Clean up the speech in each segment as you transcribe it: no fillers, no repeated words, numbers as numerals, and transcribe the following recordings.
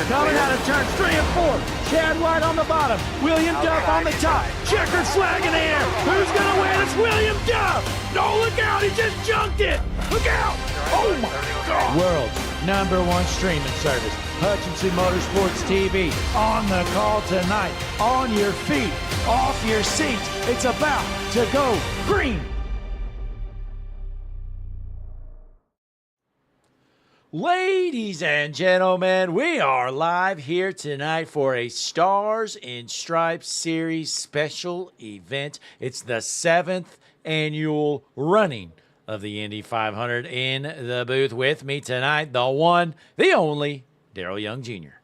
Coming out of turns 3 and 4. Chad White on the bottom. William Duff on the top. Checkered flag in the air. Who's going to win? It's William Duff. No, look out. He just junked it. Look out. Oh, my God. World's #1 streaming service. Hutchinson Motorsports TV. On the call tonight. On your feet. Off your seats. It's about to go green. Ladies and gentlemen, we are live here tonight for a Stars and Stripes Series special event. It's the 7th annual running of the Indy 500. In the booth with me tonight, the one, the only, Daryl Young Jr.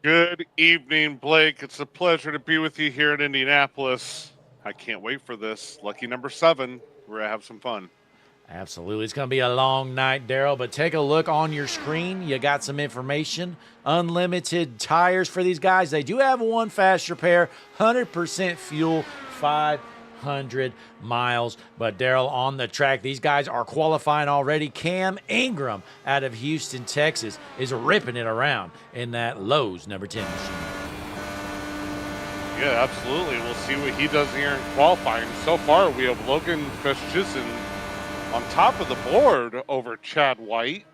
Good evening, Blake. It's a pleasure to be with you here in Indianapolis. I can't wait for this. Lucky number 7. We're going to have some fun. Absolutely. It's going to be a long night, Daryl, but take a look on your screen. You got some information. Unlimited tires for these guys. They do have one fast repair, 100% fuel, 500 miles. But, Daryl, on the track, these guys are qualifying already. Cam Ingram out of Houston, Texas, is ripping it around in that Lowe's number 10 machine. Yeah, absolutely. We'll see what he does here in qualifying. So far, we have Logan Festchisen on top of the board over Chad White.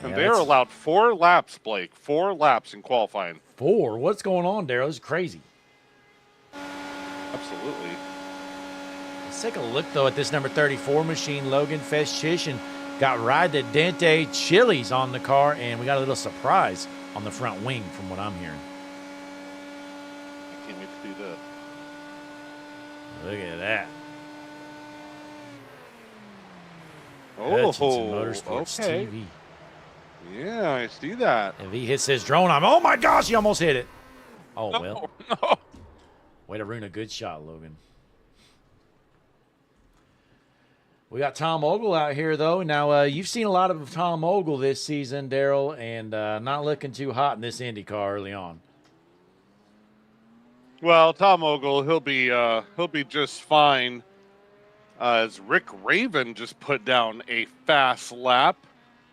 And they're allowed 4 laps, Blake. 4 laps in qualifying. 4? What's going on, Daryl? This is crazy. Absolutely. Let's take a look, though, at this number 34 machine. Logan Festchisen got Ride the Dente Chili's on the car, and we got a little surprise on the front wing from what I'm hearing. I can't wait to do that. Look at that. Oh, Hutchinson Motorsports okay. TV. Yeah, I see that. If he hits his drone, oh my gosh, he almost hit it. Oh, well. No. Way to ruin a good shot, Logan. We got Tom Ogle out here, though. Now, you've seen a lot of Tom Ogle this season, Daryl, and not looking too hot in this Indy car early on. Well, Tom Ogle, he'll be just fine. As Rick Raven just put down a fast lap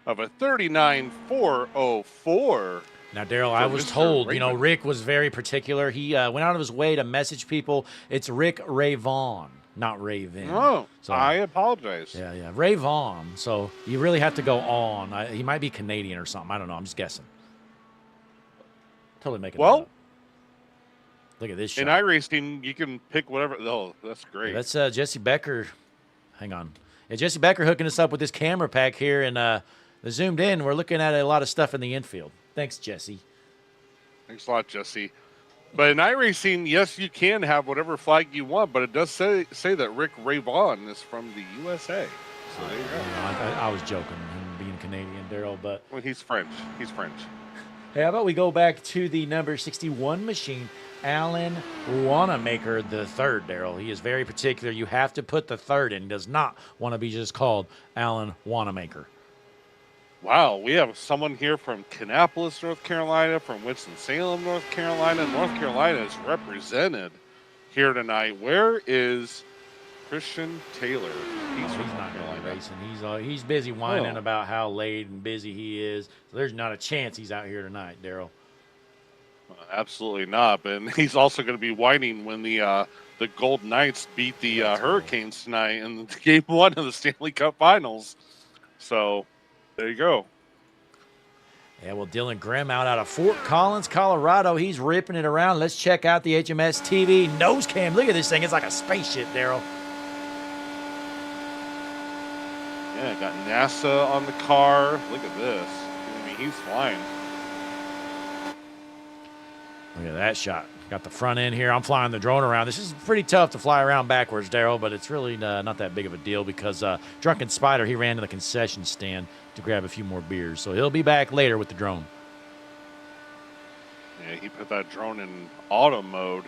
of a 39.404. Now, Daryl, I was told, you know, Rick was very particular. He went out of his way to message people. It's Rick Ray Vaughn, not Raven. Oh, so, I apologize. Yeah, Ray Vaughn. So you really have to go on. He might be Canadian or something. I don't know. I'm just guessing. Totally making it up. Look at this shot. In iRacing, you can pick whatever. Oh, that's great. Yeah, that's Jesse Becker. Hang on. Yeah, Jesse Becker hooking us up with this camera pack here. And zoomed in, we're looking at a lot of stuff in the infield. Thanks, Jesse. Thanks a lot, Jesse. But in iRacing, yes, you can have whatever flag you want, but it does say that Rick Ray Vaughn is from the USA. So there you go. I was joking, him being Canadian, Daryl, but... Well, he's French. He's French. Hey, how about we go back to the number 61 machine, Alan Wanamaker the third, Daryl. He is very particular. You have to put the third in. He does not want to be just called Alan Wanamaker. Wow, we have someone here from Kannapolis, North Carolina, from Winston-Salem, North Carolina. North Carolina is represented here tonight. Where is Christian Taylor? He's not going to be racing. He's busy whining about how late and busy he is. So there's not a chance he's out here tonight, Daryl. Absolutely not. And he's also going to be whining when the Golden Knights beat the Hurricanes tonight in Game 1 of the Stanley Cup Finals. So there you go. Yeah, well, Dylan Grimm out of Fort Collins, Colorado. He's ripping it around. Let's check out the HMS TV nose cam. Look at this thing. It's like a spaceship, Daryl. Yeah, got NASA on the car. Look at this. I mean, he's flying. Look at that shot. Got the front end here. I'm flying the drone around. This is pretty tough to fly around backwards, Daryl, but it's really not that big of a deal because Drunken Spider, he ran to the concession stand to grab a few more beers. So he'll be back later with the drone. Yeah, he put that drone in auto mode,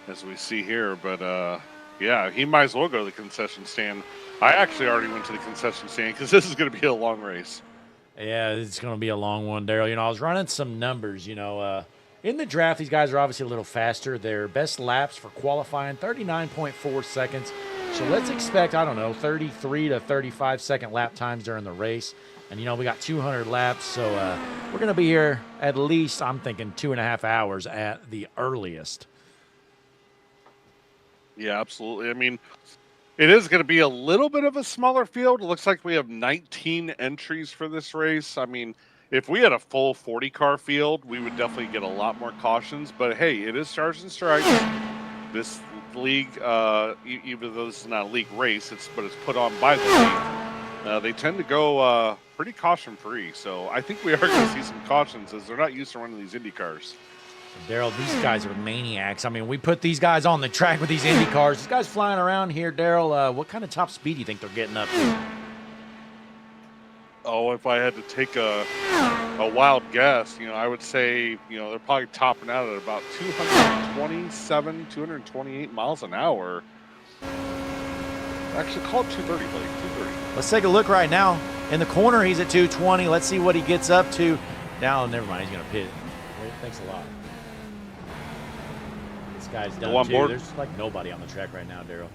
as we see here. But, yeah, he might as well go to the concession stand. I actually already went to the concession stand because this is going to be a long race. Yeah, it's going to be a long one, Daryl. You know, I was running some numbers, you know. In the draft, these guys are obviously a little faster. Their best laps for qualifying, 39.4 seconds. So let's expect, I don't know, 33 to 35-second lap times during the race. And, you know, we got 200 laps, so we're going to be here at least, I'm thinking, 2.5 hours at the earliest. Yeah, absolutely. I mean, it is going to be a little bit of a smaller field. It looks like we have 19 entries for this race. I mean, if we had a full 40-car field, we would definitely get a lot more cautions. But, hey, it is stars and stripes. This league, even though this is not a league race, but it's put on by the league, they tend to go pretty caution-free. So I think we are going to see some cautions as they're not used to running these Indy cars. Daryl, these guys are maniacs. I mean, we put these guys on the track with these Indy cars. These guys flying around here, Daryl, what kind of top speed do you think they're getting up to? Oh, if I had to take a wild guess, you know, I would say, you know, they're probably topping out at about 227, 228 miles an hour. Actually, call it 230, buddy, 230. Let's take a look right now. In the corner, he's at 220. Let's see what he gets up to. Now, never mind, he's going to pit. Well, thanks a lot. This guy's done, too. There's like nobody on the track right now, Daryl.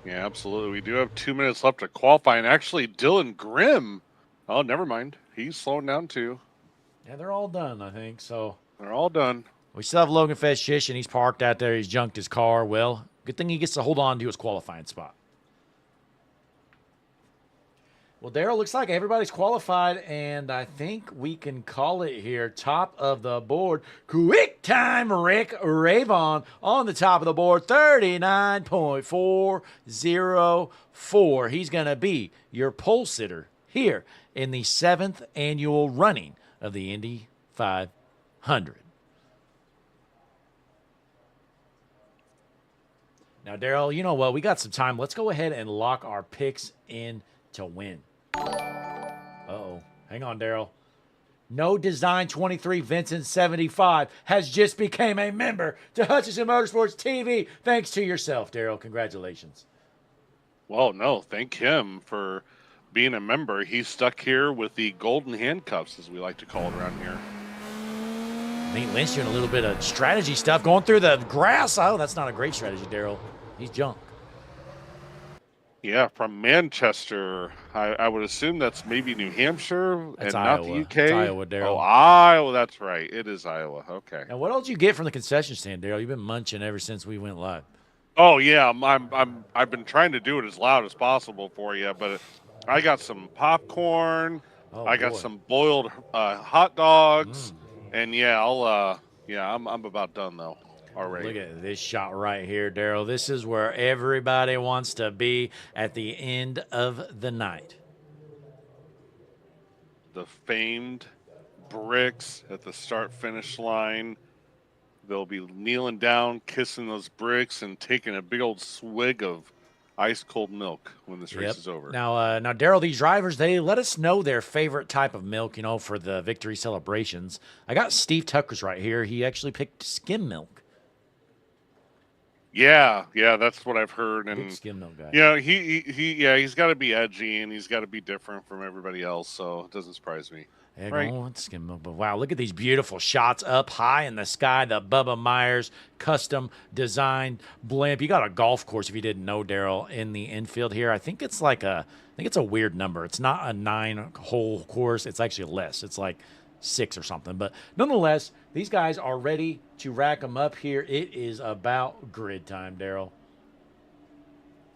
Yeah, absolutely. We do have 2 minutes left to qualify, and actually, Dylan Grimm. Oh, never mind. He's slowing down too. Yeah, they're all done, I think. So they're all done. We still have Logan Feschish, and he's parked out there. He's junked his car. Well, good thing he gets to hold on to his qualifying spot. Well, Daryl, looks like everybody's qualified, and I think we can call it here. Top of the board, quick time Rick Ravon on the top of the board, 39.404. He's going to be your pole sitter here in the 7th annual running of the Indy 500. Now, Daryl, you know what? We got some time. Let's go ahead and lock our picks in to win. Uh-oh. Hang on, Daryl. No Design 23 Vincent 75 has just became a member to Hutchinson Motorsports TV. Thanks to yourself, Daryl. Congratulations. Well, no, thank him for being a member. He's stuck here with the golden handcuffs, as we like to call it around here. Nate Lynch doing a little bit of strategy stuff, going through the grass. Oh, that's not a great strategy, Daryl. He's junk. Yeah, from Manchester. I would assume that's maybe New Hampshire that's and Iowa. not the UK. It's Iowa, Daryl. Oh, Iowa. That's right. It is Iowa. Okay. And what else you get from the concession stand, Daryl? You've been munching ever since we went live. Oh yeah, I've been trying to do it as loud as possible for you, but I got some popcorn. Oh, I got boy. some boiled hot dogs, and yeah, I'm about done though. Already. Look at this shot right here, Daryl. This is where everybody wants to be at the end of the night. The famed bricks at the start-finish line. They'll be kneeling down, kissing those bricks, and taking a big old swig of ice-cold milk when this race is over. Now, Daryl, these drivers, they let us know their favorite type of milk, you know, for the victory celebrations. I got Steve Tucker's right here. He actually picked skim milk. Yeah, that's what I've heard. And big skim milk guy. Yeah, he's got to be edgy and he's got to be different from everybody else, so it doesn't surprise me. Yeah, right. Going with skim milk. But wow, look at these beautiful shots up high in the sky. The Bubba Myers custom designed blimp. You got a golf course, if you didn't know, Daryl, in the infield here. I think it's a weird number. It's not a 9-hole course. It's actually less. It's like 6 or something. But nonetheless, these guys are ready to rack them up here. It is about grid time, Daryl.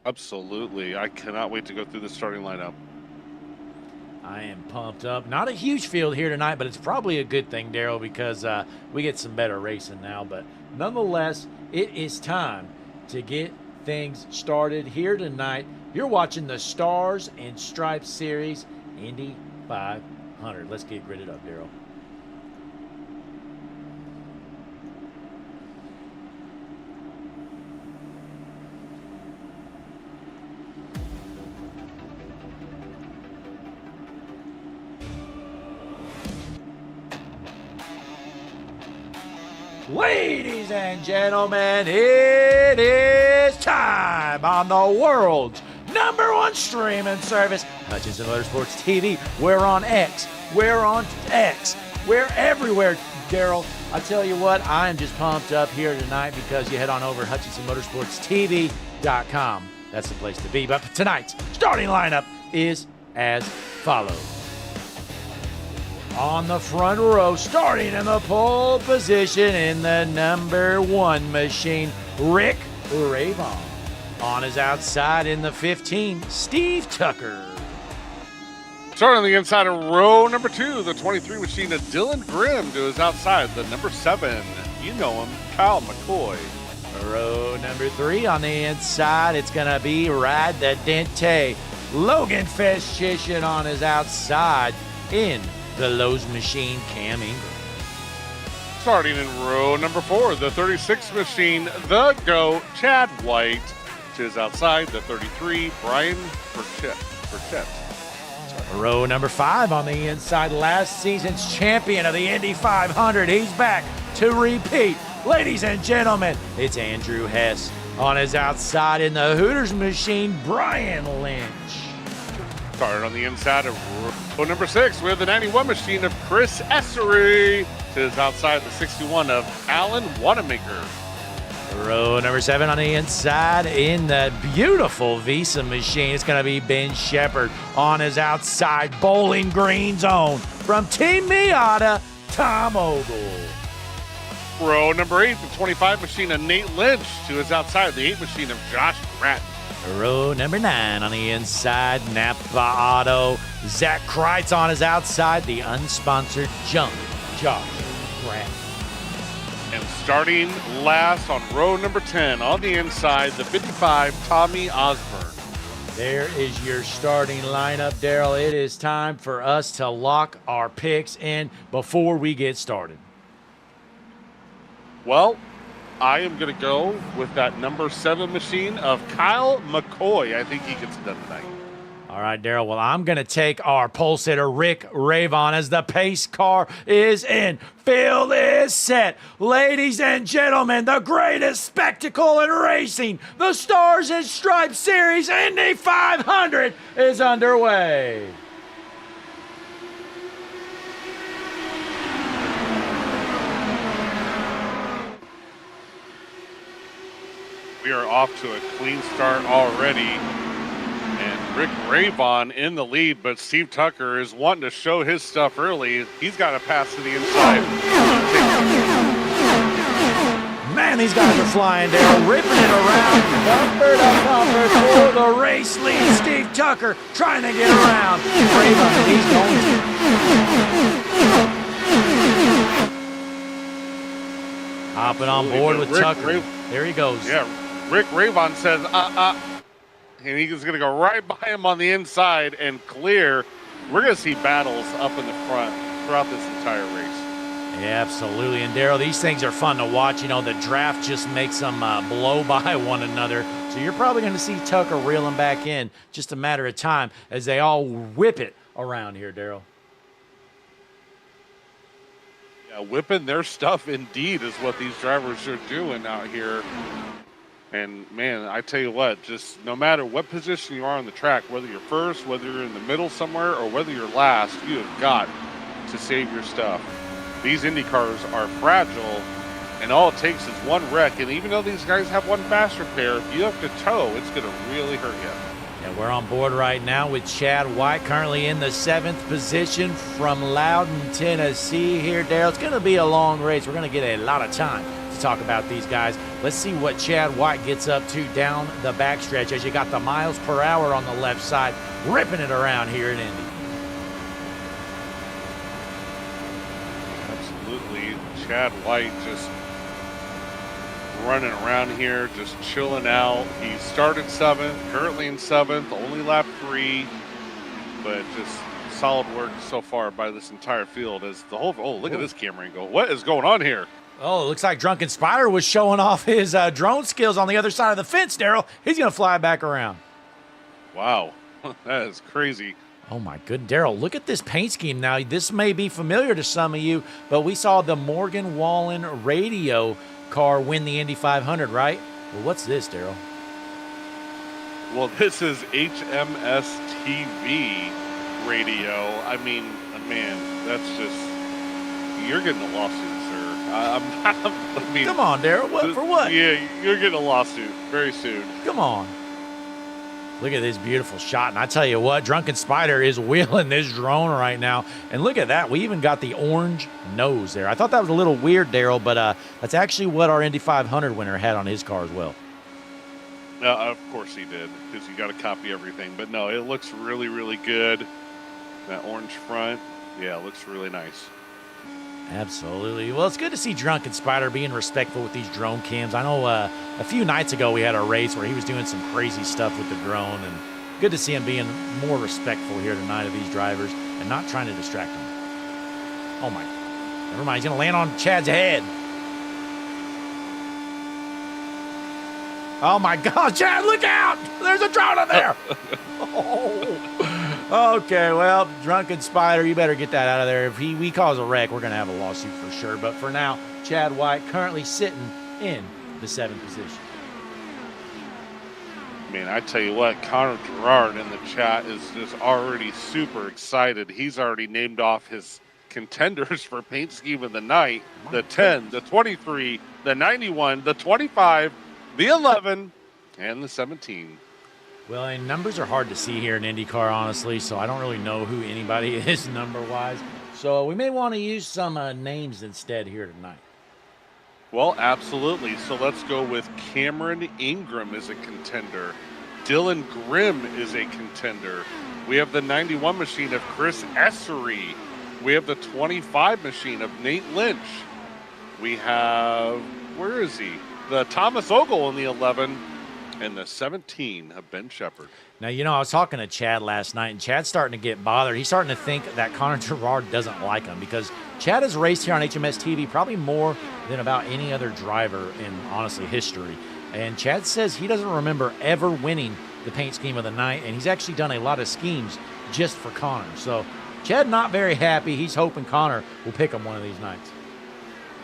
Absolutely. I cannot wait to go through the starting lineup. I am pumped up. Not a huge field here tonight, but it's probably a good thing, Daryl, because we get some better racing now. But nonetheless, it is time to get things started here tonight. You're watching the Stars and Stripes Series, Indy 500. Let's get gridded up, Daryl. Ladies and gentlemen, it is time on the world's #1 streaming service, Hutchinson Motorsports TV. We're on X. We're everywhere, Daryl. I tell you what, I am just pumped up here tonight because you head on over to HutchinsonMotorsportsTV.com. that's the place to be. But tonight's starting lineup is as follows. On the front row, starting in the pole position in the number 1 machine, Rick Ravon. On his outside in the 15, Steve Tucker. Starting on the inside of row number 2, the 23 machine of Dylan Grimm to his outside, the number 7, you know him, Kyle McCoy. Row number 3 on the inside, it's going to be Ride the Dente. Logan Festitian on his outside in the Lowe's machine, Cam Ingram. Starting in row number 4, the 36 machine, the GOAT, Chad White. To his outside, the 33, Brian Burchett. Row number 5 on the inside, last season's champion of the Indy 500. He's back to repeat. Ladies and gentlemen, it's Andrew Hess. On his outside in the Hooters machine, Brian Lynch. Started on the inside of row number 6, we have the 91 machine of Chris Essery. To his outside, the 61 of Alan Wanamaker. Row number 7 on the inside in the beautiful Visa machine. It's going to be Ben Shepherd. On his outside, Bowling Green Zone from Team Miata, Tom Ogle. Row number 8, the 25 machine of Nate Lynch. To his outside, the 8 machine of Josh Gratton. Row number 9 on the inside, Napa Auto. Zach Kreitz on his outside, the unsponsored junk, Josh Gratton. And starting last on row number 10, on the inside, the 55, Tommy Osborne. There is your starting lineup, Daryl. It is time for us to lock our picks in before we get started. Well, I am going to go with that number 7 machine of Kyle McCoy. I think he gets it done tonight. All right, Daryl. Well, I'm going to take our pole sitter, Rick Ravon, as the pace car is in. Field is set. Ladies and gentlemen, the greatest spectacle in racing, the Stars and Stripes Series Indy 500 is underway. We are off to a clean start already. And Rick Ravon in the lead, but Steve Tucker is wanting to show his stuff early. He's got to pass to the inside. Man, these guys are flying, Daryl, ripping it around. Bumper to bumper for the race lead. Steve Tucker trying to get around. Ravon, and he's going to. Hopping on board with Tucker. There he goes. Yeah, Rick Ravon says, and he's going to go right by him on the inside and clear. We're going to see battles up in the front throughout this entire race. Yeah, absolutely. And Daryl, these things are fun to watch. You know, the draft just makes them blow by one another. So you're probably going to see Tucker reeling back in just a matter of time as they all whip it around here, Daryl. Yeah, whipping their stuff indeed is what these drivers are doing out here. And, man, I tell you what, just no matter what position you are on the track, whether you're first, whether you're in the middle somewhere, or whether you're last, you have got to save your stuff. These Indy cars are fragile, and all it takes is one wreck. And even though these guys have one fast repair, if you have to tow, it's going to really hurt you. Yeah, we're on board right now with Chad White, currently in the 7th position from Loudon, Tennessee here, Daryl. It's going to be a long race. We're going to get a lot of time to talk about these guys. Let's see what Chad White gets up to down the backstretch as you got the miles per hour on the left side, ripping it around here in Indy. Absolutely. Chad White just running around here, just chilling out. He started 7th, currently in 7th, only lap 3, but just solid work so far by this entire field as the whole, oh, look at this camera angle. What is going on here? Oh, it looks like Drunken Spider was showing off his drone skills on the other side of the fence, Daryl. He's going to fly back around. Wow, that is crazy. Oh, my good, Daryl, look at this paint scheme. Now, this may be familiar to some of you, but we saw the Morgan Wallen radio car win the Indy 500, right? Well, what's this, Daryl? Well, this is HMS TV radio. I mean, man, that's just, you're getting a lawsuit, sir. I mean, come on, Daryl. What for what? Yeah, you're getting a lawsuit very soon. Come on. Look at this beautiful shot. And I tell you what, Drunken Spider is wheeling this drone right now. And look at that. We even got the orange nose there. I thought that was a little weird, Daryl, but that's actually what our Indy 500 winner had on his car as well. Of course he did, because you got to copy everything. But no, it looks really, really good. That orange front, yeah, it looks really nice. Absolutely. Well, it's good to see Drunken Spider being respectful with these drone cams. I know a few nights ago we had a race where he was doing some crazy stuff with the drone, and good to see him being more respectful here tonight of these drivers and not trying to distract them. Oh, my. Never mind. He's going to land on Chad's head. Oh, my God. Chad, look out. There's a drone in there. Oh. Okay, well, Drunken Spider, you better get that out of there. If we cause a wreck, we're going to have a lawsuit for sure. But for now, Chad White currently sitting in the 7th position. Man, I tell you what, Connor Gerard in the chat is just already super excited. He's already named off his contenders for paint scheme of the night. The 10, the 23, the 91, the 25, the 11, and the 17. Well, and numbers are hard to see here in IndyCar, honestly, so I don't really know who anybody is number-wise. So we may want to use some names instead here tonight. Well, absolutely. So let's go with Cameron Ingram as a contender. Dylan Grimm is a contender. We have the 91 machine of Chris Essery. We have the 25 machine of Nate Lynch. We have, where is he? The Thomas Ogle in the 11 and the 17 of Ben Shepherd. Now, you know, I was talking to Chad last night, and Chad's starting to get bothered. He's starting to think that Connor Gerard doesn't like him because Chad has raced here on HMS TV probably more than about any other driver in, honestly, history. And Chad says he doesn't remember ever winning the paint scheme of the night, and he's actually done a lot of schemes just for Connor. So Chad not very happy. He's hoping Connor will pick him one of these nights.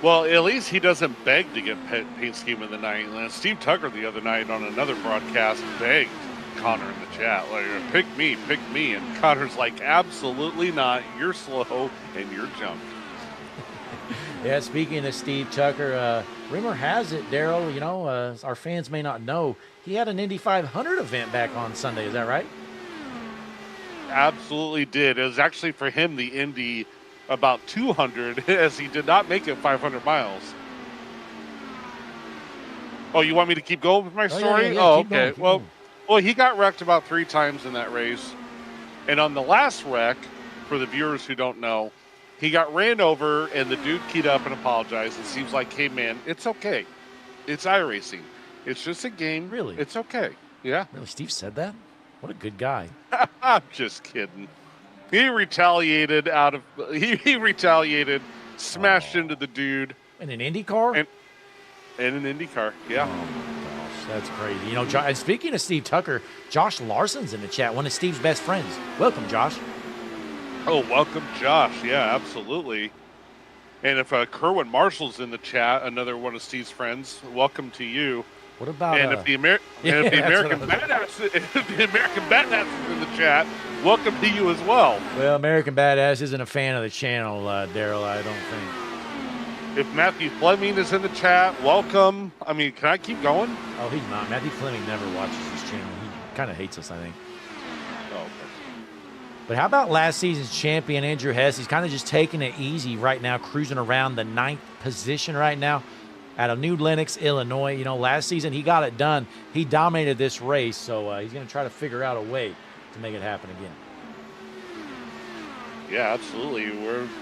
Well, at least he doesn't beg to get paint scheme of the night. And Steve Tucker the other night on another broadcast begged Connor in the chat, like, pick me. And Connor's like, absolutely not. You're slow and you're junk. Yeah, speaking of Steve Tucker, rumor has it, Daryl, you know, our fans may not know, he had an Indy 500 event back on Sunday. Is that right? Absolutely did. It was actually for him the Indy about 200, as he did not make it 500 miles. Oh, you want me to keep going with my story? Yeah, okay. Well, he got wrecked about 3 times in that race. And on the last wreck, for the viewers who don't know, he got ran over, and the dude keyed up and apologized. It seems like, hey, man, it's okay. It's iRacing. It's just a game. Really? It's okay. Yeah. Really? Steve said that? What a good guy. I'm just kidding. He retaliated he retaliated, smashed into the dude. In an Indy car? In an Indy car, yeah. Oh, my gosh. That's crazy. You know, and speaking of Steve Tucker, Josh Larson's in the chat, one of Steve's best friends. Welcome, Josh. Oh, welcome, Josh. Yeah, absolutely. And if Kerwin Marshall's in the chat, another one of Steve's friends, welcome to you. What about if the American Badass is in the chat, welcome to you as well. Well, American Badass isn't a fan of the channel, Daryl, I don't think. If Matthew Fleming is in the chat, welcome. I mean, can I keep going? Oh, he's not. Matthew Fleming never watches this channel. He kind of hates us, I think. Oh, okay. But how about last season's champion, Andrew Hess? He's kind of just taking it easy right now, cruising around the 9th position right now out of New Lenox, Illinois. You know, last season he got it done. He dominated this race, so he's going to try to figure out a way to make it happen again. Yeah, absolutely.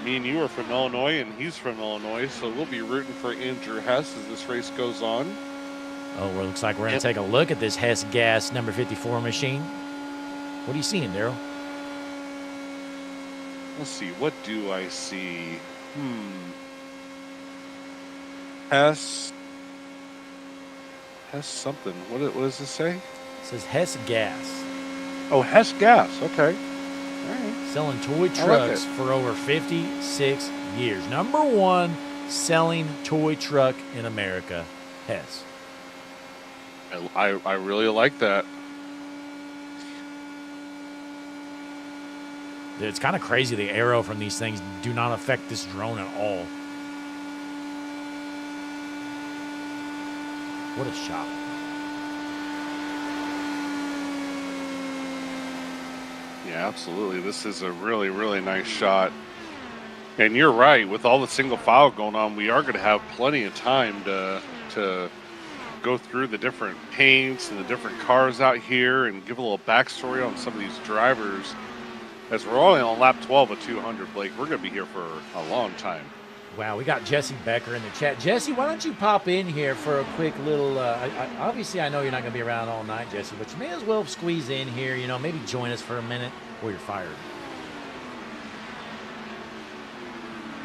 Me and you are from Illinois, and he's from Illinois, so we'll be rooting for Andrew Hess as this race goes on. Oh, well, it looks like we're going to take a look at this Hess Gas number 54 machine. What are you seeing, Daryl? Let's see. What do I see? Hess something. What does this say? It says Hess Gas. Oh, Hess Gas. Okay. All right. Selling toy trucks for over 56 years. Number 1 selling toy truck in America, Hess. I really like that. Dude, it's kind of crazy. The aero from these things do not affect this drone at all. What a shot. Yeah, absolutely. This is a really, really nice shot. And you're right. With all the single file going on, we are going to have plenty of time to go through the different paints and the different cars out here and give a little backstory on some of these drivers. As we're only on lap 12 of 200, Blake, we're going to be here for a long time. Wow, we got Jesse Becker in the chat. Jesse, why don't you pop in here for a quick little, obviously I know you're not going to be around all night, Jesse, but you may as well squeeze in here, you know, maybe join us for a minute or you're fired.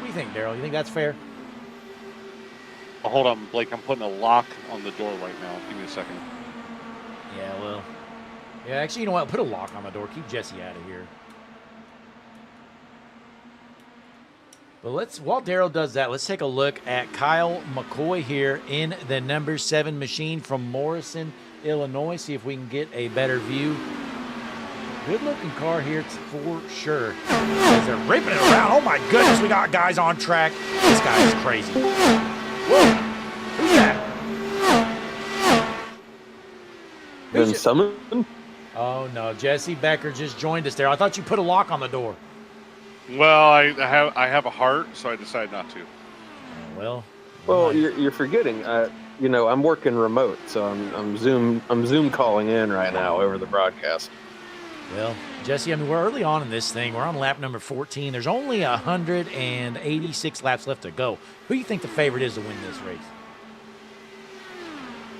What do you think, Daryl? You think that's fair? Oh, hold on, Blake, I'm putting a lock on the door right now. Give me a second. Yeah, well, yeah, actually, you know what? Put a lock on the door. Keep Jesse out of here. But while Daryl does that, let's take a look at Kyle McCoy here in the number 7 machine from Morrison, Illinois. See if we can get a better view. Good looking car here for sure. As they're ripping it around. Oh my goodness, we got guys on track. This guy is crazy. Whoa, who's that? Been summoned? Oh no, Jesse Becker just joined us there. I thought you put a lock on the door. Well, I have a heart, so I decided not to. Well, you're forgetting. You know, I'm working remote, so I'm Zoom calling in right now over the broadcast. Well, Jesse, I mean, we're early on in this thing. We're on lap number 14. There's only 186 laps left to go. Who do you think the favorite is to win this race?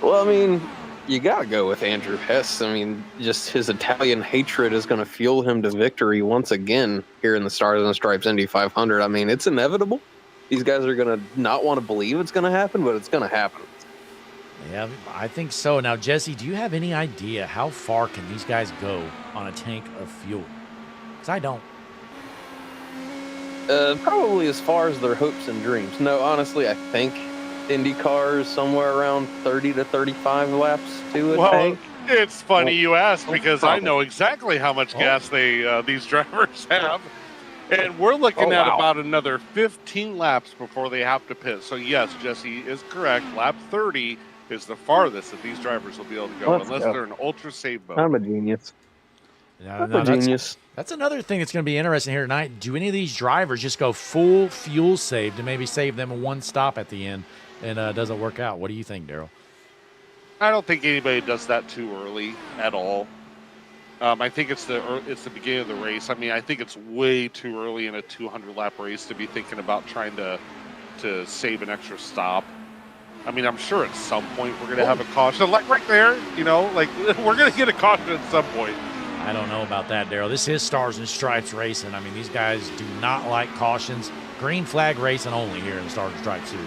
Well, I mean, you gotta go with Andrew Hess. I mean, just his Italian hatred is going to fuel him to victory once again here in the Stars and Stripes Indy 500. I mean, it's inevitable. These guys are going to not want to believe it's going to happen, but it's going to happen. Yeah, I think so. Now, Jesse, do you have any idea how far can these guys go on a tank of fuel? Because I don't. Probably as far as their hopes and dreams. No, honestly, I think Indy Cars somewhere around 30 to 35 laps to a tank. It's funny you ask because I know exactly how much gas these drivers have. And we're looking at about another 15 laps before they have to pit. So, yes, Jesse is correct. Lap 30 is the farthest that these drivers will be able to go unless they're an ultra-safe boat. I'm a genius. I'm a genius. That's another thing that's going to be interesting here tonight. Do any of these drivers just go full fuel save to maybe save them one stop at the end and doesn't work out? What do you think, Daryl? I don't think anybody does that too early at all. I think it's the beginning of the race. I mean, I think it's way too early in a 200-lap race to be thinking about trying to save an extra stop. I mean, I'm sure at some point we're going to have a caution. Like right there, you know, like we're going to get a caution at some point. I don't know about that, Daryl. This is Stars and Stripes racing. I mean, these guys do not like cautions. Green flag racing only here in the Stars and Stripes series.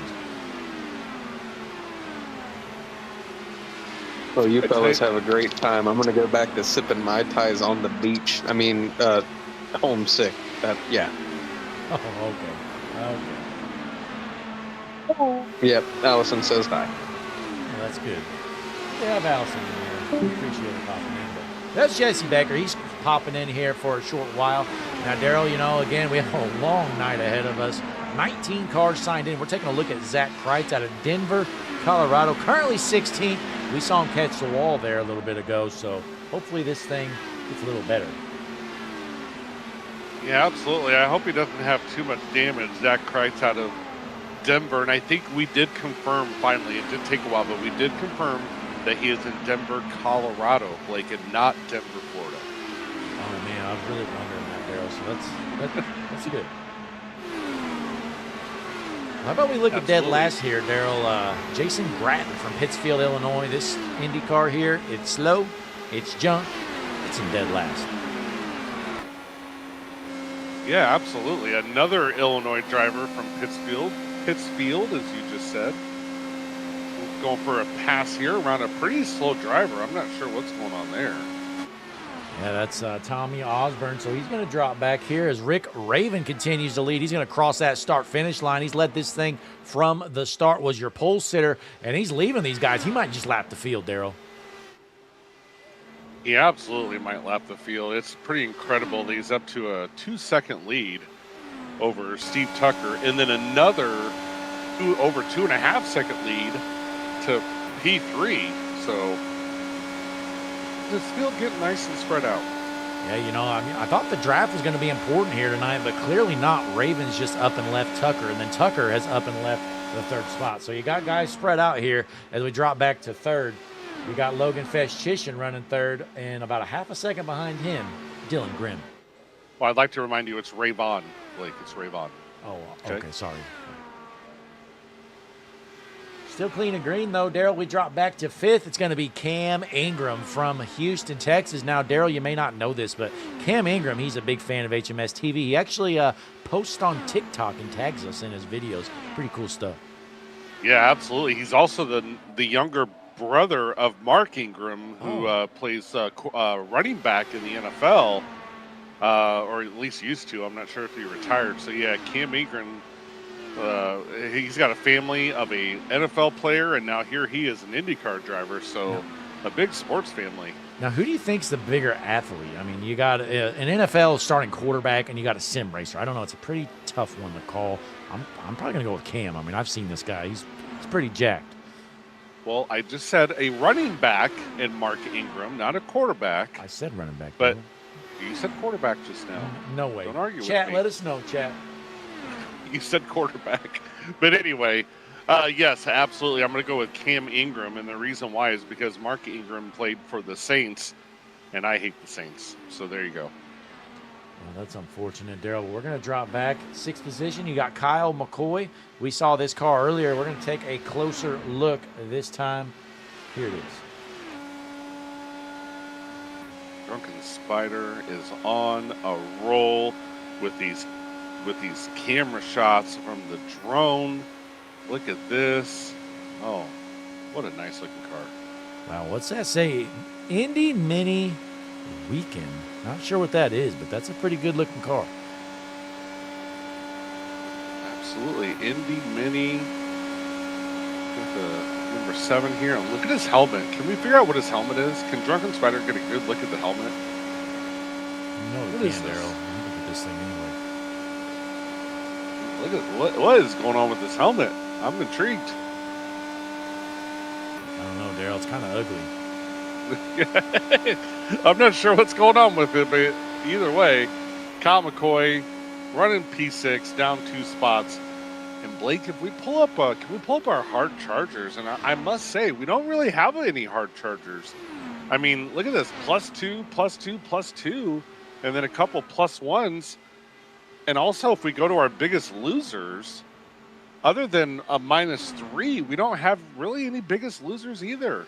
Well, you fellas have a great time. I'm going to go back to sipping Mai Tais on the beach. I mean, homesick. Yeah. Oh, okay. Yep, Allison says hi. Well, that's good. We have Allison in here. Appreciate it popping in. But that's Jesse Becker. He's popping in here for a short while. Now, Daryl, you know, again, we have a long night ahead of us. 19 cars signed in. We're taking a look at Zach Kreitz out of Denver, Colorado. Currently 16th. We saw him catch the wall there a little bit ago, so hopefully this thing gets a little better. Yeah, absolutely. I hope he doesn't have too much damage. Zach Kreitz out of Denver, and I think we did confirm finally. It did take a while, but we did confirm that he is in Denver, Colorado, Blake, and not Denver, Florida. Oh man, I was really wondering that, Daryl. So that's good. How about we look at dead last here, Daryl? Jason Bratton from Pittsfield, Illinois. This Indy car here, it's slow, it's junk, it's in dead last. Yeah, absolutely. Another Illinois driver from Pittsfield, as you just said. Going for a pass here around a pretty slow driver. I'm not sure what's going on there. Yeah, that's Tommy Osborne. So he's going to drop back here as Rick Raven continues to lead. He's going to cross that start-finish line. He's led this thing from the start, was your pole sitter, and he's leaving these guys. He might just lap the field, Daryl. He absolutely might lap the field. It's pretty incredible that he's up to a 2-second lead over Steve Tucker, and then another over 2.5-second lead to P3. So this field getting nice and spread out. Yeah, you know, I mean, I thought the draft was going to be important here tonight, but clearly not. Ravens just up and left Tucker, and then Tucker has up and left the third spot. So you got guys spread out here as we drop back to third. We got Logan Fesch-Chisholm running third, and about a half a second behind him, Dylan Grimm. Well, I'd like to remind you it's Rayvon, Blake. It's Rayvon. Oh, okay, sorry. Still clean and green, though, Daryl. We drop back to fifth. It's going to be Cam Ingram from Houston, Texas. Now, Daryl, you may not know this, but Cam Ingram, he's a big fan of HMS TV. He actually posts on TikTok and tags us in his videos. Pretty cool stuff. Yeah, absolutely. He's also the younger brother of Mark Ingram, who plays running back in the NFL, or at least used to. I'm not sure if he retired. So, yeah, Cam Ingram, he's got a family of a NFL player, and now here he is an Indy Car driver. So, a big sports family. Now, who do you think's the bigger athlete? I mean, you got an NFL starting quarterback, and you got a sim racer. I don't know. It's a pretty tough one to call. I'm probably going to go with Cam. I mean, I've seen this guy. He's pretty jacked. Well, I just said a running back in Mark Ingram, not a quarterback. I said running back. But you said quarterback just now. No way. Don't argue Chat, with me. let us know, chat. You said quarterback. But anyway, yes, absolutely. I'm going to go with Cam Ingram, and the reason why is because Mark Ingram played for the Saints, and I hate the Saints. So there you go. Well, that's unfortunate, Daryl. We're going to drop back. Sixth position, you got Kyle McCoy. We saw this car earlier. We're going to take a closer look this time. Here it is. Drunken Spider is on a roll with these camera shots from the drone. Look at this. Oh, what a nice looking car. Wow, what's that say? Indy Mini Weekend. Not sure what that is, but that's a pretty good looking car. Absolutely. Indy Mini with the number 7 here. And look at his helmet. Can we figure out what his helmet is? Can Drunken Spider get a good look at the helmet? No, What we is can, this? Daryl. Look at this thing anyway. Look at what is going on with this helmet. I'm intrigued. I don't know, Daryl. It's kind of ugly. I'm not sure what's going on with it, but either way, Kyle McCoy running P6 down 2 spots. And Blake, if we pull up, can we pull up our hard chargers? And I must say, we don't really have any hard chargers. I mean, look at this: +2, +2, +2, and then a couple +1s. And also, if we go to our biggest losers, other than a -3, we don't have really any biggest losers either.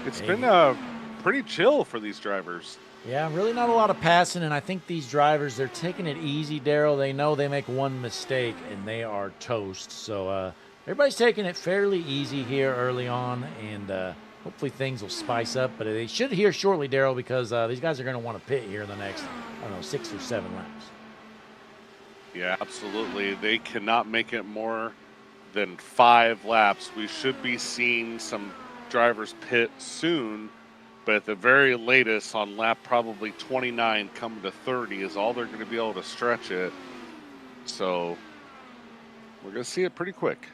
It's been pretty chill for these drivers. Yeah, really not a lot of passing, and I think these drivers, they're taking it easy, Daryl. They know they make one mistake, and they are toast. So everybody's taking it fairly easy here early on, and hopefully things will spice up. But they should here shortly, Daryl, because these guys are going to want to pit here in the next, 6 or 7 laps. Yeah, absolutely. They cannot make it more than 5 laps. We should be seeing some drivers pit soon, but at the very latest on lap probably 29 coming to 30 is all they're going to be able to stretch it. So we're going to see it pretty quick.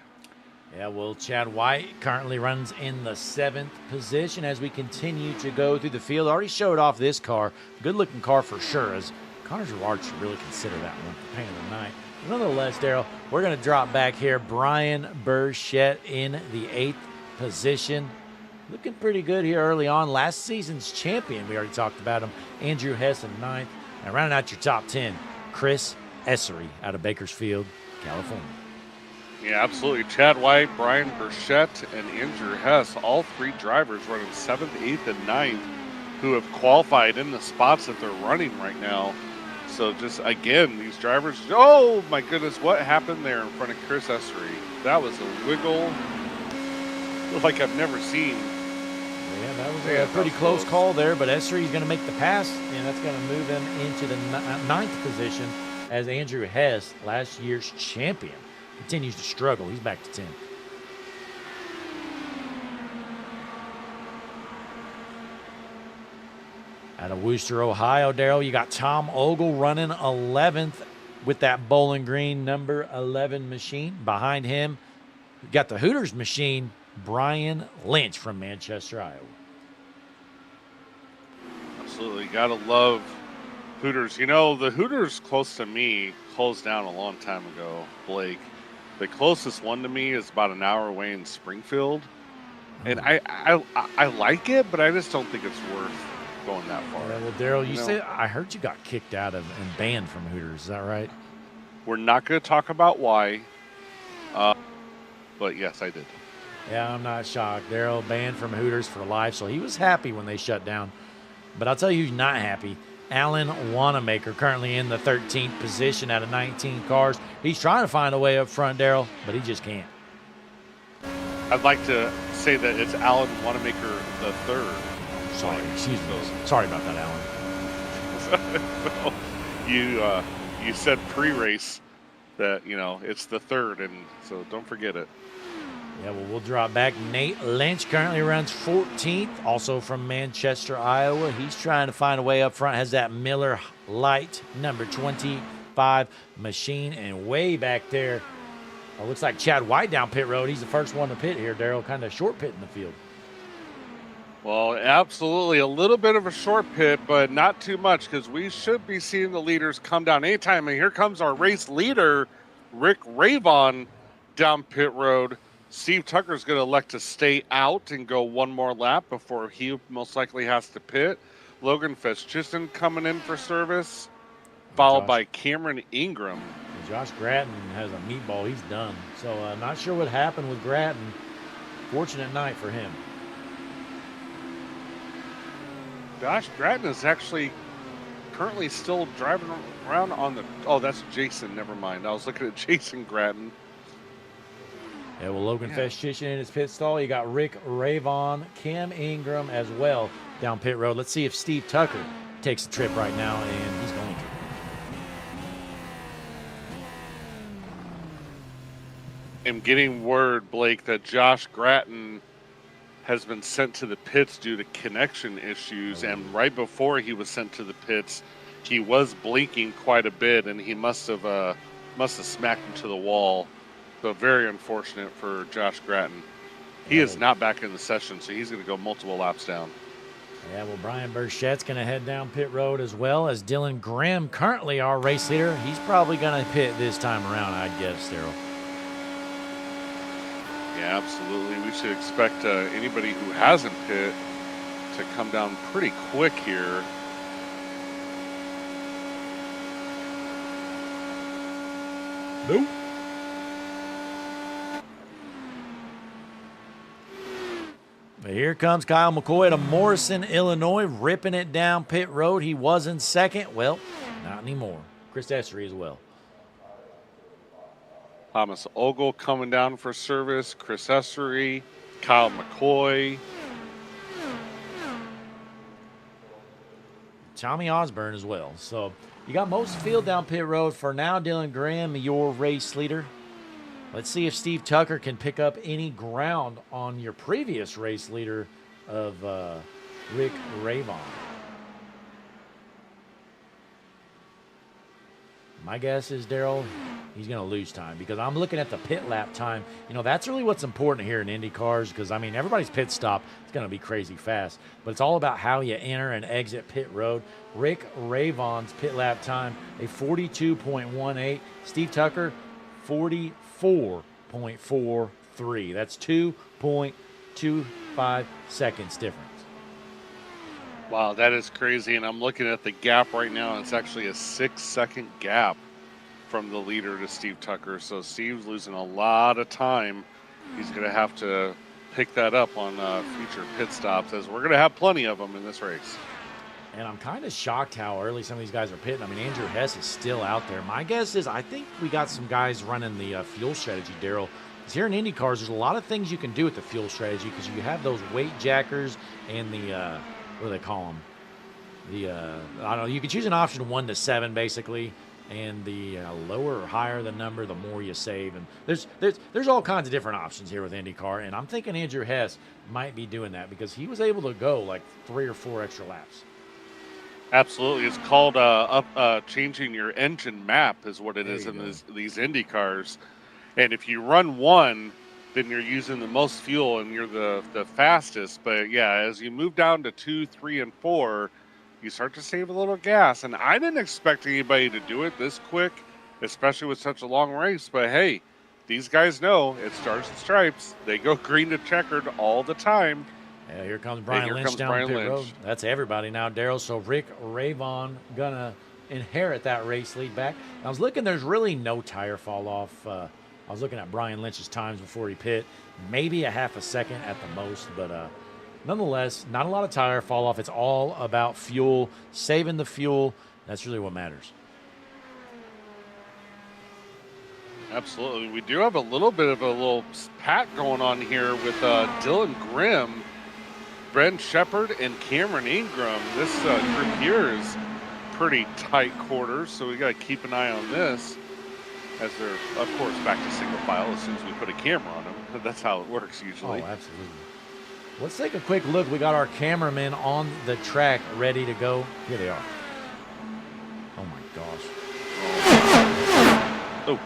Yeah, well, Chad White currently runs in the 7th position as we continue to go through the field. Already showed off this car. Good-looking car for sure, as Connor Gerard should really consider that one for paint of the night. Nonetheless, Daryl, we're going to drop back here. Brian Burchett in the 8th position. Looking pretty good here early on. Last season's champion, we already talked about him, Andrew Hess in 9th. And rounding out your top 10, Chris Essery out of Bakersfield, California. Yeah, absolutely. Chad White, Brian Burchett, and Andrew Hess, all 3 drivers running 7th, 8th, and 9th, who have qualified in the spots that they're running right now. So just, again, these drivers, oh my goodness, what happened there in front of Chris Essery? That was a wiggle like I've never seen. Yeah, that was a pretty close call there, but Essery's going to make the pass, and that's going to move him into the 9th position as Andrew Hess, last year's champion, continues to struggle. He's back to 10th. Out of Wooster, Ohio, Daryl, you got Tom Ogle running 11th with that Bowling Green number 11 machine. Behind him, you got the Hooters machine, Brian Lynch from Manchester, Iowa. Absolutely. Got to love Hooters. You know, the Hooters close to me closed down a long time ago, Blake. The closest one to me is about an hour away in Springfield. And I like it, but I just don't think it's worth going that far. Yeah, well, Daryl, you said, I heard you got kicked out of and banned from Hooters. Is that right? We're not going to talk about why, but yes, I did. Yeah, I'm not shocked. Daryl banned from Hooters for life, so he was happy when they shut down. But I'll tell you who's not happy. Alan Wanamaker, currently in the 13th position out of 19 cars. He's trying to find a way up front, Daryl, but he just can't. I'd like to say that it's Alan Wanamaker the third. Sorry, excuse me. Sorry about that, Alan. You said pre-race that, it's the third, and so don't forget it. Yeah, well, we'll drop back. Nate Lynch currently runs 14th, also from Manchester, Iowa. He's trying to find a way up front, has that Miller Lite number 25 machine, and way back there, looks like Chad White down pit road. He's the first one to pit here, Daryl, kind of short pit in the field. Well, absolutely. A little bit of a short pit, but not too much, because we should be seeing the leaders come down anytime. And here comes our race leader, Rick Ravon, down pit road. Steve Tucker's going to elect to stay out and go one more lap before he most likely has to pit. Logan Festchison coming in for service, followed by Cameron Ingram. Josh Gratton has a meatball. He's done. So not sure what happened with Gratton. Fortunate night for him. Josh Gratton is actually currently still driving around on the... Oh, that's Jason. Never mind. I was looking at Jason Gratton. Yeah, well, Logan Festchison in his pit stall. You got Rick Ravon, Cam Ingram as well down pit road. Let's see if Steve Tucker takes a trip right now, and he's going to. I'm getting word, Blake, that Josh Gratton has been sent to the pits due to connection issues, and right before he was sent to the pits, he was blinking quite a bit, and he must have smacked into the wall. So very unfortunate for Josh Gratton. He is not back in the session, so he's going to go multiple laps down. Yeah, well, Brian Burchett's going to head down pit road as well as Dylan Grimm, currently our race leader. He's probably going to pit this time around, I'd guess, Daryl. Yeah, absolutely. We should expect anybody who hasn't pit to come down pretty quick here. Nope. But here comes Kyle McCoy to Morrison, Illinois, ripping it down pit road. He was in second. Well, not anymore. Chris Essery as well. Thomas Ogle coming down for service. Chris Essery, Kyle McCoy. Tommy Osborne as well. So you got most field down pit road for now. Dylan Graham, your race leader. Let's see if Steve Tucker can pick up any ground on your previous race leader of Rick Ravon. My guess is, Daryl, he's going to lose time because I'm looking at the pit lap time. You know, that's really what's important here in Indy Cars because, I mean, everybody's pit stop is going to be crazy fast, but it's all about how you enter and exit pit road. Rick Ravon's pit lap time, a 42.18. Steve Tucker, 44.43. That's 2.25 seconds difference. Wow, that is crazy. And I'm looking at the gap right now, and it's actually a 6-second gap from the leader to Steve Tucker. So Steve's losing a lot of time. He's going to have to pick that up on future pit stops, as we're going to have plenty of them in this race. And I'm kind of shocked how early some of these guys are pitting. I mean, Andrew Hess is still out there. My guess is I think we got some guys running the fuel strategy, Daryl. Because here in Indy Cars, there's a lot of things you can do with the fuel strategy because you have those weight jackers and the what do they call them? I don't know. You can choose an option 1 to 7, basically, and the lower or higher the number, the more you save. And there's all kinds of different options here with IndyCar, and I'm thinking Andrew Hess might be doing that because he was able to go like 3 or 4 extra laps. Absolutely, it's called changing your engine map, is what it is in these Indy cars. And if you run 1, then you're using the most fuel and you're the fastest. But yeah, as you move down to 2, 3, and 4, you start to save a little gas. And I didn't expect anybody to do it this quick, especially with such a long race. But hey, these guys know it stars and stripes. They go green to checkered all the time. Yeah, here comes Brian Lynch down the pit road. That's everybody now, Daryl. So Rick Ravon gonna inherit that race lead back. I was looking, there's really no tire fall off. I was looking at Brian Lynch's times before he pit, maybe a half a second at the most, but nonetheless, not a lot of tire fall off. It's all about fuel, saving the fuel. That's really what matters. Absolutely. We do have a little bit of a little pat going on here with Dylan Grimm, Brent Shepard, and Cameron Ingram. This group here is pretty tight quarters, so we got to keep an eye on this as they're, of course, back to single file as soon as we put a camera on them. That's how it works usually. Oh, absolutely. Let's take a quick look. We got our cameramen on the track ready to go. Here they are. Oh, my gosh. Oh.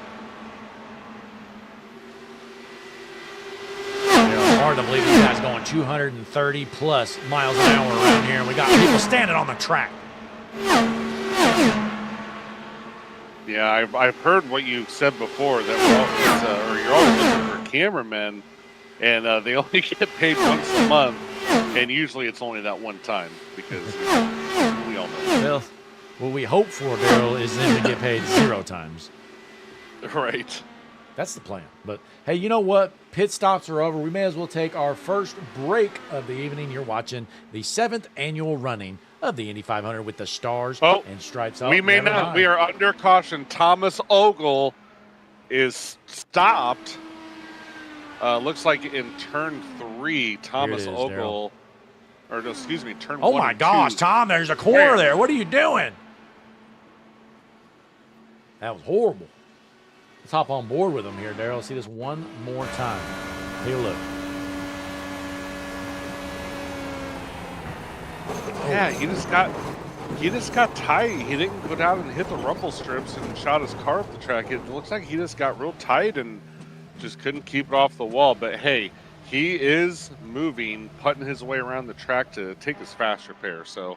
Hard to believe these guys going 230 plus miles an hour around here, and we got people standing on the track. Yeah, I've heard what you said before, that we're always, or you're always looking for cameramen, and they only get paid once a month, and usually it's only that one time, because we all know. Well, what we hope for, Daryl, is them to get paid 0 times. Right. That's the plan. But, hey, you know what? Pit stops are over. We may as well take our first break of the evening. You're watching the 7th annual running of the Indy 500 with the stars and stripes. We may not. Mind. We are under caution. Thomas Ogle is stopped. Looks like in turn 3, Thomas Ogle, or no, excuse me, turn 1. Oh, my gosh, Tom, there's a corner there. What are you doing? That was horrible. Let's hop on board with them here, Daryl. See this one more time. Take a look. Yeah, he just got tight. He didn't go down and hit the rumble strips and shot his car up the track. It looks like he just got real tight and just couldn't keep it off the wall. But hey, he is moving, putting his way around the track to take his fast repair. So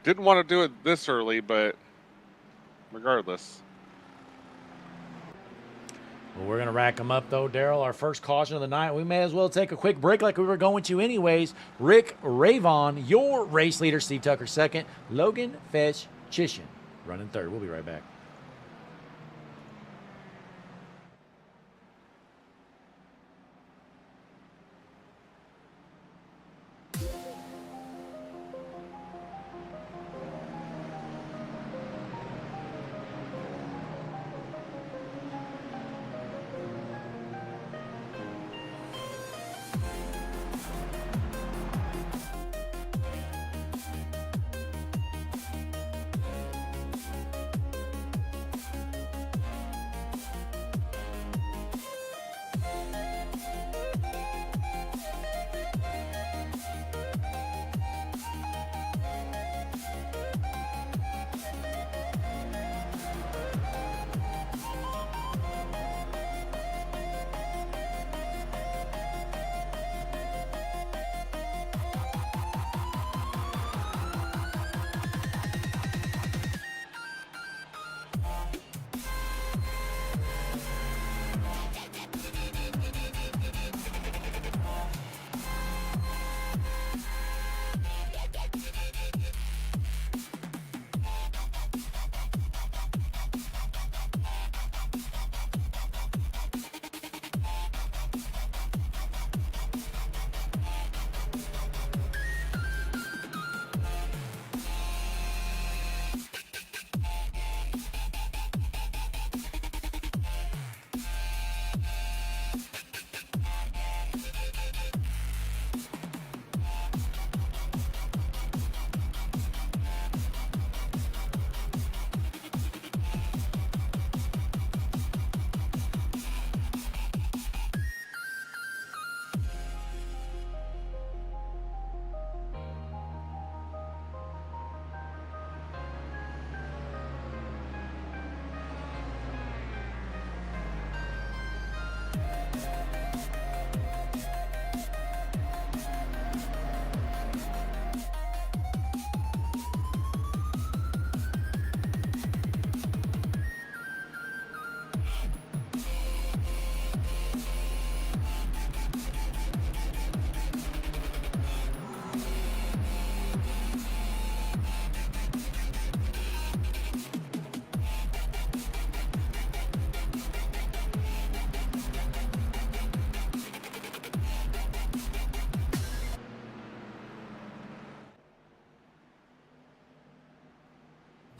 didn't want to do it this early, but regardless. Well, we're going to rack them up, though, Daryl. Our first caution of the night. We may as well take a quick break like we were going to anyways. Rick Ravon, your race leader. Steve Tucker, second. Logan Fetch Chishin running third. We'll be right back.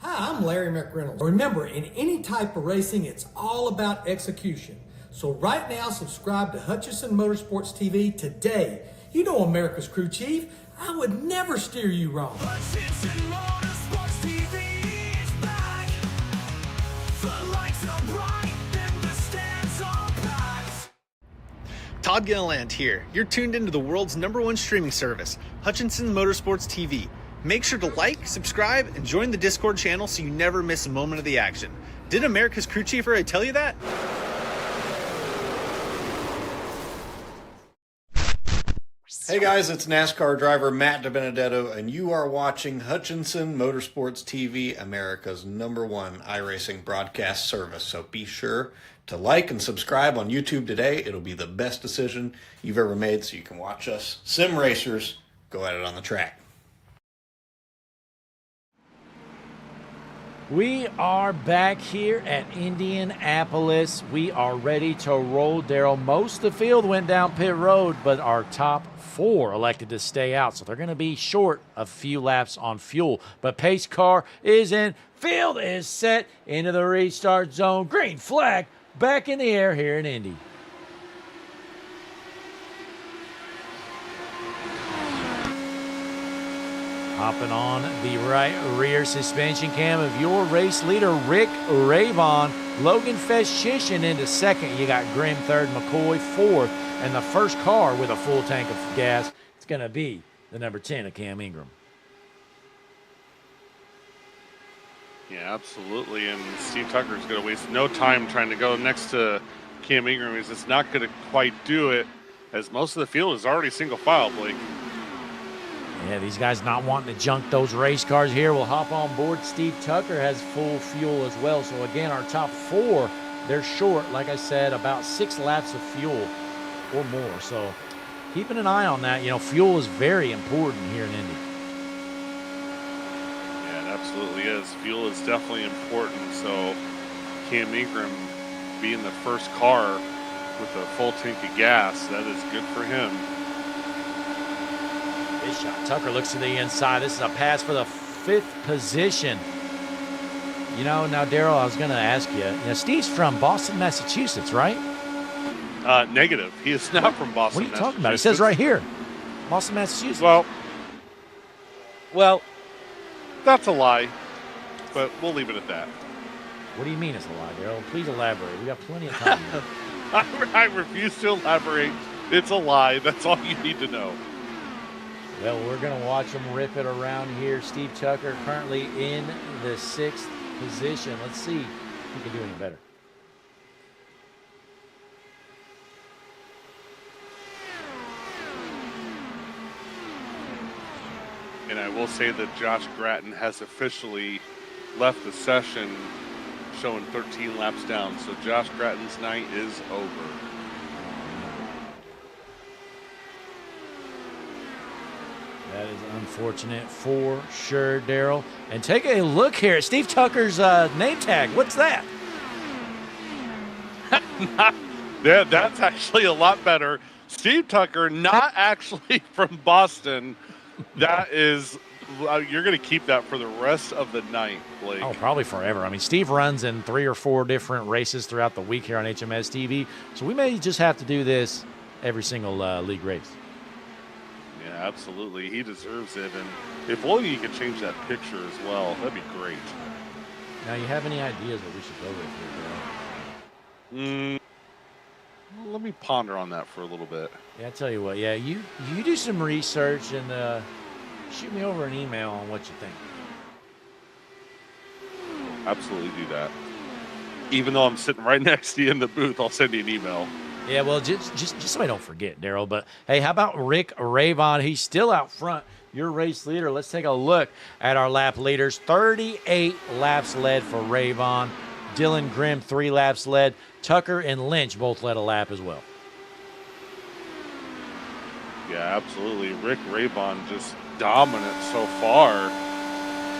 Hi, I'm Larry McReynolds. Remember, in any type of racing, it's all about execution. So right now, subscribe to Hutchinson Motorsports TV today. You know America's crew chief. I would never steer you wrong. Hutchinson Motorsports TV is back. The lights are bright and the stands are packed. Todd Gilliland here. You're tuned into the world's #1 streaming service, Hutchinson Motorsports TV. Make sure to like, subscribe, and join the Discord channel so you never miss a moment of the action. Didn't America's crew chief already tell you that? Hey guys, it's NASCAR driver Matt DiBenedetto, and you are watching Hutchinson Motorsports TV, America's #1 iRacing broadcast service. So be sure to like and subscribe on YouTube today. It'll be the best decision you've ever made, so you can watch us sim racers go at it on the track. We are back here at Indianapolis. We are ready to roll, Daryl. Most of the field went down pit road, but our top 4 elected to stay out, so they're going to be short a few laps on fuel. But pace car is in, field is set into the restart zone. Green flag back in the air here in Indy. Hopping on the right rear suspension cam of your race leader, Rick Ravon. Logan Feshishin into second. You got Grimm third, McCoy fourth. And the first car with a full tank of gas, it's going to be the number 10 of Cam Ingram. Yeah, absolutely. And Steve Tucker's going to waste no time trying to go next to Cam Ingram. He's just not going to quite do it, as most of the field is already single file, Blake. Yeah, these guys not wanting to junk those race cars here will hop on board. Steve Tucker has full fuel as well. So again, our top 4, they're short, like I said, about 6 laps of fuel or more. So keeping an eye on that. You know, fuel is very important here in Indy. Yeah, it absolutely is. Fuel is definitely important. So Cam Ingram being the first car with a full tank of gas, that is good for him. Good shot. Tucker looks to the inside. This is a pass for the 5th position. You know, now, Daryl, I was going to ask you, Steve's from Boston, Massachusetts, right? Negative. He is not from Boston, What are you talking about? It says right here, Boston, Massachusetts. Well, that's a lie, but we'll leave it at that. What do you mean it's a lie, Daryl? Please elaborate. We got plenty of time here. I refuse to elaborate. It's a lie. That's all you need to know. Well, we're going to watch them rip it around here. Steve Tucker currently in the 6th position. Let's see if he can do any better. And I will say that Josh Gratton has officially left the session, showing 13 laps down. So Josh Gratton's night is over. That is unfortunate for sure, Daryl. And take a look here at Steve Tucker's name tag. What's that? Yeah, that's actually a lot better. Steve Tucker, not actually from Boston. That is, you're going to keep that for the rest of the night, Blake. Oh, probably forever. I mean, Steve runs in 3 or 4 different races throughout the week here on HMS TV. So we may just have to do this every single league race. Yeah, absolutely. He deserves it. And if only you could change that picture as well, that'd be great. Now, you have any ideas what we should go with here, Well, let me ponder on that for a little bit. Yeah, I tell you what. Yeah, you do some research and shoot me over an email on what you think. Absolutely do that. Even though I'm sitting right next to you in the booth, I'll send you an email. Yeah, well, just so I don't forget, Daryl. But, hey, how about Rick Ravon? He's still out front, your race leader. Let's take a look at our lap leaders. 38 laps led for Ravon. Dylan Grimm, 3 laps led. Tucker and Lynch both led a lap as well. Yeah, absolutely. Rick Ravon just dominant so far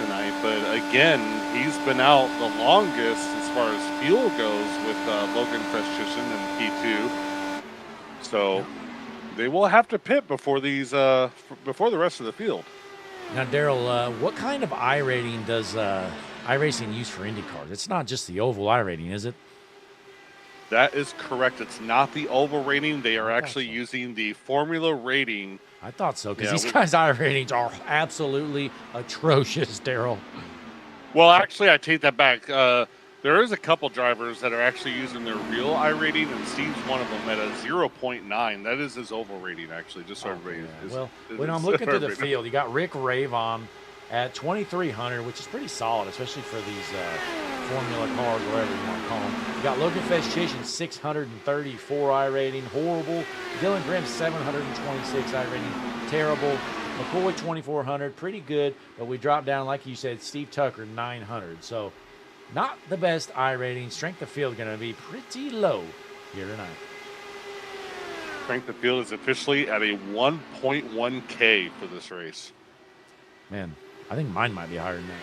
tonight. But, again, he's been out the longest as far as fuel goes with Logan Feshishin in P2. So they will have to pit before these before the rest of the field. Now, Daryl, what kind of I rating does iRacing used for Indy Cars? It's not just the oval iRating, is it? That is correct. It's not the oval rating. They are actually using the formula rating. I thought so, because Yeah, these guys' iRatings are absolutely atrocious, Daryl. Well, actually, I take that back. There is a couple drivers that are actually using their real iRating, and Steve's one of them at a 0.9. That is his oval rating, actually, just so everybody is. Well, when I'm looking through the field, you got Rick Ravon at 2,300, which is pretty solid, especially for these formula cars, whatever you want to call them. You got Logan Festchation, 634 iRating, horrible. Dylan Grimm, 726 iRating, terrible. McCoy, 2,400, pretty good, but we dropped down, like you said, Steve Tucker, 900. So not the best iRating. Strength of field going to be pretty low here tonight. Strength of field is officially at a 1.1K for this race. Man, I think mine might be higher than that.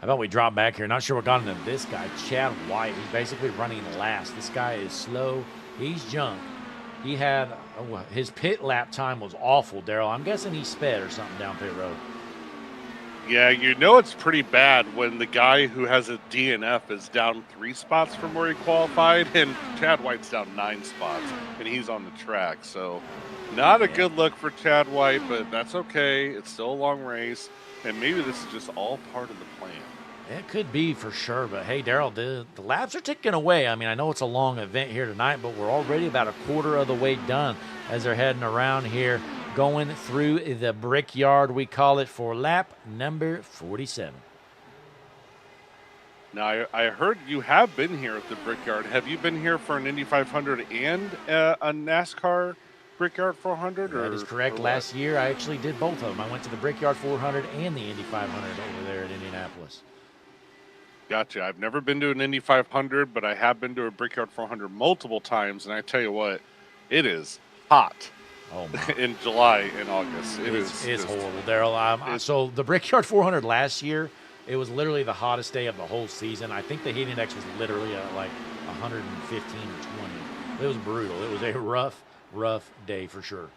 How about we drop back here? Not sure what got into this guy, Chad White. He's basically running last. This guy is slow. He's junk. He had his pit lap time was awful, Daryl. I'm guessing he sped or something down pit road. Yeah, you know it's pretty bad when the guy who has a DNF is down 3 spots from where he qualified, and Chad White's down 9 spots, and he's on the track. So not a good look for Chad White, but that's okay. It's still a long race, and maybe this is just all part of the plan. It could be for sure, but hey, Daryl, the laps are ticking away. I mean, I know it's a long event here tonight, but we're already about a quarter of the way done as they're heading around here, going through the Brickyard, we call it, for lap number 47. Now, I heard you have been here at the Brickyard. Have you been here for an Indy 500 and a NASCAR Brickyard 400? That is correct. Last year, I actually did both of them. I went to the Brickyard 400 and the Indy 500 over there at Indianapolis. Gotcha. I've never been to an Indy 500, but I have been to a Brickyard 400 multiple times, and I tell you what, it is hot. Oh in July and August. It's horrible, Daryl. So the Brickyard 400 last year, it was literally the hottest day of the whole season. I think the heat index was literally at like 115 or 20. It was brutal. It was a rough day for sure.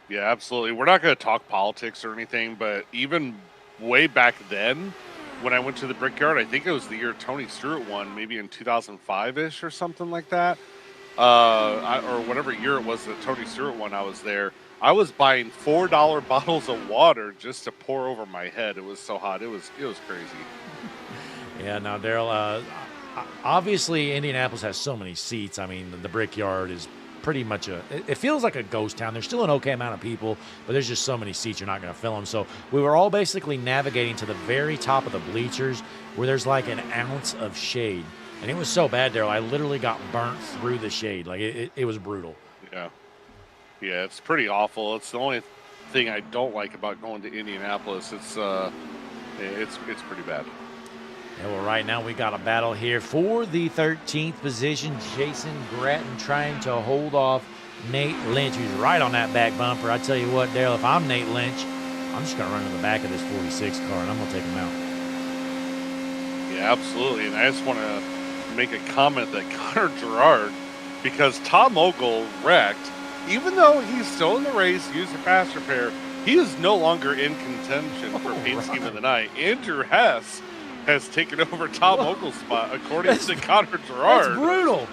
Yeah, absolutely. We're not going to talk politics or anything, but even way back then, when I went to the Brickyard, I think it was the year Tony Stewart won, maybe in 2005-ish or something like that. Or whatever year it was that Tony Stewart won, I was there. I was buying $4 bottles of water just to pour over my head. It was so hot. It was crazy. Yeah, now, Daryl, obviously Indianapolis has so many seats. I mean, the Brickyard is pretty much it feels like a ghost town. There's still an okay amount of people, but there's just so many seats you're not going to fill them. So we were all basically navigating to the very top of the bleachers where there's like an ounce of shade. And it was so bad, Daryl, I literally got burnt through the shade. Like, it was brutal. Yeah. Yeah, it's pretty awful. It's the only thing I don't like about going to Indianapolis. It's pretty bad. Yeah, well, right now we got a battle here for the 13th position. Jason Gratton trying to hold off Nate Lynch, who's right on that back bumper. I tell you what, Daryl, if I'm Nate Lynch, I'm just going to run to the back of this 46 car, and I'm going to take him out. Yeah, absolutely. And I just want to make a comment that Connor Gerard, because Tom Ogle wrecked, even though he's still in the race, used a fast repair, he is no longer in contention for paint scheme of the night. Andrew Hess has taken over Tom Ogle's spot, according to Connor Gerard. That's brutal.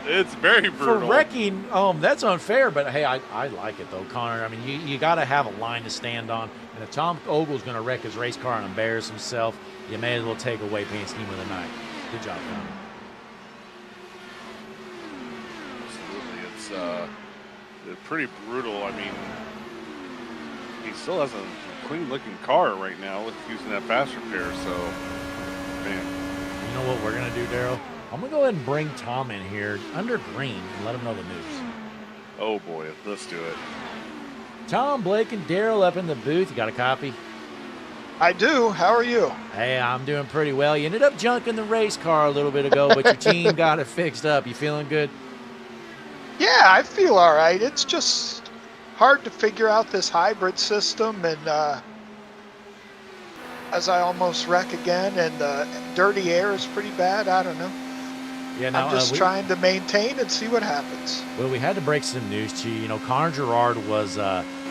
It's very brutal. For wrecking, that's unfair, but hey, I like it though, Connor. I mean, you got to have a line to stand on, and if Tom Ogle's going to wreck his race car and embarrass himself, you may as well take away paint scheme of the night. Good job, Connor. Absolutely, it's pretty brutal. I mean, he still has a clean-looking car right now with using that fast repair. So, man, you know what we're gonna do, Daryl? I'm gonna go ahead and bring Tom in here under green and let him know the news. Oh boy, let's do it. Tom, Blake, and Daryl up in the booth. You got a copy? I do. How are you? Hey, I'm doing pretty well. You ended up junking the race car a little bit ago, but your team got it fixed up. You feeling good? Yeah, I feel all right. It's just hard to figure out this hybrid system, and as I almost wreck again, and dirty air is pretty bad. I don't know. Yeah, now, I'm just trying to maintain and see what happens. Well, we had to break some news to you. You know, Connor Gerard was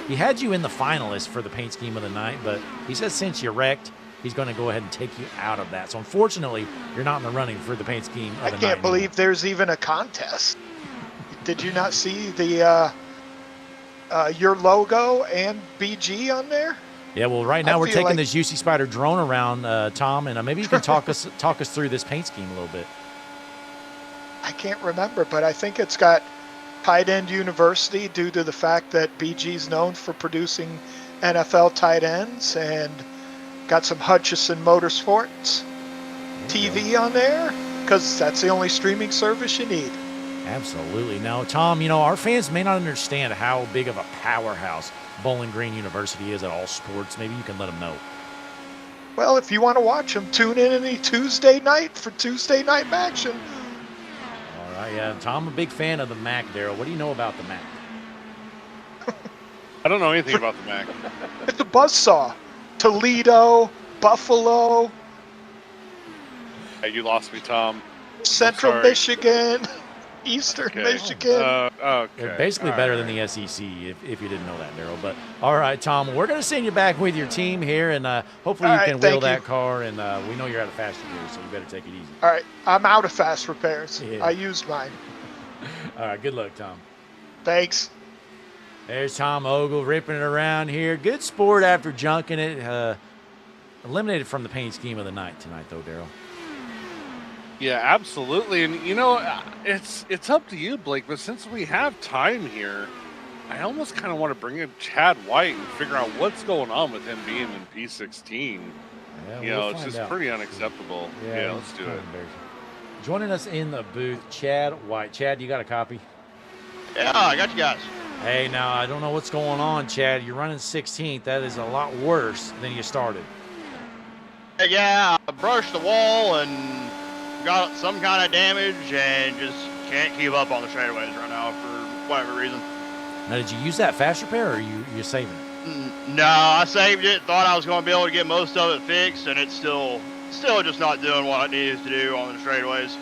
he had you in the finalists for the paint scheme of the night, but he says since you wrecked, he's going to go ahead and take you out of that. So unfortunately, you're not in the running for the paint scheme of the night. I can't believe there's even a contest. Did you not see the your logo and BG on there? Yeah, well, right now we're taking like this UC Spider drone around, Tom, and maybe you can talk us through this paint scheme a little bit. I can't remember, but I think it's got Tight End University due to the fact that BG's known for producing NFL tight ends, and got some Hutchison Motorsports TV on there because that's the only streaming service you need. Absolutely. Now, Tom, you know, our fans may not understand how big of a powerhouse Bowling Green University is at all sports. Maybe you can let them know. Well, if you want to watch them, tune in any Tuesday night for Tuesday night action. All right, yeah. Tom, a big fan of the MAC, Daryl. What do you know about the MAC? I don't know anything about the MAC. It's a buzzsaw. Toledo, Buffalo, Hey, you lost me, Tom. Central sorry. Michigan, Eastern Okay. Michigan. Okay. They're basically All better right. than the SEC, if you didn't know that, Daryl. But all right, Tom, we're going to send you back with your team here, and hopefully All you right, can wheel thank you. that car. And we know you're out of fast repairs, so you better take it easy. All right, I'm out of fast repairs. Yeah. I used mine. All right, good luck, Tom. Thanks. There's Tom Ogle ripping it around here. Good sport after junking it. Eliminated from the paint scheme of the night tonight, though, Daryl. Yeah, absolutely. And you know, it's up to you, Blake. But since we have time here, I almost kind of want to bring in Chad White and figure out what's going on with him being in P16. Yeah, You we'll know, it's find just out. pretty unacceptable. Yeah, let's do kind it. of embarrassing. Joining us in the booth, Chad White. Chad, you got a copy? Yeah, I got you guys. Hey, now, I don't know what's going on, Chad. You're running 16th. That is a lot worse than you started. Yeah, I brushed the wall and got some kind of damage and just can't keep up on the straightaways right now for whatever reason. Now, did you use that fast repair, or are you saving it? No, I saved it, thought I was going to be able to get most of it fixed, and it's still just not doing what it needs to do on the straightaways.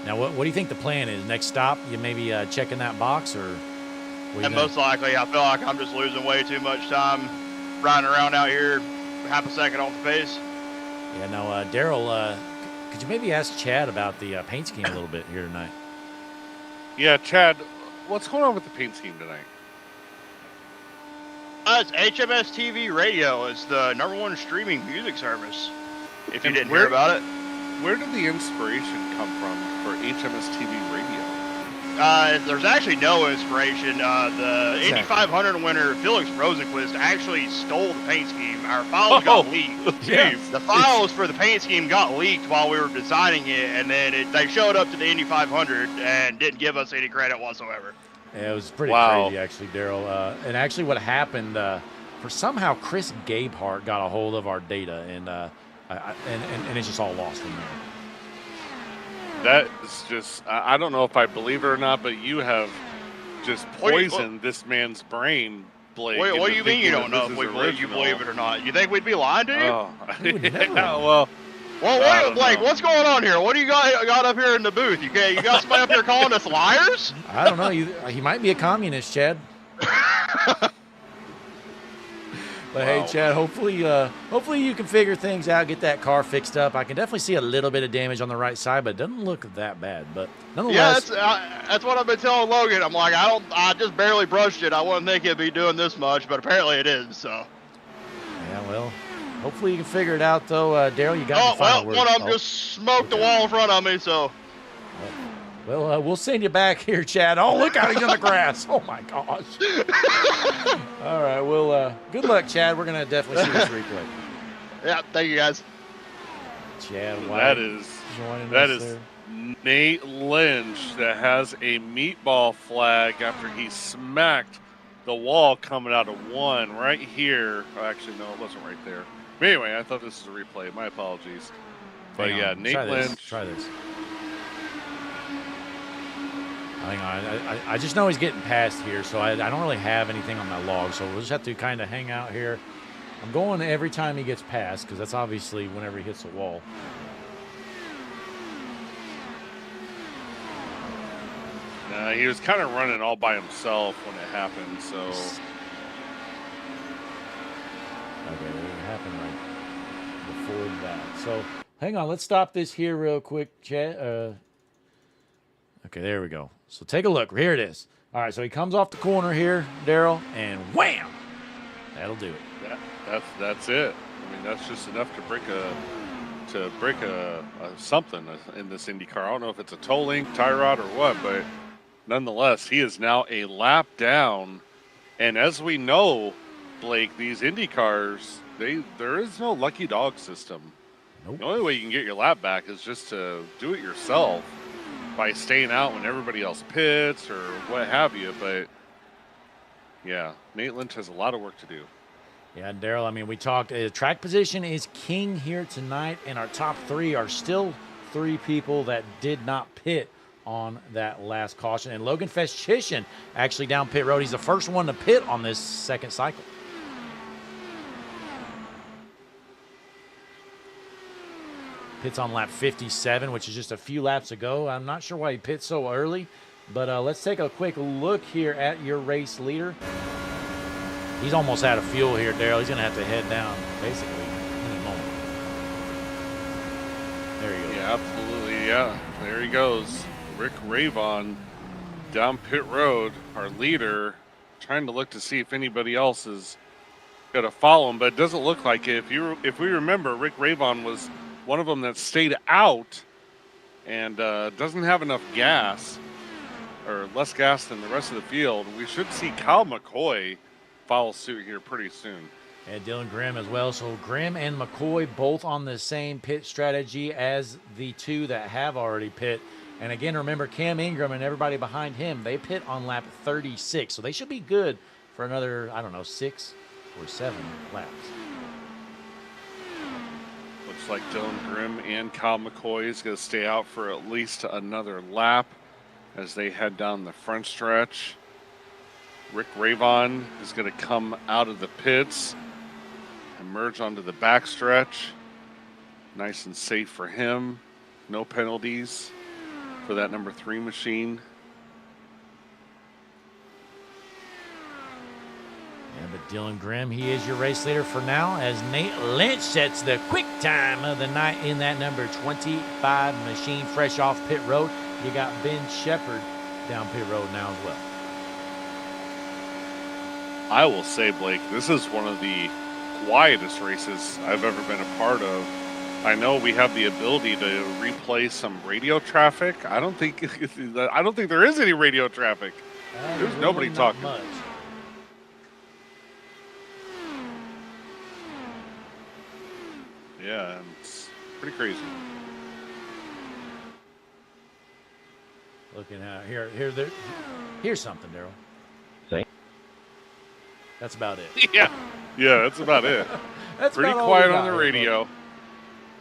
Now, what do you think the plan is? Next stop, you maybe checking that box, or what do you And think? most likely, I feel like I'm just losing way too much time riding around out here, half a second off the pace. Yeah, now, Daryl, could you maybe ask Chad about the paint scheme a little bit here tonight? Yeah, Chad, what's going on with the paint scheme tonight? It's HMS TV Radio. It's the #1 streaming music service. If you And didn't where- hear about it. Where did the inspiration come from for HMS TV Radio? There's actually no inspiration. The Indy 500 winner, Felix Rosenquist, actually stole the paint scheme. Our files got leaked. Jeez. The files for the paint scheme got leaked while we were designing it, and then they showed up to the Indy 500 and didn't give us any credit whatsoever. Yeah, it was pretty Wow. crazy, actually, Daryl. And actually what happened, for somehow Chris Gabehart got a hold of our data, and it's just all lost from there. That is just, I don't know if I believe it or not, but you have just poisoned this man's brain, Blake. What do into you mean you thinking don't that know this if we is believe you original. believe it or not? You think we'd be lying to you? Oh, We would never yeah, know. well, I Well, don't Blake, know. what's going on here? What do you got up here in the booth? You got somebody up here calling us liars? I don't know. He might be a communist, Chad. But hey, Wow. Chad, hopefully you can figure things out, get that car fixed up. I can definitely see a little bit of damage on the right side, but it doesn't look that bad. But Yeah, nonetheless, that's what I've been telling Logan. I'm like, I just barely brushed it. I wouldn't think it'd be doing this much, but apparently it is. So. yeah, well, hopefully you can figure it out, though. Daryl, you got Oh the final well, word. one of them Oh, just smoked the okay. wall in front of me. So. Well, we'll send you back here, Chad. Oh, look out, he's on the grass. Oh, my gosh. All right, well, good luck, Chad. We're going to definitely see this replay. Yeah, thank you guys. Chad White that is joining that us is there. Nate Lynch that has a meatball flag after he smacked the wall coming out of one right here. Oh, actually, no, it wasn't right there. But anyway, I thought this was a replay. My apologies. But Hang yeah, on. Nate Try this. Lynch. Try this. Hang on. I just know he's getting past here, so I don't really have anything on my log, so we'll just have to kind of hang out here. I'm going every time he gets past, because that's obviously whenever he hits the wall. He was kind of running all by himself when it happened, so Okay, it happened right before that. So hang on, let's stop this here real quick, chat. Okay, there we go. So take a look. Here it is. All right, so he comes off the corner here, Daryl, and wham! That'll do it. That's it. I mean, that's just enough to break a something in this Indy car. I don't know if it's a toe link, tie rod, or what, but nonetheless, he is now a lap down. And as we know, Blake, these Indy cars, there is no lucky dog system. Nope. The only way you can get your lap back is just to do it yourself by staying out when everybody else pits or what have you. But yeah, Nate Lynch has a lot of work to do. Yeah, Daryl, I mean, we talked, track position is king here tonight, and our top three are still three people that did not pit on that last caution. And Logan Festchician actually down pit road. He's the first one to pit on this second cycle. Pits on lap 57, which is just a few laps ago. I'm not sure why he pits so early, but let's take a quick look here at your race leader. He's almost out of fuel here, Daryl. He's going to have to head down, basically, any moment. There you go. Yeah, absolutely, yeah. There he goes. Rick Ravon down pit road, our leader, trying to look to see if anybody else is going to follow him, but it doesn't look like it. If we remember, Rick Ravon was one of them that stayed out and doesn't have enough gas, or less gas than the rest of the field. We should see Kyle McCoy follow suit here pretty soon. And Dylan Grimm as well. So Grimm and McCoy both on the same pit strategy as the two that have already pit. And again, remember Cam Ingram and everybody behind him, they pit on lap 36. So they should be good for another, I don't know, 6 or 7 laps. Looks like Dylan Grimm and Kyle McCoy is going to stay out for at least another lap as they head down the front stretch. Rick Ravon is going to come out of the pits, emerge onto the backstretch. Nice and safe for him. No penalties for that number 3 machine. Yeah, but Dylan Grimm, he is your race leader for now, as Nate Lynch sets the quick time of the night in that number 25 machine, fresh off pit road. You got Ben Shepherd down pit road now as well. I will say, Blake, this is one of the quietest races I've ever been a part of. I know we have the ability to replay some radio traffic. I don't think there is any radio traffic. There's really nobody not talking. much. Yeah, it's pretty crazy. Looking at here's something, Daryl. That's about it. Yeah, that's about it. That's pretty about all quiet we on got the here, radio.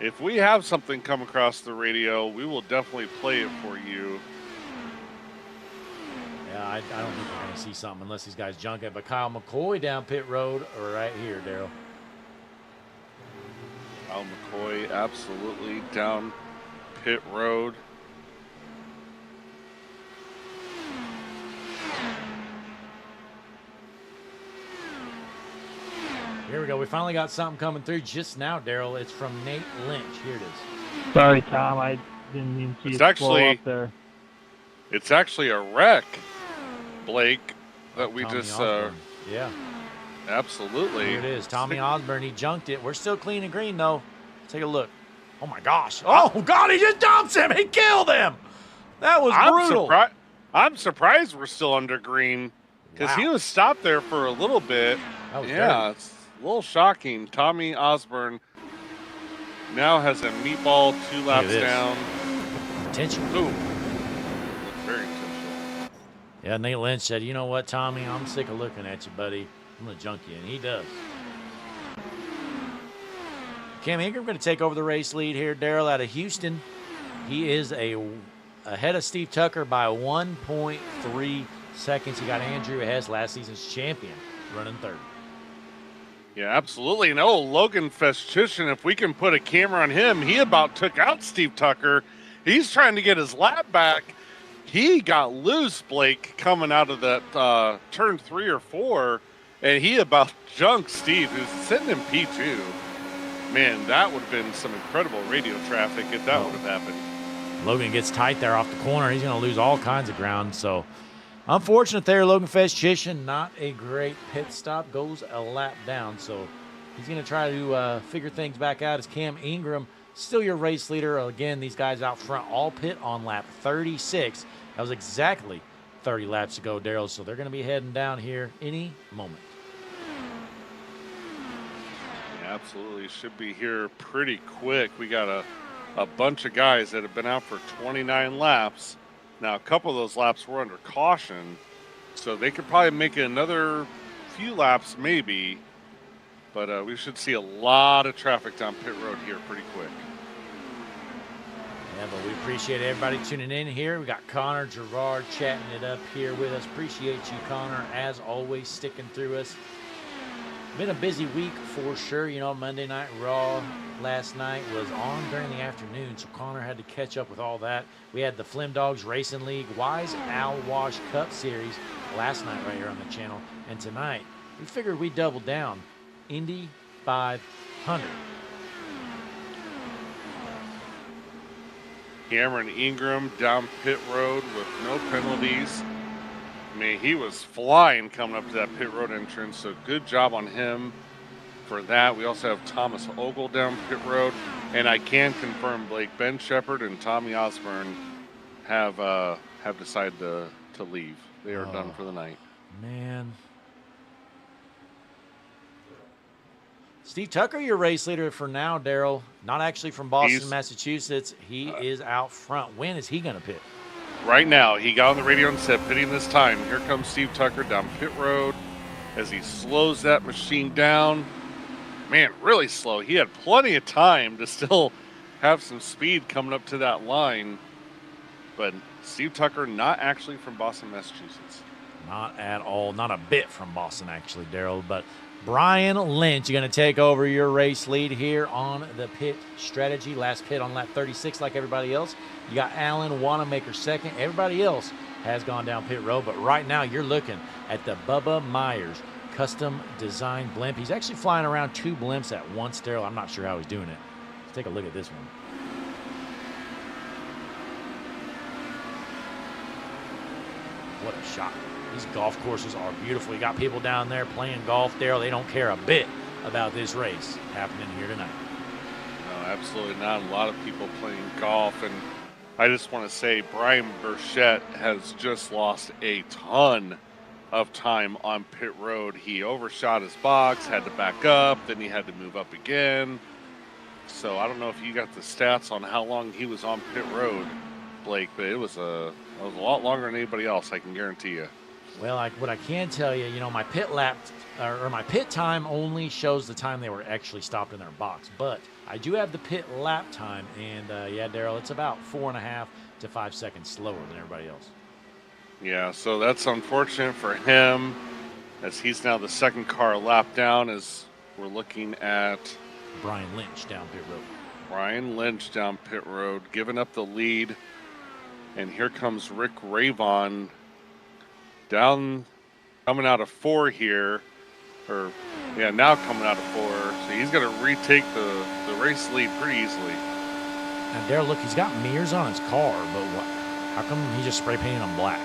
If we have something come across the radio, we will definitely play it for you. Yeah, I don't think we're going to see something unless these guys junk it. But Kyle McCoy down pit road, or right here, Daryl. Kyle McCoy absolutely down pit road. Here we go. We finally got something coming through just now, Daryl. It's from Nate Lynch. Here it is. Sorry, Tom. I didn't mean to blow up there. It's actually a wreck, Blake, that we Tommy just Osborne. Yeah. Absolutely. Here it is. Tommy Osborne, he junked it. We're still clean and green, though. Take a look. Oh, my gosh. Oh, God, he just dumps him. He killed him. That was brutal. I'm surprised we're still under green because he was stopped there for a little bit. Yeah, it's a little shocking. Tommy Osborne now has a meatball 2 laps down. Intentional. Ooh. Very intentional. Yeah, Nate Lynch said, you know what, Tommy, I'm sick of looking at you, buddy. I'm going to junk you, and he does. Cam Ingram going to take over the race lead here, Daryl, out of Houston. He is ahead of Steve Tucker by 1.3 seconds. He got Andrew Hess, last season's champion, running third. Yeah, absolutely. No, Logan Festchician, if we can put a camera on him, he about took out Steve Tucker. He's trying to get his lap back. He got loose, Blake, coming out of that turn 3 or 4, And he about junked Steve, who's sitting in P2. Man, that would have been some incredible radio traffic if that would have happened. Logan gets tight there off the corner. He's going to lose all kinds of ground. So unfortunate there, Logan Feshishin. Not a great pit stop. Goes a lap down. So he's going to try to figure things back out as Cam Ingram, still your race leader. Again, these guys out front all pit on lap 36. That was exactly 30 laps ago, Daryl. So they're going to be heading down here any moment. Yeah, absolutely. Should be here pretty quick. We got a bunch of guys that have been out for 29 laps. Now, a couple of those laps were under caution, so they could probably make another few laps maybe, but we should see a lot of traffic down pit road here pretty quick. Yeah, but we appreciate everybody tuning in here. We got Connor Gerard chatting it up here with us. Appreciate you, Connor, as always, sticking through us. Been a busy week for sure. You know, Monday Night Raw last night was on during the afternoon, so Connor had to catch up with all that. We had the Flim Dogs Racing League Wise Owl Wash Cup Series last night right here on the channel. And tonight, we figured we'd double down. Indy 500. Cameron Ingram down pit road with no penalties. I mean, he was flying coming up to that pit road entrance, so good job on him for that. We also have Thomas Ogle down pit road, and I can confirm Blake Ben Shepherd and Tommy Osborne have decided to leave. They are done for the night. Man. Steve Tucker, your race leader for now, Daryl. Not actually from Boston, Massachusetts. He is out front. When is he going to pit? Right now, he got on the radio and said, pitting this time. Here comes Steve Tucker down pit road as he slows that machine down. Man, really slow. He had plenty of time to still have some speed coming up to that line. But Steve Tucker, not actually from Boston, Massachusetts. Not at all. Not a bit from Boston, actually, Daryl. But Brian Lynch, you're going to take over your race lead here on the pit strategy. Last pit on lap 36 like everybody else. You got Alan Wanamaker second. Everybody else has gone down pit road. But right now you're looking at the Bubba Myers custom design blimp. He's actually flying around 2 blimps at once, Daryl. I'm not sure how he's doing it. Let's take a look at this one. What a shot. These golf courses are beautiful. You got people down there playing golf, Daryl. They don't care a bit about this race happening here tonight. No, absolutely not. A lot of people playing golf. And I just want to say Brian Burchett has just lost a ton of time on pit road. He overshot his box, had to back up, then he had to move up again. So I don't know if you got the stats on how long he was on pit road, Blake, but it was a lot longer than anybody else, I can guarantee you. Well, what I can tell you, my pit lap or my pit time only shows the time they were actually stopped in their box. But I do have the pit lap time, and yeah, Daryl, it's about 4.5 to 5 seconds slower than everybody else. Yeah, so that's unfortunate for him, as he's now the second car lap down, as we're looking at Brian Lynch down pit road. Brian Lynch down pit road, giving up the lead. And here comes Rick Ravon down, coming out of 4 here. Now coming out of 4. So he's going to retake the race lead pretty easily. Now, Daryl, look, he's got mirrors on his car, but how come he just spray painted them black?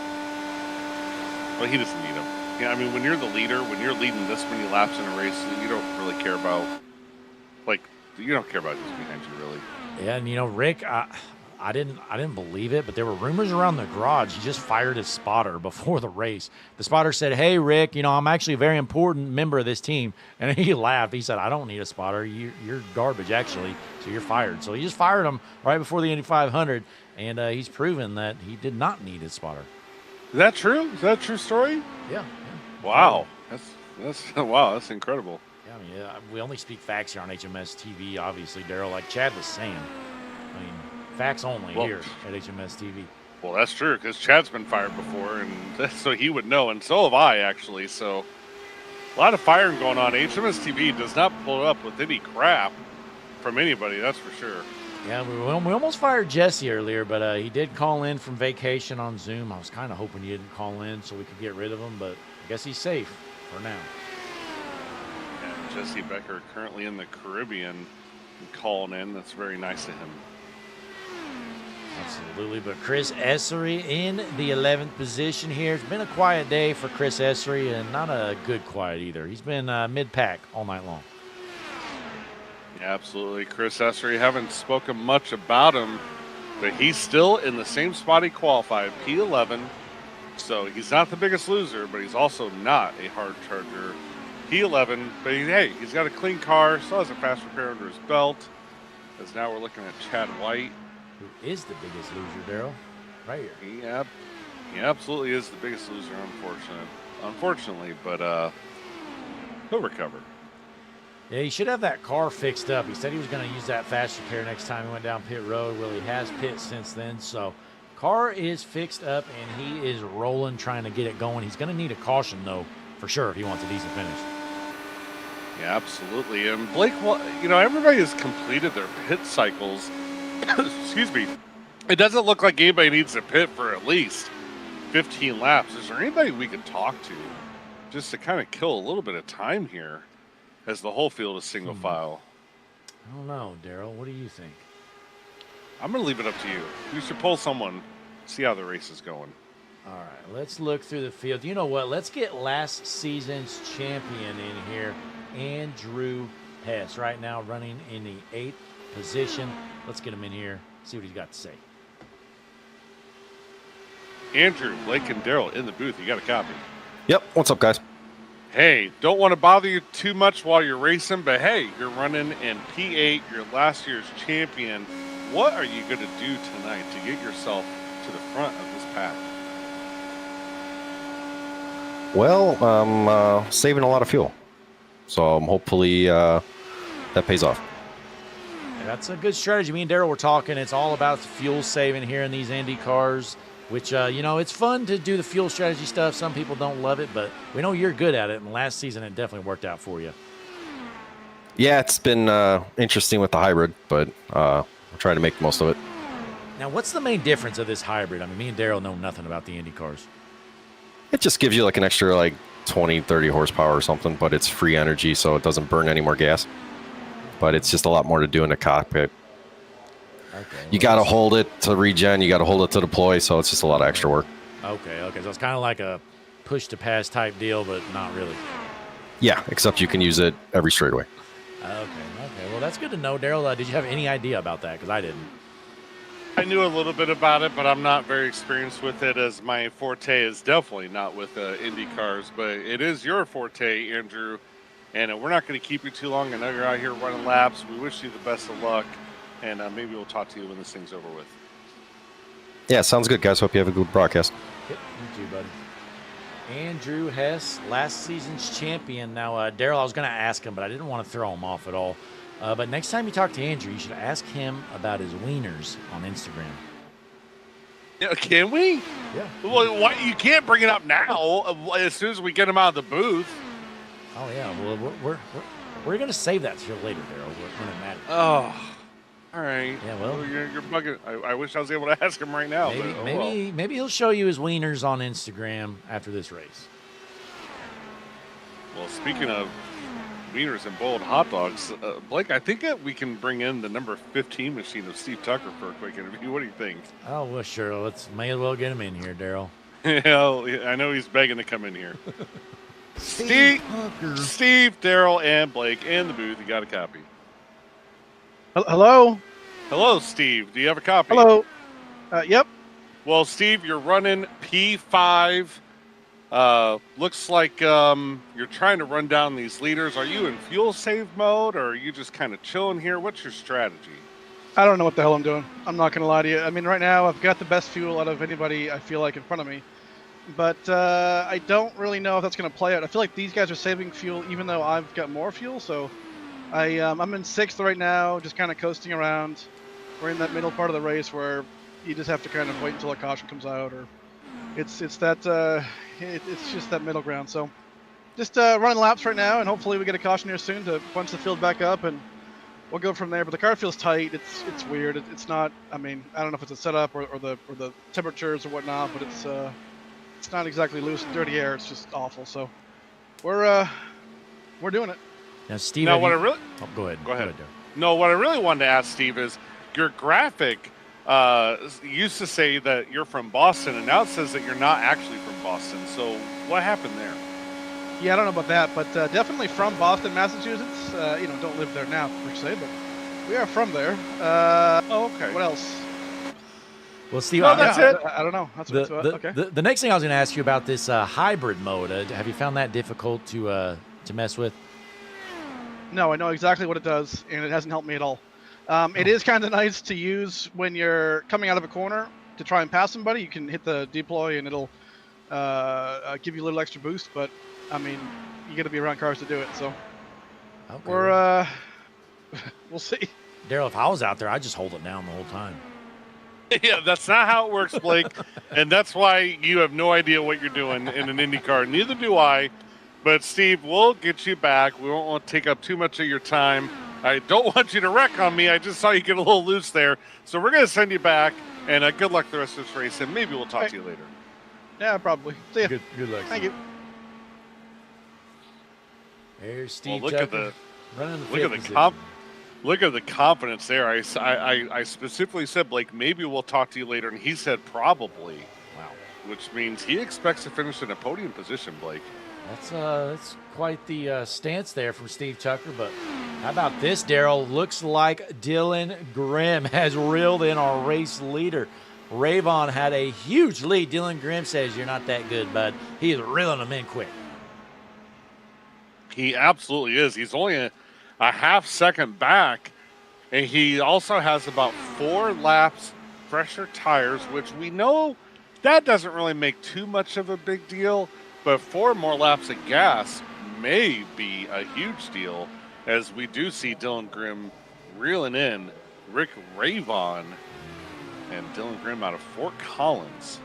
Well, he doesn't need them. Yeah, I mean, when you're the leader, when you're leading this many laps in a race, you don't really care about, you don't care about who's behind you, really. Yeah, and Rick, I didn't believe it, but there were rumors around the garage. He just fired his spotter before the race. The spotter said, "Hey, Rick, I'm actually a very important member of this team." And he laughed. He said, "I don't need a spotter. You're garbage, actually, so you're fired." So he just fired him right before the Indy 500, and he's proven that he did not need his spotter. Is that true? Is that a true story? Yeah. Wow. That's incredible. Yeah, we only speak facts here on HMS TV, obviously, Daryl. Like Chad was saying, I mean, facts only here at HMS TV. Well, that's true, because Chad's been fired before, and so he would know, and so have I, actually. So a lot of firing going on. HMS TV does not pull up with any crap from anybody, that's for sure. Yeah, we almost fired Jesse earlier, but he did call in from vacation on Zoom. I was kind of hoping he didn't call in so we could get rid of him, but I guess he's safe for now. Jesse Becker currently in the Caribbean and calling in. That's very nice of him. Absolutely, but Chris Essery in the 11th position here. It's been a quiet day for Chris Essery, and not a good quiet either. He's been mid-pack all night long. Yeah, absolutely. Chris Essery, haven't spoken much about him, but he's still in the same spot he qualified, P11. So he's not the biggest loser, but he's also not a hard charger. P11, but hey, he's got a clean car, still has a fast repair under his belt. As now we're looking at Chad White. Who is the biggest loser, Daryl? Right here. Yeah, he absolutely is the biggest loser, unfortunately, but he'll recover. Yeah, he should have that car fixed up. He said he was going to use that fast repair next time he went down pit road. Well, he has pit since then, so car is fixed up, and he is rolling, trying to get it going. He's going to need a caution, though, for sure, if he wants a decent finish. Yeah, absolutely. And Blake, you know, everybody has completed their pit cycles. Excuse me. It doesn't look like anybody needs to pit for at least 15 laps. Is there anybody we can talk to just to kind of kill a little bit of time here as the whole field is single file? I don't know, Daryl. What do you think? I'm going to leave it up to you. You should pull someone, see how the race is going. All right, let's look through the field. You know what? Let's get last season's champion in here, Andrew Hess, right now running in the 8th position. Let's get him in here, see what he's got to say. Andrew, Blake, and Daryl in the booth. You got a copy? Yep. What's up, guys? Hey, don't want to bother you too much while you're racing, but hey, you're running in P8, you're last year's champion. What are you going to do tonight to get yourself to the front of this pack? Well, I'm saving a lot of fuel, so hopefully that pays off. That's a good strategy. Me and Daryl were talking. It's all about the fuel saving here in these Indy cars, which, you know, it's fun to do the fuel strategy stuff. Some people don't love it, but we know you're good at it, and last season it definitely worked out for you. Yeah, it's been interesting with the hybrid, but I'll try to make the most of it. Now, what's the main difference of this hybrid? I mean, me and Daryl know nothing about the Indy cars. It just gives you like an extra like 20, 30 horsepower or something, but it's free energy, so it doesn't burn any more gas. But it's just a lot more to do in the cockpit. Okay. You got to hold it to regen, you got to hold it to deploy, so it's just a lot of extra work. Okay. So it's kind of like a push-to-pass type deal, but not really. Yeah, except you can use it every straightaway. Okay. Well, that's good to know, Daryl. Did you have any idea about that? Because I didn't. I knew a little bit about it, but I'm not very experienced with it, as my forte is definitely not with Indy cars. But it is your forte, Andrew, and we're not going to keep you too long. I know you're out here running laps. We wish you the best of luck, and maybe we'll talk to you when this thing's over with. Yeah, sounds good, guys. Hope you have a good broadcast. Yep, you too, buddy. Andrew Hess, last season's champion. Now, Daryl, I was going to ask him, but I didn't want to throw him off at all. But next time you talk to Andrew, you should ask him about his wieners on Instagram. Yeah, can we? Yeah. Well, why, you can't bring it up now. As soon as we get him out of the booth. Oh yeah. Well, we're gonna save that till later, Daryl. When it matters. Oh, all right. Yeah. Well, you're bugging. I wish I was able to ask him right now. Maybe he'll show you his wieners on Instagram after this race. Well, speaking of wieners and boiled hot dogs, Blake, I think that we can bring in the number 15 machine of Steve Tucker for a quick interview. What do you think? Oh, well, sure. May as well get him in here, Daryl. Yeah, I know he's begging to come in here. Steve, Daryl, and Blake in the booth. You got a copy. Hello? Hello, Steve. Do you have a copy? Hello. Yep. Well, Steve, you're running P5. Looks like you're trying to run down these leaders. Are you in fuel save mode, or are you just kind of chilling here? What's your strategy? I don't know what the hell I'm doing. I'm not going to lie to you. I mean, right now, I've got the best fuel out of anybody, I feel like, in front of me. But I don't really know if that's going to play out. I feel like these guys are saving fuel even though I've got more fuel. So I'm in 6th right now, just kind of coasting around. We're in that middle part of the race where you just have to kind of wait until a caution comes out, or it's just that middle ground. So just running laps right now, and hopefully we get a caution here soon to bunch the field back up, and we'll go from there. But the car feels tight. It's weird. It's not. I mean, I don't know if it's a setup or the temperatures or whatnot, but it's not exactly loose and dirty air. It's just awful. So we're doing it. Now, Steve. Now, what I really go ahead. Go ahead. Darryl. No, what I really wanted to ask Steve is your graphic used to say that you're from Boston, and now it says that you're not actually from Boston. So what happened there? Yeah, I don't know about that, but definitely from Boston, Massachusetts. Don't live there now per se, but we are from there. Okay. What else? Well, Steve, No, that's it. I don't know. That's what okay. The next thing I was going to ask you about this hybrid mode. Have you found that difficult to mess with? No, I know exactly what it does, and it hasn't helped me at all. It is kind of nice to use when you're coming out of a corner to try and pass somebody. You can hit the deploy, and it'll give you a little extra boost. But I mean, you got to be around cars to do it. So we'll see. Darryl, if I was out there, I'd just hold it down the whole time. Yeah, that's not how it works, Blake. And that's why you have no idea what you're doing in an Indy car. Neither do I. But, Steve, we'll get you back. We won't want to take up too much of your time. I don't want you to wreck on me. I just saw you get a little loose there. So we're going to send you back. And good luck the rest of this race. And maybe we'll talk to you later. Yeah, probably. See ya. Good luck. Thank you. There's Steve Well, Tucker running the Look at the confidence there. I specifically said, Blake, maybe we'll talk to you later, and he said probably. Wow. Which means he expects to finish in a podium position, Blake. That's quite the stance there from Steve Tucker. But how about this, Darryl? Looks like Dylan Grimm has reeled in our race leader. Ravon had a huge lead. Dylan Grimm says, "You're not that good, bud." He is reeling them in quick. He absolutely is. He's only a half second back, and he also has about 4 laps fresher tires, which we know that doesn't really make too much of a big deal, but 4 more laps of gas may be a huge deal, as we do see Dylan Grimm reeling in Rick Ravon and Dylan Grimm out of Fort Collins.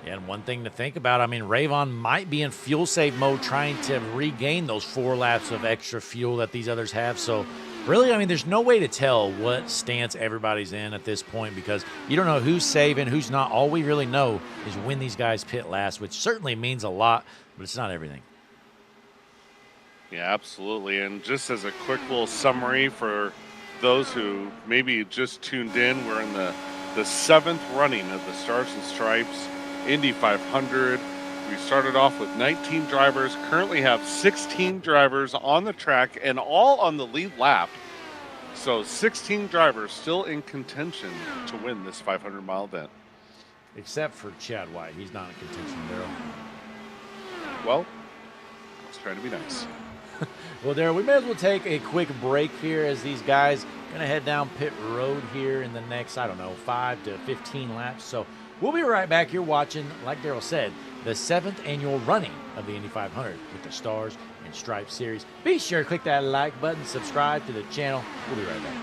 And one thing to think about, I mean, Ravon might be in fuel save mode trying to regain those 4 laps of extra fuel that these others have. So really, I mean, there's no way to tell what stance everybody's in at this point because you don't know who's saving, who's not. All we really know is when these guys pit last, which certainly means a lot, but it's not everything. Yeah, absolutely. And just as a quick little summary for those who maybe just tuned in, we're in the 7th running of the Stars and Stripes Indy 500. We started off with 19 drivers, currently have 16 drivers on the track and all on the lead lap. So 16 drivers still in contention to win this 500-mile event. Except for Chad White. He's not in contention, Darryl. Well, let's try to be nice. Well, Darryl, we may as well take a quick break here as these guys going to head down pit road here in the next, 5 to 15 laps. So we'll be right back here watching, like Darryl said, the 7th annual running of the Indy 500 with the Stars and Stripes series. Be sure to click that like button, subscribe to the channel. We'll be right back.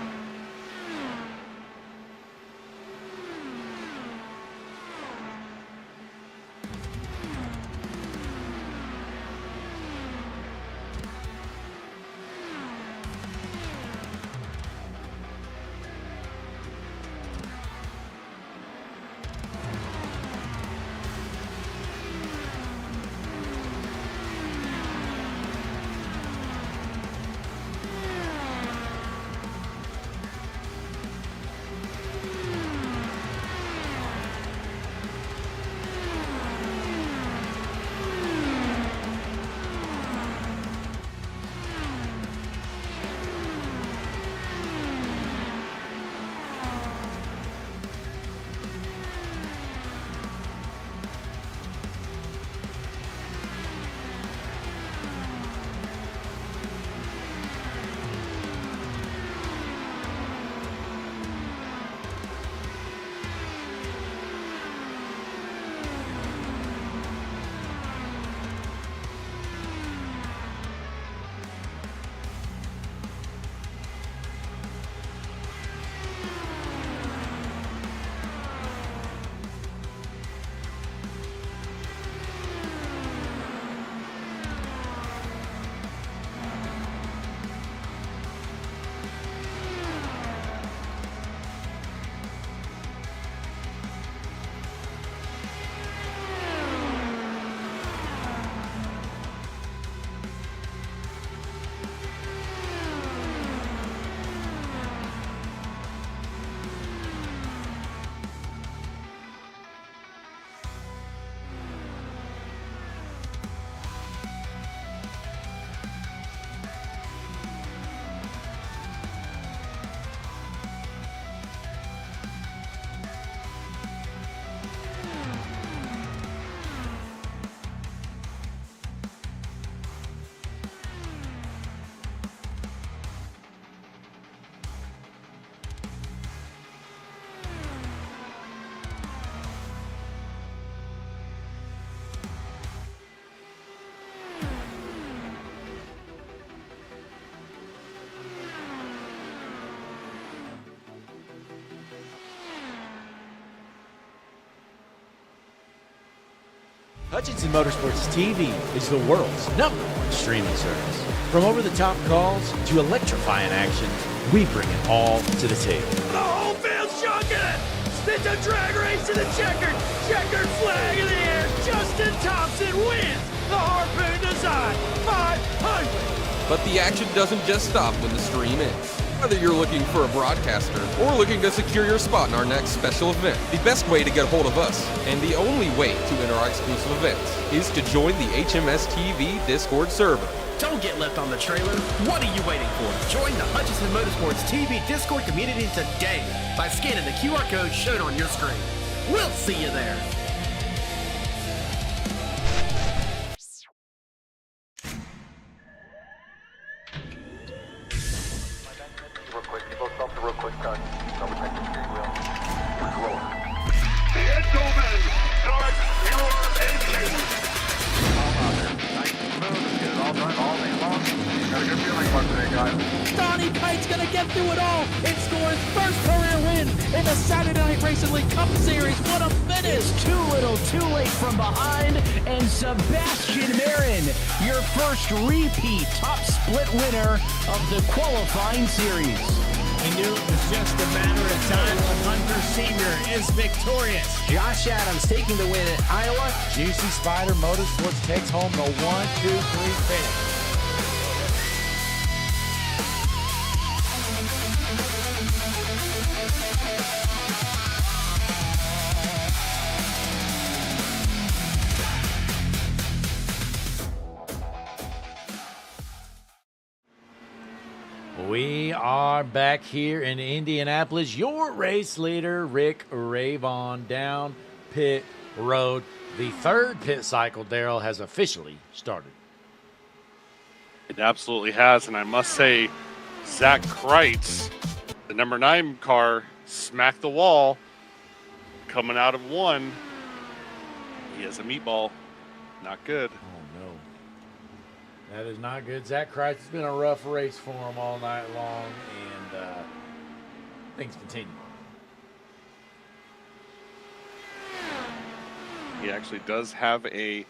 Hutchinson Motorsports TV is the world's #1 streaming service. From over-the-top calls to electrifying action, we bring it all to the table. The whole field's shocking it! It's a drag race to the checkered flag in the air. Justin Thompson wins the Harpoon Design 500. But the action doesn't just stop when the stream ends. Whether you're looking for a broadcaster or looking to secure your spot in our next special event, the best way to get a hold of us, and the only way to enter our exclusive events, is to join the HMS TV Discord server. Don't get left on the trailer. What are you waiting for? Join the Hutchinson Motorsports TV Discord community today by scanning the QR code shown on your screen. We'll see you there. Real quick, cut. Double check the steering wheel. Roll. Gentlemen, start your engine. Donnie Kite's gonna get through it all and score his first career win in the Saturday Night Racing League Cup Series. What a finish! Too little, too late from behind, and Sebastian Marin, your first repeat top split winner of the qualifying series. He knew it was just a matter of time. Hunter Sr. is victorious. Josh Adams taking the win at Iowa. Juicy Spider Motorsports takes home the 1-2-3 finish. We are back here in Indianapolis. Your race leader, Rick Ravon, down pit road. The third pit cycle, Daryl, has officially started. It absolutely has, and I must say, Zach Kreitz, the number 9 car, smacked the wall. Coming out of 1, he has a meatball. Not good. Oh, no. That is not good. Zach Kreitz, it's been a rough race for him all night long, and things continue. He actually does have a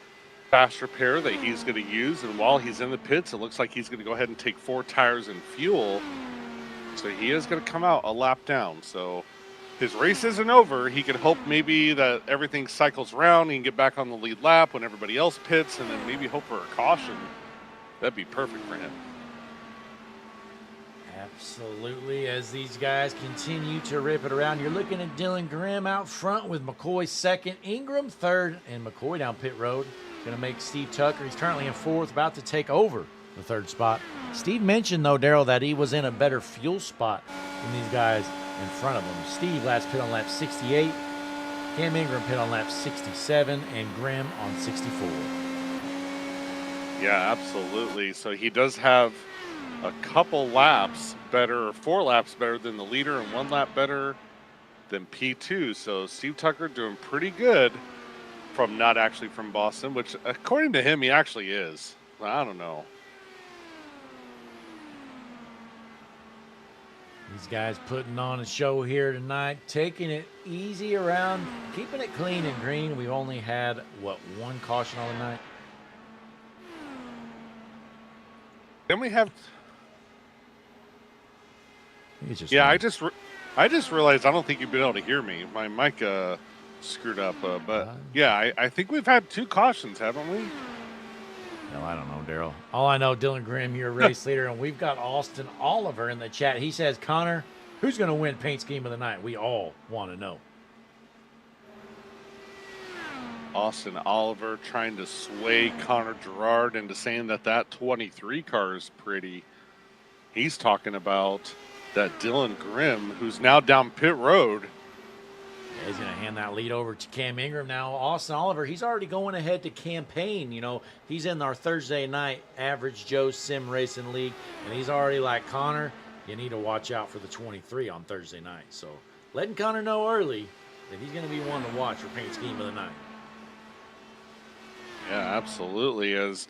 fast repair that he's going to use, and while he's in the pits, it looks like he's going to go ahead and take 4 tires and fuel. So he is going to come out a lap down. So his race isn't over. He could hope maybe that everything cycles around, he can get back on the lead lap when everybody else pits, and then maybe hope for a caution. That'd be perfect for him. Absolutely. As these guys continue to rip it around, you're looking at Dylan Grimm out front with McCoy second, Ingram third, and McCoy down pit road. Going to make Steve Tucker. He's currently in 4th, about to take over the 3rd spot. Steve mentioned, though, Daryl, that he was in a better fuel spot than these guys in front of him. Steve last pit on lap 68. Cam Ingram pit on lap 67, and Grimm on 64. Yeah, absolutely. So he does have a couple laps better, or 4 laps better than the leader, and 1 lap better than P2. So Steve Tucker doing pretty good from not actually from Boston, which according to him, he actually is. I don't know. These guys putting on a show here tonight, taking it easy around, keeping it clean and green. We've only had, what, 1 caution all night? Then we have. Yeah, I just realized I don't think you've been able to hear me. My mic screwed up, but yeah, I think we've had 2 cautions, haven't we? No, I don't know, Daryl. All I know, Dylan Grimm, you're a race leader, and we've got Austin Oliver in the chat. He says, Connor, who's going to win paint scheme of the night? We all want to know. Austin Oliver trying to sway Connor Gerard into saying that 23 car is pretty. He's talking about that Dylan Grimm, who's now down pit road. Yeah, he's going to hand that lead over to Cam Ingram. Now, Austin Oliver, he's already going ahead to campaign. You know, he's in our Thursday night Average Joe Sim Racing League, and he's already like, Connor, you need to watch out for the 23 on Thursday night. So letting Connor know early that he's going to be one to watch for paint scheme of the night. Yeah, absolutely. As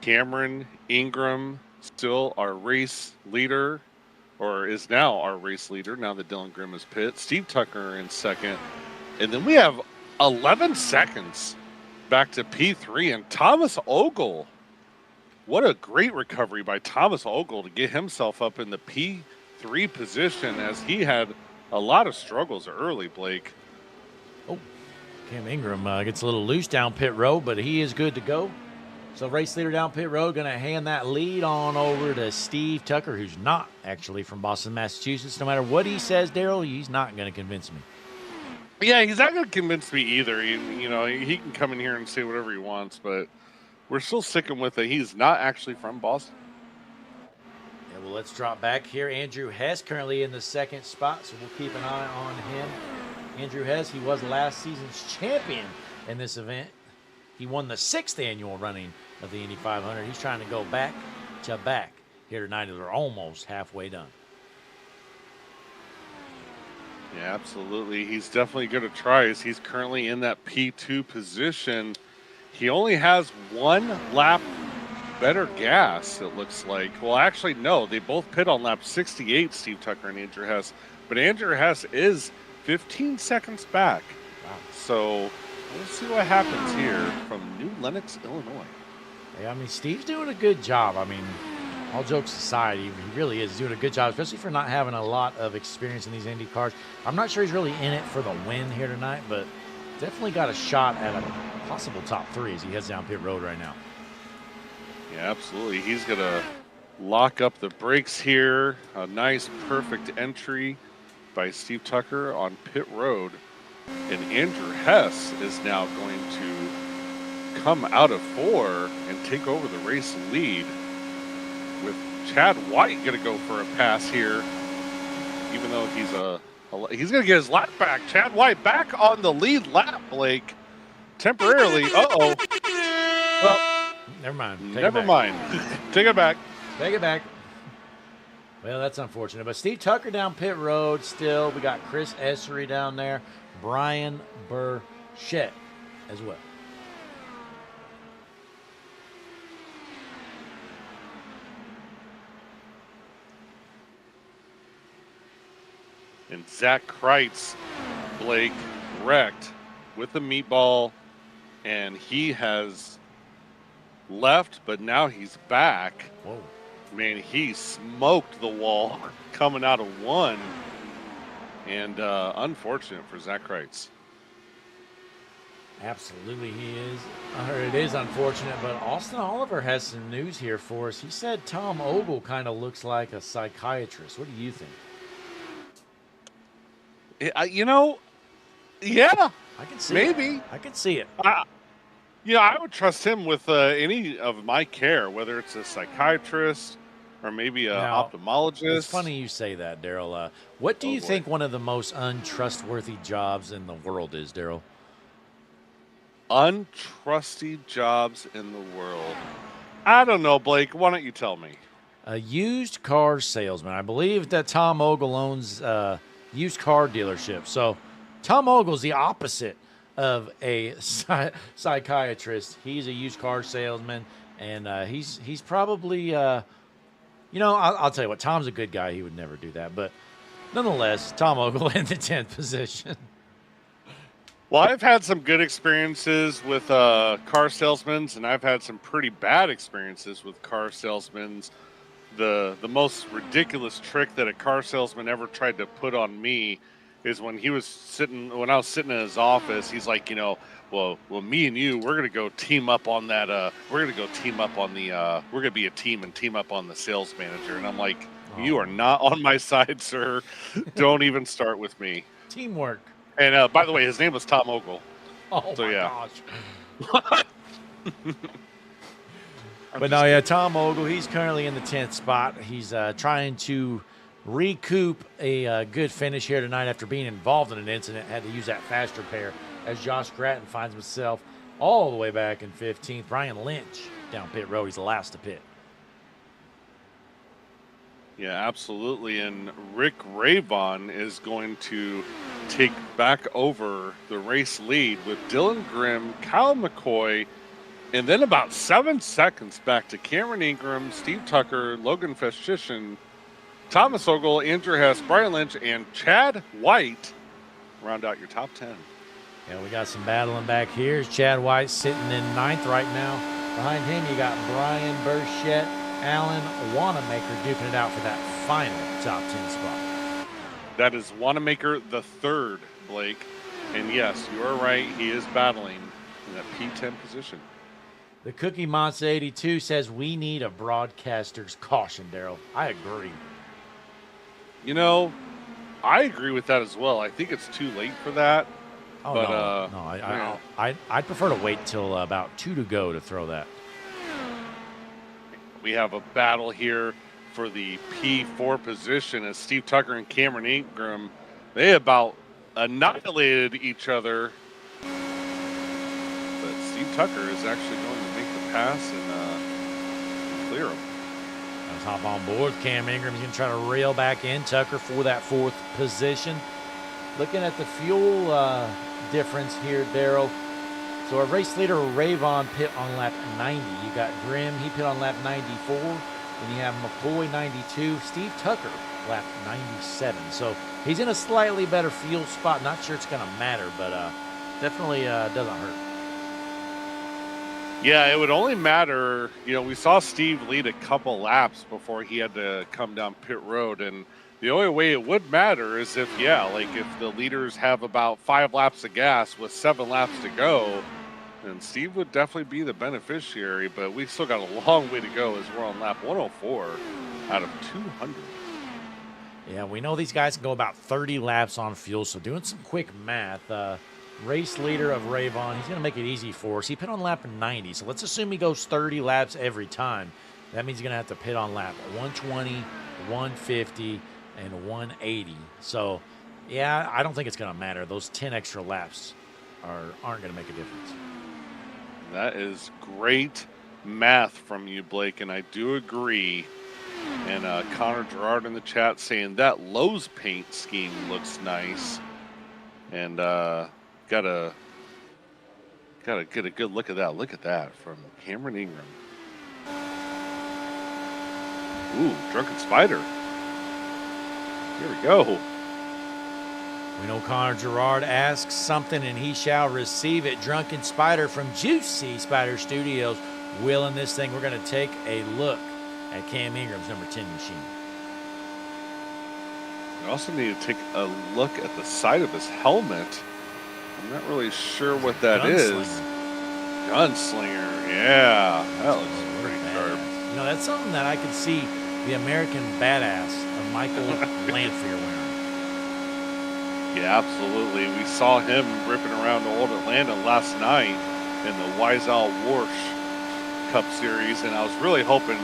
Cameron Ingram still our race leader, or is now our race leader, now that Dylan Grimm is pit. Steve Tucker in second. And then we have 11 seconds back to P3. And Thomas Ogle, what a great recovery by Thomas Ogle to get himself up in the P3 position, as he had a lot of struggles early, Blake. Oh, Cam Ingram gets a little loose down pit road, but he is good to go. So race leader down pit road going to hand that lead on over to Steve Tucker, who's not actually from Boston, Massachusetts. No matter what he says, Daryl, he's not going to convince me. Yeah, he's not going to convince me either. He can come in here and say whatever he wants, but we're still sticking with it. He's not actually from Boston. Yeah, well, let's drop back here. Andrew Hess currently in the second spot, so we'll keep an eye on him. Andrew Hess, he was last season's champion in this event. He won the 6th annual running of the Indy 500. He's trying to go back to back here tonight. They're almost halfway done. Yeah, absolutely. He's definitely going to try, as he's currently in that P2 position. He only has 1 lap better gas, it looks like. Well, actually, no. They both pit on lap 68, Steve Tucker and Andrew Hess. But Andrew Hess is 15 seconds back. Wow. So we'll see what happens here from New Lenox, Illinois. Yeah, I mean, Steve's doing a good job. I mean, all jokes aside, he really is doing a good job, especially for not having a lot of experience in these Indy cars. I'm not sure he's really in it for the win here tonight, but definitely got a shot at a possible top 3 as he heads down pit road right now. Yeah, absolutely. He's going to lock up the brakes here. A nice, perfect entry by Steve Tucker on pit road. And Andrew Hess is now going to come out of 4 and take over the race lead, with Chad White going to go for a pass here, even though he's going to get his lap back. Chad White back on the lead lap, Blake, temporarily. Uh-oh. Well, never mind. Never mind. Take it back. Take it back. Well, that's unfortunate. But Steve Tucker down pit road still. We got Chris Essery down there. Brian Burchett as well. And Zach Kreitz, Blake, wrecked with the meatball, and he has left, but now he's back. Whoa. Man, he smoked the wall coming out of 1. And unfortunate for Zach Kreitz. Absolutely, he is. It is unfortunate, but Austin Oliver has some news here for us. He said Tom Ogle kind of looks like a psychiatrist. What do you think? Yeah. I can see maybe. it. I can see it. I would trust him with any of my care, whether it's a psychiatrist or maybe an ophthalmologist. It's funny you say that, Daryl. What do you think one of the most untrustworthy jobs in the world is, Daryl? Untrusty jobs in the world. I don't know, Blake. Why don't you tell me? A used car salesman. I believe that Tom Ogle owns a used car dealership. So Tom Ogle's the opposite of a psychiatrist. He's a used car salesman, and he's probably, I'll tell you what, Tom's a good guy. He would never do that. But nonetheless, Tom Ogle in the 10th position. Well, I've had some good experiences with car salesmen, and I've had some pretty bad experiences with car salesmen. The most ridiculous trick that a car salesman ever tried to put on me is when I was sitting in his office. He's like, well, me and you, we're gonna go team up on that. We're gonna be a team and team up on the sales manager. And I'm like, you are not on my side, sir. Don't even start with me. Teamwork. And by the way, his name was Tom Ogle. Oh so, my yeah. gosh. But no, yeah, Tom Ogle, he's currently in the 10th spot. He's trying to recoup a good finish here tonight after being involved in an incident. Had to use that fast repair as Josh Gratton finds himself all the way back in 15th. Brian Lynch down pit road. He's the last to pit. Yeah, absolutely. And Rick Ravon is going to take back over the race lead with Dylan Grimm, Kyle McCoy, and then about 7 seconds back to Cameron Ingram, Steve Tucker, Logan Festitian, Thomas Ogle, Andrew Hess, Brian Lynch, and Chad White. Round out your top 10. Yeah, we got some battling back here. Chad White sitting in 9th right now. Behind him, you got Brian Burchett, Alan Wanamaker duking it out for that final top 10 spot. That is Wanamaker the third, Blake. And yes, you are right. He is battling in that P10 position. The Cookie Monster 82 says we need a broadcaster's caution, Daryl. I agree. You know, I agree with that as well. I think it's too late for that. Oh, but, no. I'd prefer to wait till about 2 to go to throw that. We have a battle here for the P4 position as Steve Tucker and Cameron Ingram, they about annihilated each other. But Steve Tucker is actually going to make the pass and clear him. Let's hop on board. Cam Ingram's going to try to reel back in Tucker for that 4th position. Looking at the fuel difference here, Daryl. So our race leader, Rayvon, pit on lap 90. You got Grimm, he pit on lap 94. Then you have McCoy, 92. Steve Tucker, lap 97. So he's in a slightly better fuel spot. Not sure it's going to matter, but definitely doesn't hurt. Yeah, it would only matter, you know, we saw Steve lead a couple laps before he had to come down pit road, and the only way it would matter is if, if the leaders have about 5 laps of gas with 7 laps to go, then Steve would definitely be the beneficiary, but we still got a long way to go as we're on lap 104 out of 200. Yeah, we know these guys can go about 30 laps on fuel, so doing some quick math, race leader of Rayvon, he's going to make it easy for us. He pit on lap 90, so let's assume he goes 30 laps every time. That means he's going to have to pit on lap 120, 150, and 180. So, yeah, I don't think it's going to matter. Those 10 extra laps aren't going to make a difference. That is great math from you, Blake, and I do agree. And Connor Gerard in the chat saying that Lowe's paint scheme looks nice. And gotta get a good look at that. Look at that from Cameron Ingram. Ooh, Drunken Spider. Here we go. We know Connor Gerard asks something and he shall receive it. Drunken Spider from Juicy Spider Studios. Willing this thing, we're going to take a look at Cam Ingram's number 10 machine. We also need to take a look at the side of his helmet. I'm not really sure what that is. Gunslinger, yeah. That looks pretty sharp. You know, that's something that I could see the American Badass of Michael Lanphier wearing. Yeah, absolutely. We saw him ripping around Old Atlanta last night in the Wiesel Warsh Cup Series, and I was really hoping,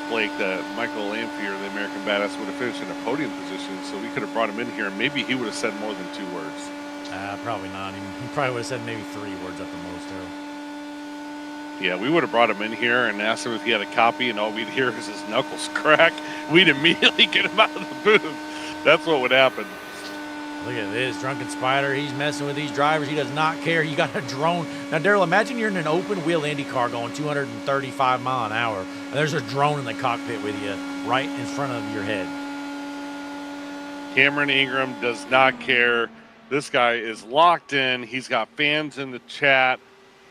Blake, that Michael Lanphier, the American Badass, would have finished in a podium position, so we could have brought him in here, and maybe he would have said more than 2 words. Probably not. He probably would have said maybe 3 words at the most, Yeah, we would have brought him in here and asked him if he had a copy, and all we'd hear is his knuckles crack. We'd immediately get him out of the booth. That's what would happen. Look at this, Drunken Spider. He's messing with these drivers. He does not care. You got a drone. Now, Daryl, imagine you're in an open-wheel Indy car going 235 mile an hour, and there's a drone in the cockpit with you right in front of your head. Cameron Ingram does not care. This guy is locked in. He's got fans in the chat.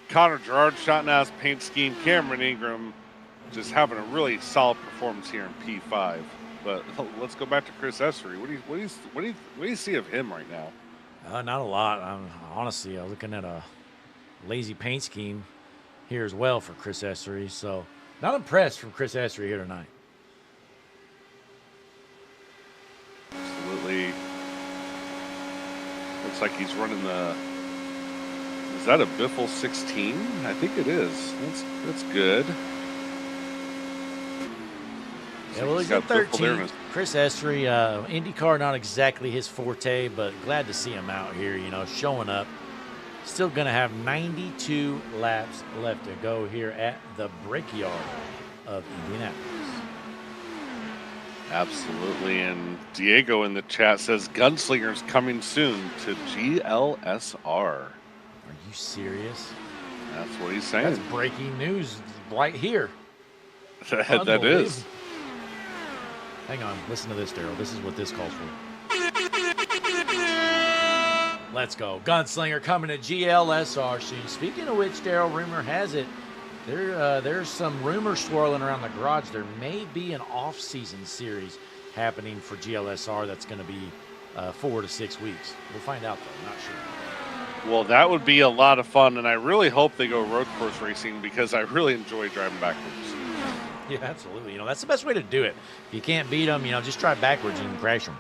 Connor Gerard shot out his paint scheme. Cameron Ingram just having a really solid performance here in P5. But let's go back to Chris Essery. What do you see of him right now? Not a lot. I'm honestly looking at a lazy paint scheme here as well for Chris Essery. So not impressed from Chris Essery here tonight. Absolutely. Looks like he's running the. Is that a Biffle 16? I think it is. That's good. Yeah, well, he's got 13. Chris Essery, IndyCar, not exactly his forte, but glad to see him out here, you know, showing up. Still going to have 92 laps left to go here at the Brickyard of Indianapolis. Absolutely. And Diego in the chat says Gunslinger's coming soon to GLSR. Are you serious? That's what he's saying. That's breaking news right here. That is. Hang on, listen to this, Daryl. This is what this calls for. Let's go. Gunslinger coming to GLSR soon. Speaking of which, Daryl, rumor has it, there's some rumors swirling around the garage. There may be an off-season series happening for GLSR that's going to be 4 to 6 weeks. We'll find out, though. Not sure. Well, that would be a lot of fun, and I really hope they go road course racing because I really enjoy driving backwards. Yeah, absolutely. You know, that's the best way to do it. If you can't beat them, you know, just drive backwards and crash them.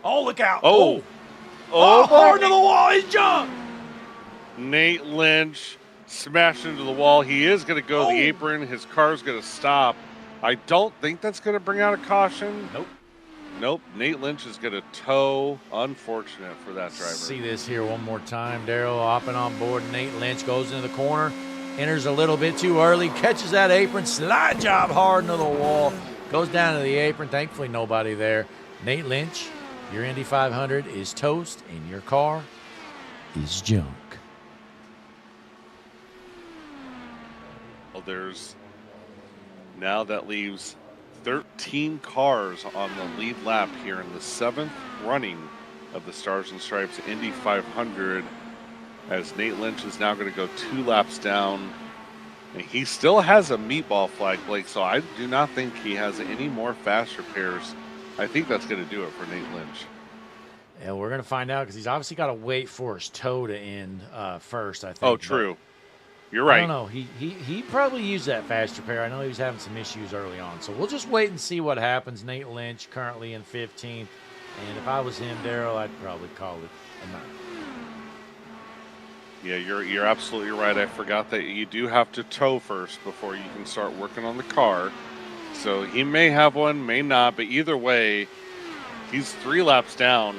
Oh, look out. Oh, hard to the wall. He's jumped. Nate Lynch smashed into the wall. He is going to go the apron. His car's going to stop. I don't think that's going to bring out a caution. Nope. Nate Lynch is going to tow. Unfortunate for that driver. See this here one more time. Daryl hopping on board. Nate Lynch goes into the corner. Enters a little bit too early. Catches that apron. Slide job hard into the wall. Goes down to the apron. Thankfully, nobody there. Nate Lynch, your Indy 500 is toast, and your car is junk. Well, now that leaves 13 cars on the lead lap here in the 7th running of the Stars and Stripes Indy 500, as Nate Lynch is now going to go 2 laps down. And he still has a meatball flag, Blake, so I do not think he has any more fast repairs. I think that's going to do it for Nate Lynch. Yeah, we're going to find out because he's obviously got to wait for his toe to end first, I think. Oh, true. You're right. I don't know. He probably used that fast repair. I know he was having some issues early on. So we'll just wait and see what happens. Nate Lynch currently in 15th. And if I was him, Daryl, I'd probably call it a night. Yeah, you're absolutely right. I forgot that you do have to tow first before you can start working on the car. So he may have one, may not, but either way, he's 3 laps down.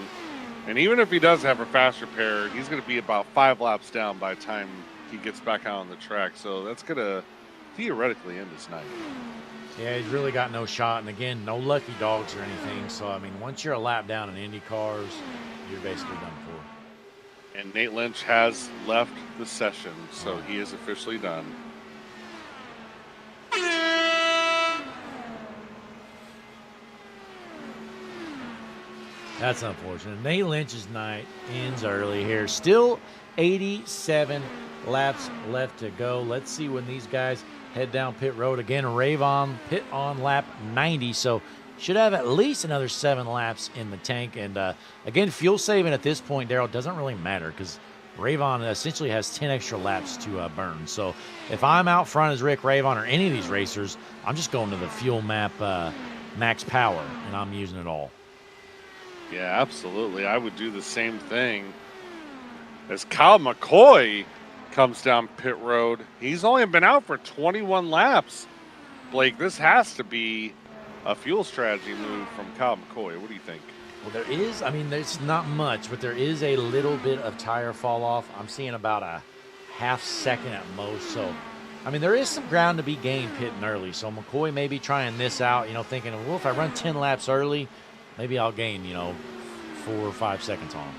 And even if he does have a fast repair, he's going to be about 5 laps down by the time he gets back out on the track. So that's going to theoretically end his night. Yeah, he's really got no shot. And again, no lucky dogs or anything. So, I mean, once you're a lap down in Indy Cars, you're basically done for. And Nate Lynch has left the session, so he is officially done. That's unfortunate. Nate Lynch's night ends early here. Still 87 laps left to go. Let's see when these guys head down pit road. Again, Ravon pit on lap 90, so should have at least another 7 laps in the tank. And again, fuel saving at this point, Daryl, doesn't really matter because Ravon essentially has 10 extra laps to burn. So if I'm out front as Rick Ravon or any of these racers, I'm just going to the fuel map max power, and I'm using it all. Yeah, absolutely. I would do the same thing. As Kyle McCoy comes down pit road, he's only been out for 21 laps. Blake, this has to be a fuel strategy move from Kyle McCoy. What do you think? Well, there is, I mean, there's not much, but there is a little bit of tire fall off. I'm seeing about a half second at most. So, I mean, there is some ground to be gained pitting early. So McCoy may be trying this out, you know, thinking, well, if I run 10 laps early, maybe I'll gain, 4 or 5 seconds on him.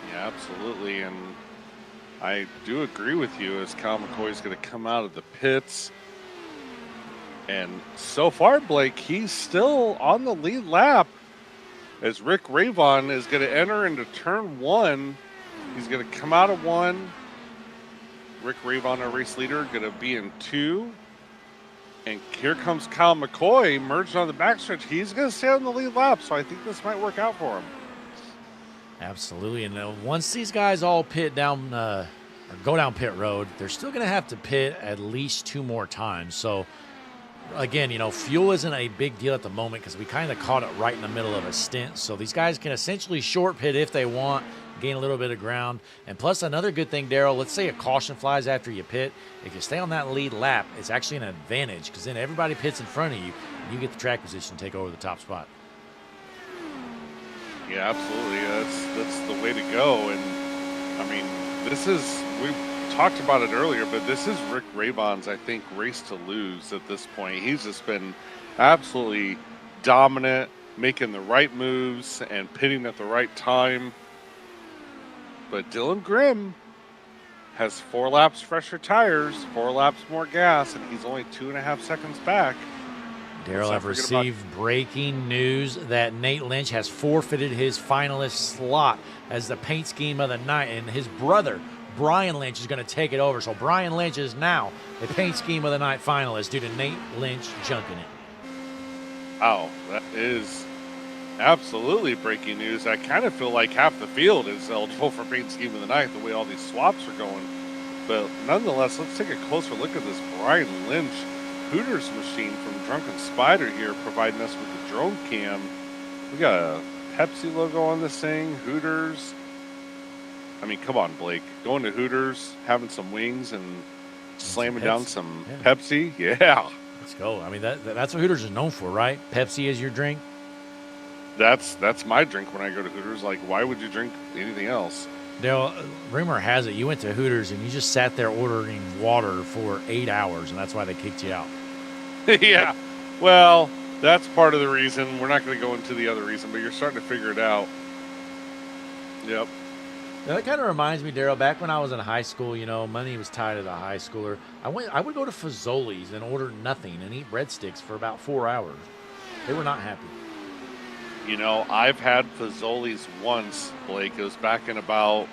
Yeah, absolutely. And I do agree with you as Kyle McCoy is going to come out of the pits. And so far, Blake, he's still on the lead lap as Rick Ravon is going to enter into turn 1. He's going to come out of 1. Rick Ravon, our race leader, going to be in 2. And here comes Kyle McCoy, merged on the backstretch. He's going to stay on the lead lap, so I think this might work out for him. Absolutely. And once these guys all pit down or go down pit road, they're still going to have to pit at least 2 more times. So, again, fuel isn't a big deal at the moment because we kind of caught it right in the middle of a stint. So these guys can essentially short pit if they want, gain a little bit of ground. And plus, another good thing, Daryl, let's say a caution flies after you pit. If you stay on that lead lap, it's actually an advantage because then everybody pits in front of you and you get the track position to take over the top spot. Yeah, absolutely. That's the way to go. And, I mean, we talked about it earlier, but this is Rick Ravon's, I think, race to lose at this point. He's just been absolutely dominant, making the right moves and pitting at the right time. But Dylan Grimm has 4 laps fresher tires, 4 laps more gas, and he's only 2.5 seconds back. Daryl, I've received breaking news that Nate Lynch has forfeited his finalist slot as the paint scheme of the night, and his brother, Brian Lynch, is going to take it over. So Brian Lynch is now a paint scheme of the night finalist due to Nate Lynch junking it. Wow, that is absolutely breaking news. I kind of feel like half the field is eligible for paint scheme of the night, the way all these swaps are going. But nonetheless, let's take a closer look at this Brian Lynch Hooters machine from Drunken Spider here, providing us with the drone cam. We got a Pepsi logo on this thing, Hooters. I mean, come on, Blake. Going to Hooters, having some wings, and slamming down some Pepsi. Yeah. Let's go. I mean, that's what Hooters is known for, right? Pepsi is your drink? That's my drink when I go to Hooters. Like, why would you drink anything else? Dale, rumor has it you went to Hooters and you just sat there ordering water for 8 hours, and that's why they kicked you out. Yeah. Well, that's part of the reason. We're not going to go into the other reason, but you're starting to figure it out. Yep. Now, that kind of reminds me, Daryl, back when I was in high school, you know, money was tight as a high schooler. I would go to Fazoli's and order nothing and eat breadsticks for about 4 hours. They were not happy. You know, I've had Fazoli's once, Blake. It was back in about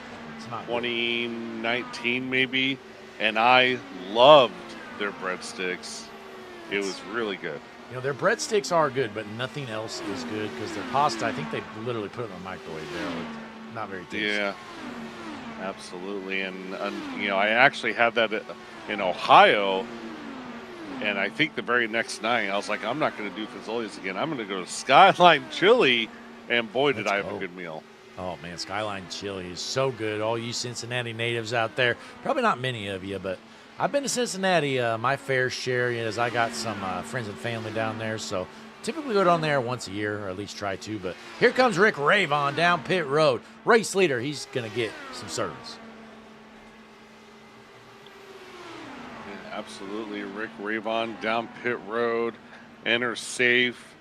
2019 maybe, and I loved their breadsticks. It was really good. You know, their breadsticks are good, but nothing else is good because their pasta, I think they literally put it in the microwave there. It's not very tasty. Yeah, absolutely. And you know, I actually had that in Ohio, and I think the very next night, I was like, I'm not going to do Fazoli's again. I'm going to go to Skyline Chili, and boy, did I have a good meal. Oh, man, Skyline Chili is so good. All you Cincinnati natives out there, probably not many of you, but I've been to Cincinnati my fair share, as I got some friends and family down there, so typically go down there once a year, or at least try to. But here comes Rick Ravon down pit road. Race leader, he's going to get some service. Yeah, absolutely. Rick Ravon down pit road, enters safe.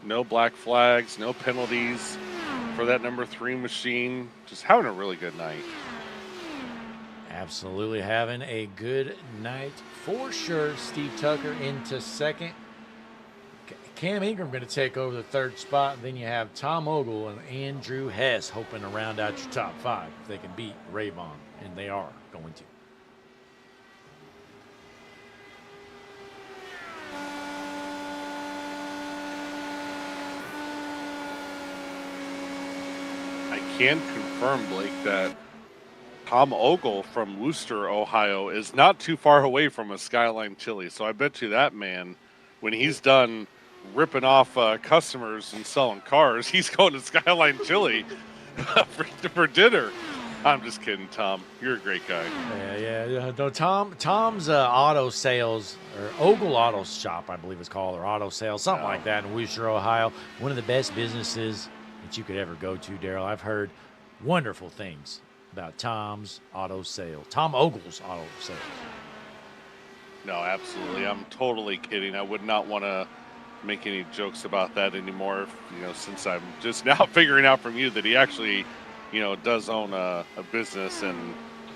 No black flags, no penalties for that number 3 machine. Just having a really good night. Absolutely having a good night for sure. Steve Tucker into second. Cam Ingram going to take over the 3rd spot. Then you have Tom Ogle and Andrew Hess hoping to round out your top 5 if they can beat Ravon, and they are going to. I can confirm, Blake, that Tom Ogle from Wooster, Ohio, is not too far away from a Skyline Chili. So I bet you that man, when he's done ripping off customers and selling cars, he's going to Skyline Chili for dinner. I'm just kidding, Tom. You're a great guy. Yeah. No, Tom's auto sales, or Ogle Auto Shop, I believe it's called, or auto sales, something like that in Wooster, Ohio. One of the best businesses that you could ever go to, Daryl. I've heard wonderful things about Tom's auto sales. Tom Ogle's auto sales. No, absolutely. I'm totally kidding. I would not want to make any jokes about that anymore, since I'm just now figuring out from you that he actually, does own a business. And,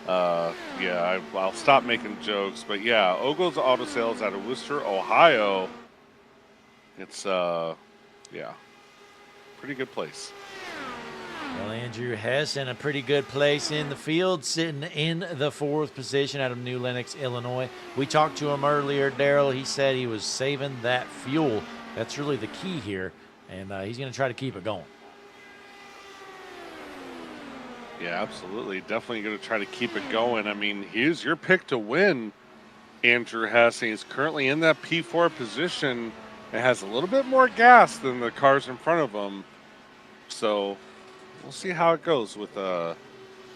I'll stop making jokes. But, yeah, Ogle's Auto Sales out of Wooster, Ohio. It's, pretty good place. Well, Andrew Hess in a pretty good place in the field, sitting in the 4th position out of New Lenox, Illinois. We talked to him earlier, Daryl. He said he was saving that fuel. That's really the key here, and he's going to try to keep it going. Yeah, absolutely. Definitely going to try to keep it going. I mean, here's your pick to win, Andrew Hess. He's currently in that P4 position. It has a little bit more gas than the cars in front of him. So we'll see how it goes with that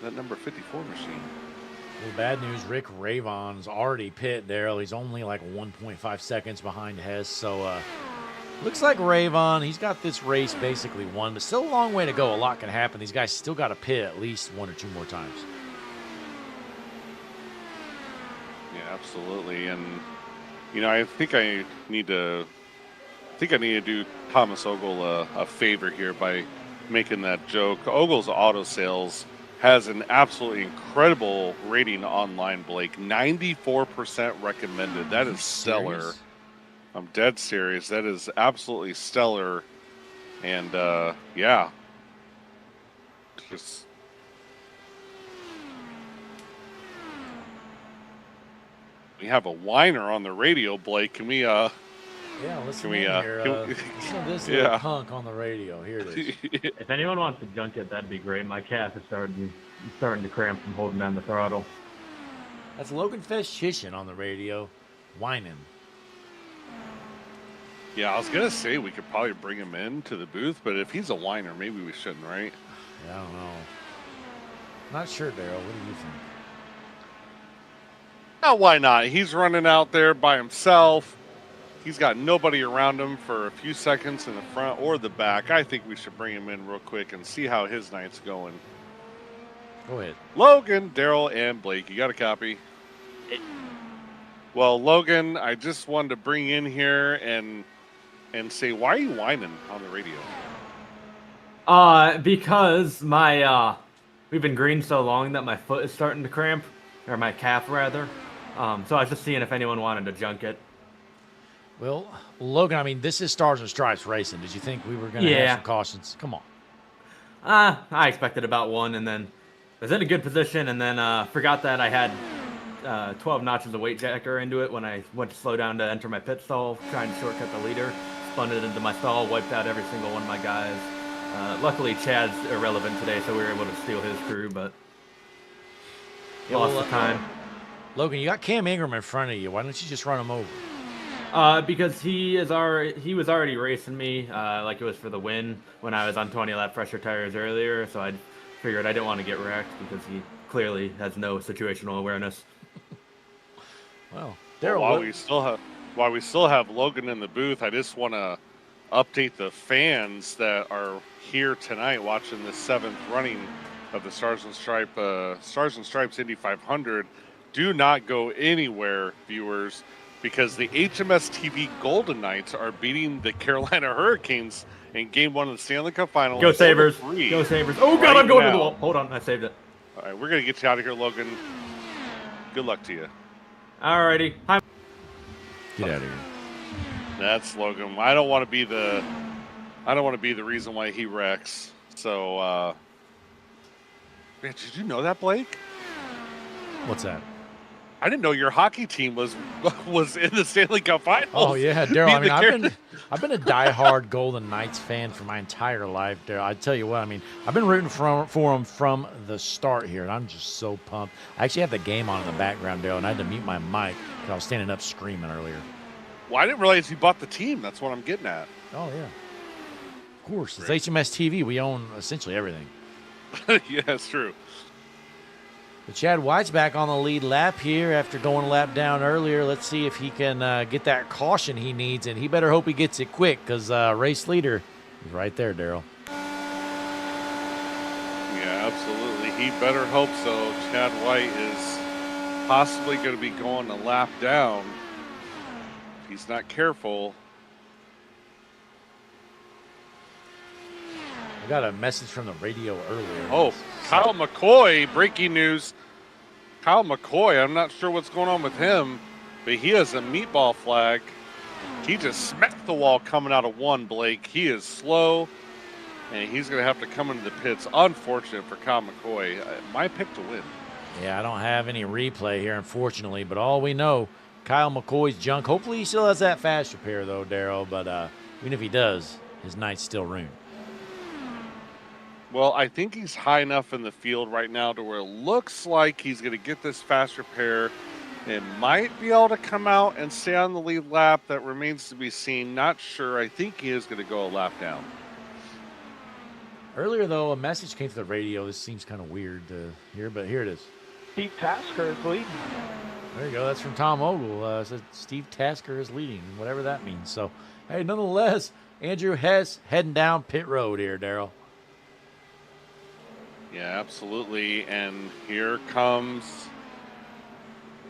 number 54 machine. Well, bad news, Rick Ravon's already pit, Daryl. He's only like 1.5 seconds behind Hess. So looks like Ravon, he's got this race basically won, but still a long way to go. A lot can happen. These guys still got to pit at least 1 or 2 more times. Yeah, absolutely. And, I think I need to do Thomas Ogle a favor here by making that joke. Ogle's Auto Sales has an absolutely incredible rating online, Blake. 94% recommended. That is stellar. I'm dead serious. That is absolutely stellar. And, yeah. Just... We have a whiner on the radio, Blake. Can we, Yeah, listen here. Listen to this little punk on the radio. Here it is. If anyone wants to junk it, that'd be great. My calf is starting to cramp from holding down the throttle. That's Logan Festchician on the radio, whining. Yeah, I was going to say we could probably bring him in to the booth, but if he's a whiner, maybe we shouldn't, right? Yeah, I don't know. Not sure, Daryl. What do you think? Oh, why not? He's running out there by himself. He's got nobody around him for a few seconds in the front or the back. I think we should bring him in real quick and see how his night's going. Go ahead. Logan, Daryl, and Blake. You got a copy? Well, Logan, I just wanted to bring in here and say, why are you whining on the radio? Because my we've been green so long that my foot is starting to cramp, or my calf rather. So I was just seeing if anyone wanted to junk it. Well, Logan, I mean, this is Stars and Stripes racing. Did you think we were going to have some cautions? Come on. I expected about one, and then I was in a good position, and then forgot that I had 12 notches of weight jacker into it when I went to slow down to enter my pit stall, trying to shortcut the leader. Spun it into my stall, wiped out every single one of my guys. Luckily, Chad's irrelevant today, so we were able to steal his crew, but lost the time. Logan, you got Cam Ingram in front of you. Why don't you just run him over? Because he was already racing me like it was for the win when I was on 20-lap pressure tires earlier, so I figured I didn't want to get wrecked because he clearly has no situational awareness. Well, while we still have Logan in the booth, I just want to update the fans that are here tonight watching the 7th running of the Stars and Stripes Indy 500. Do not go anywhere, viewers, because the HMS TV Golden Knights are beating the Carolina Hurricanes in Game 1 of the Stanley Cup Final. Go Sabres! Go Sabres! Oh God, I'm going to the wall. Hold on, I saved it. All right, we're gonna get you out of here, Logan. Good luck to you. Alrighty. Hi. Get out of here. That's Logan. I don't want to be the reason why he wrecks. So, man, did you know that, Blake? What's that? I didn't know your hockey team was in the Stanley Cup Finals. Oh yeah, Daryl. I mean, I've been a diehard Golden Knights fan for my entire life, Daryl. I tell you what, I mean, I've been rooting for them from the start here, and I'm just so pumped. I actually have the game on in the background, Daryl, and I had to mute my mic because I was standing up screaming earlier. Well, I didn't realize you bought the team. That's what I'm getting at. Oh yeah, of course. It's HMS TV. We own essentially everything. Yeah, that's true. But Chad White's back on the lead lap here after going a lap down earlier. Let's see if he can get that caution he needs, and he better hope he gets it quick because race leader is right there, Daryl. Yeah, absolutely. He better hope so. Chad White is possibly going to be going a lap down if he's not careful. I got a message from the radio earlier. Oh, Kyle McCoy, breaking news. Kyle McCoy, I'm not sure what's going on with him, but he has a meatball flag. He just smacked the wall coming out of 1, Blake. He is slow, and he's going to have to come into the pits. Unfortunate for Kyle McCoy. My pick to win. Yeah, I don't have any replay here, unfortunately, but all we know, Kyle McCoy's junk. Hopefully he still has that fast repair, though, Daryl, but even if he does, his night's still ruined. Well, I think he's high enough in the field right now to where it looks like he's going to get this fast repair and might be able to come out and stay on the lead lap. That remains to be seen. Not sure. I think he is going to go a lap down. Earlier, though, a message came to the radio. This seems kind of weird to hear, but here it is. Steve Tasker is leading. There you go. That's from Tom Ogle. Said Steve Tasker is leading, whatever that means. So, hey, nonetheless, Andrew Hess heading down pit road here, Daryl. Yeah, absolutely. And here comes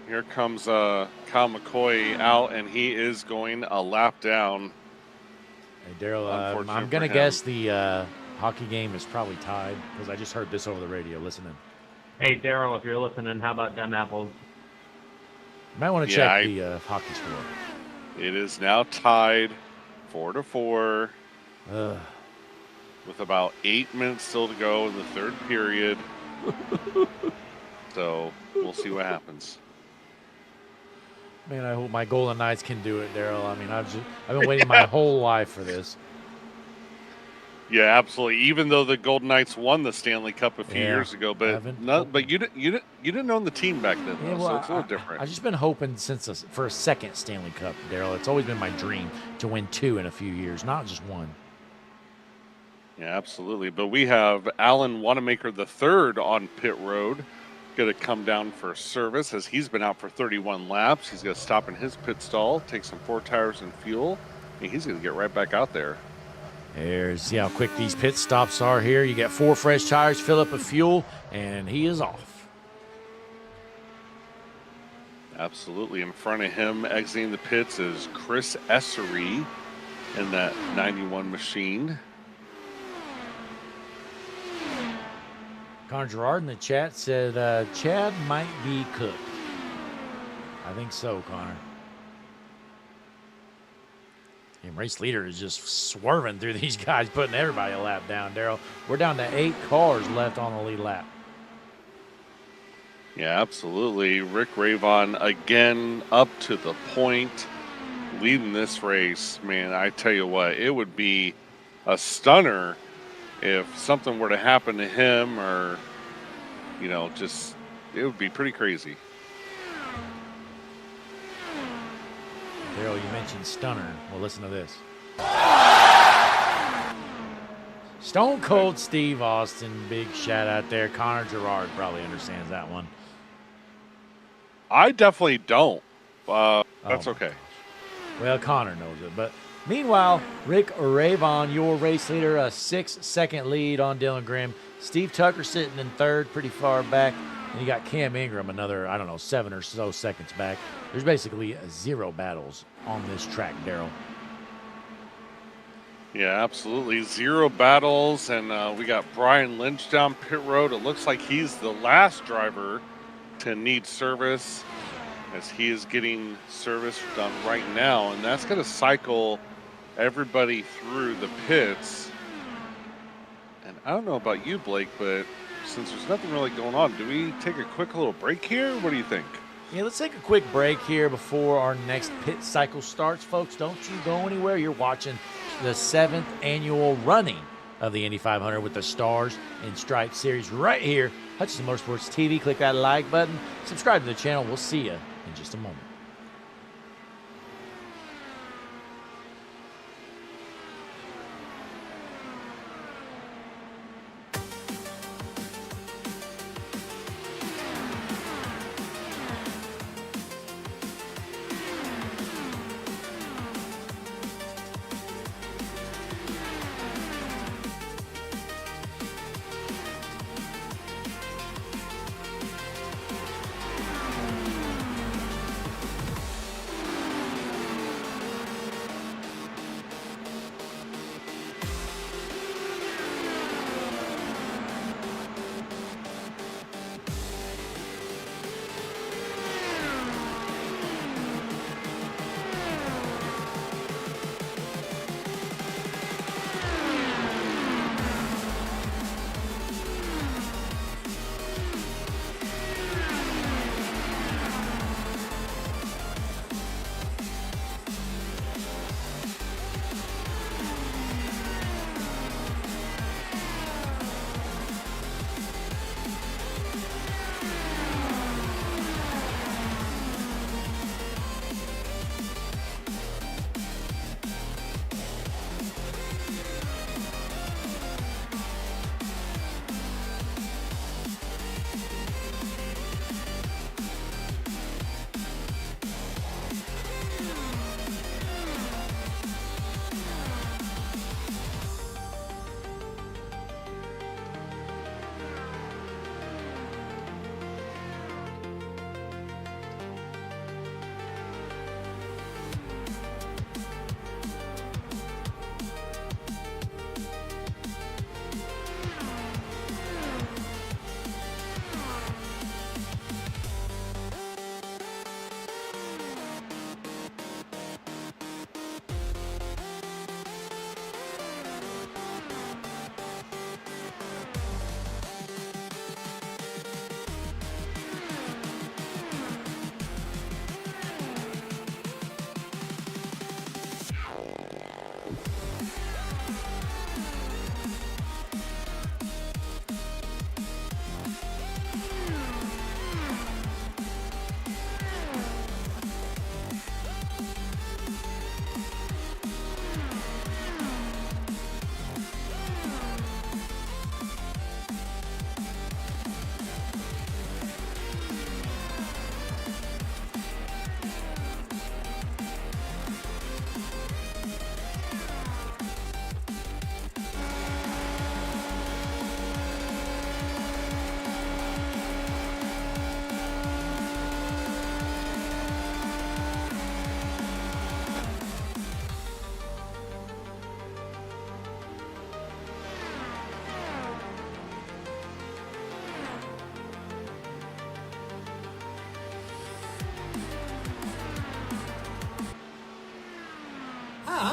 Kyle McCoy out, and he is going a lap down. Hey, Daryl, I'm going to guess the hockey game is probably tied because I just heard this over the radio. Listening. Hey, Daryl, if you're listening, how about them apples? You might want to check the hockey score. It is now tied 4-4 with about 8 minutes still to go in the third period. So we'll see what happens. Man, I hope my Golden Knights can do it, Daryl. I mean, I've been waiting my whole life for this. Yeah, absolutely. Even though the Golden Knights won the Stanley Cup a few years ago, but you didn't own the team back then, though, so it's a little different. I've just been hoping for a second Stanley Cup, Daryl. It's always been my dream to win 2 in a few years, not just 1. Yeah, absolutely. But we have Alan Wanamaker III on pit road, going to come down for service as he's been out for 31 laps. He's going to stop in his pit stall, take some 4 tires and fuel, and he's going to get right back out there. See how quick these pit stops are here. You get 4 fresh tires, fill up with fuel, and he is off. Absolutely. In front of him, exiting the pits, is Chris Essery in that 91 machine. Connor Gerard in the chat said Chad might be cooked. I think so, Connor. And race leader is just swerving through these guys, putting everybody a lap down, Daryl. We're down to 8 cars left on the lead lap. Yeah, absolutely. Rick Ravon again up to the point, leading this race. Man, I tell you what, it would be a stunner if something were to happen to him, or, just, it would be pretty crazy. Daryl, you mentioned stunner. Well, listen to this. Stone Cold Steve Austin, big shout out there. Connor Gerard probably understands that one. I definitely don't. That's okay. Well, Connor knows it. But meanwhile, Rick Ravon, your race leader, a 6-second lead on Dylan Grimm. Steve Tucker sitting in third, pretty far back. And you got Cam Ingram, another, 7 or so seconds back. There's basically 0 battles on this track, Daryl. Yeah, absolutely. 0 battles, and we got Brian Lynch down pit road. It looks like he's the last driver to need service, as he is getting service done right now, and that's going to cycle everybody through the pits. And I don't know about you, Blake, but since there's nothing really going on, do we take a quick little break here? What do you think? Yeah, let's take a quick break here before our next pit cycle starts, folks. Don't you go anywhere. You're watching the 7th annual running of the Indy 500 with the Stars and Stripes series right here. Hutchinson Motorsports TV. Click that like button. Subscribe to the channel. We'll see you in just a moment.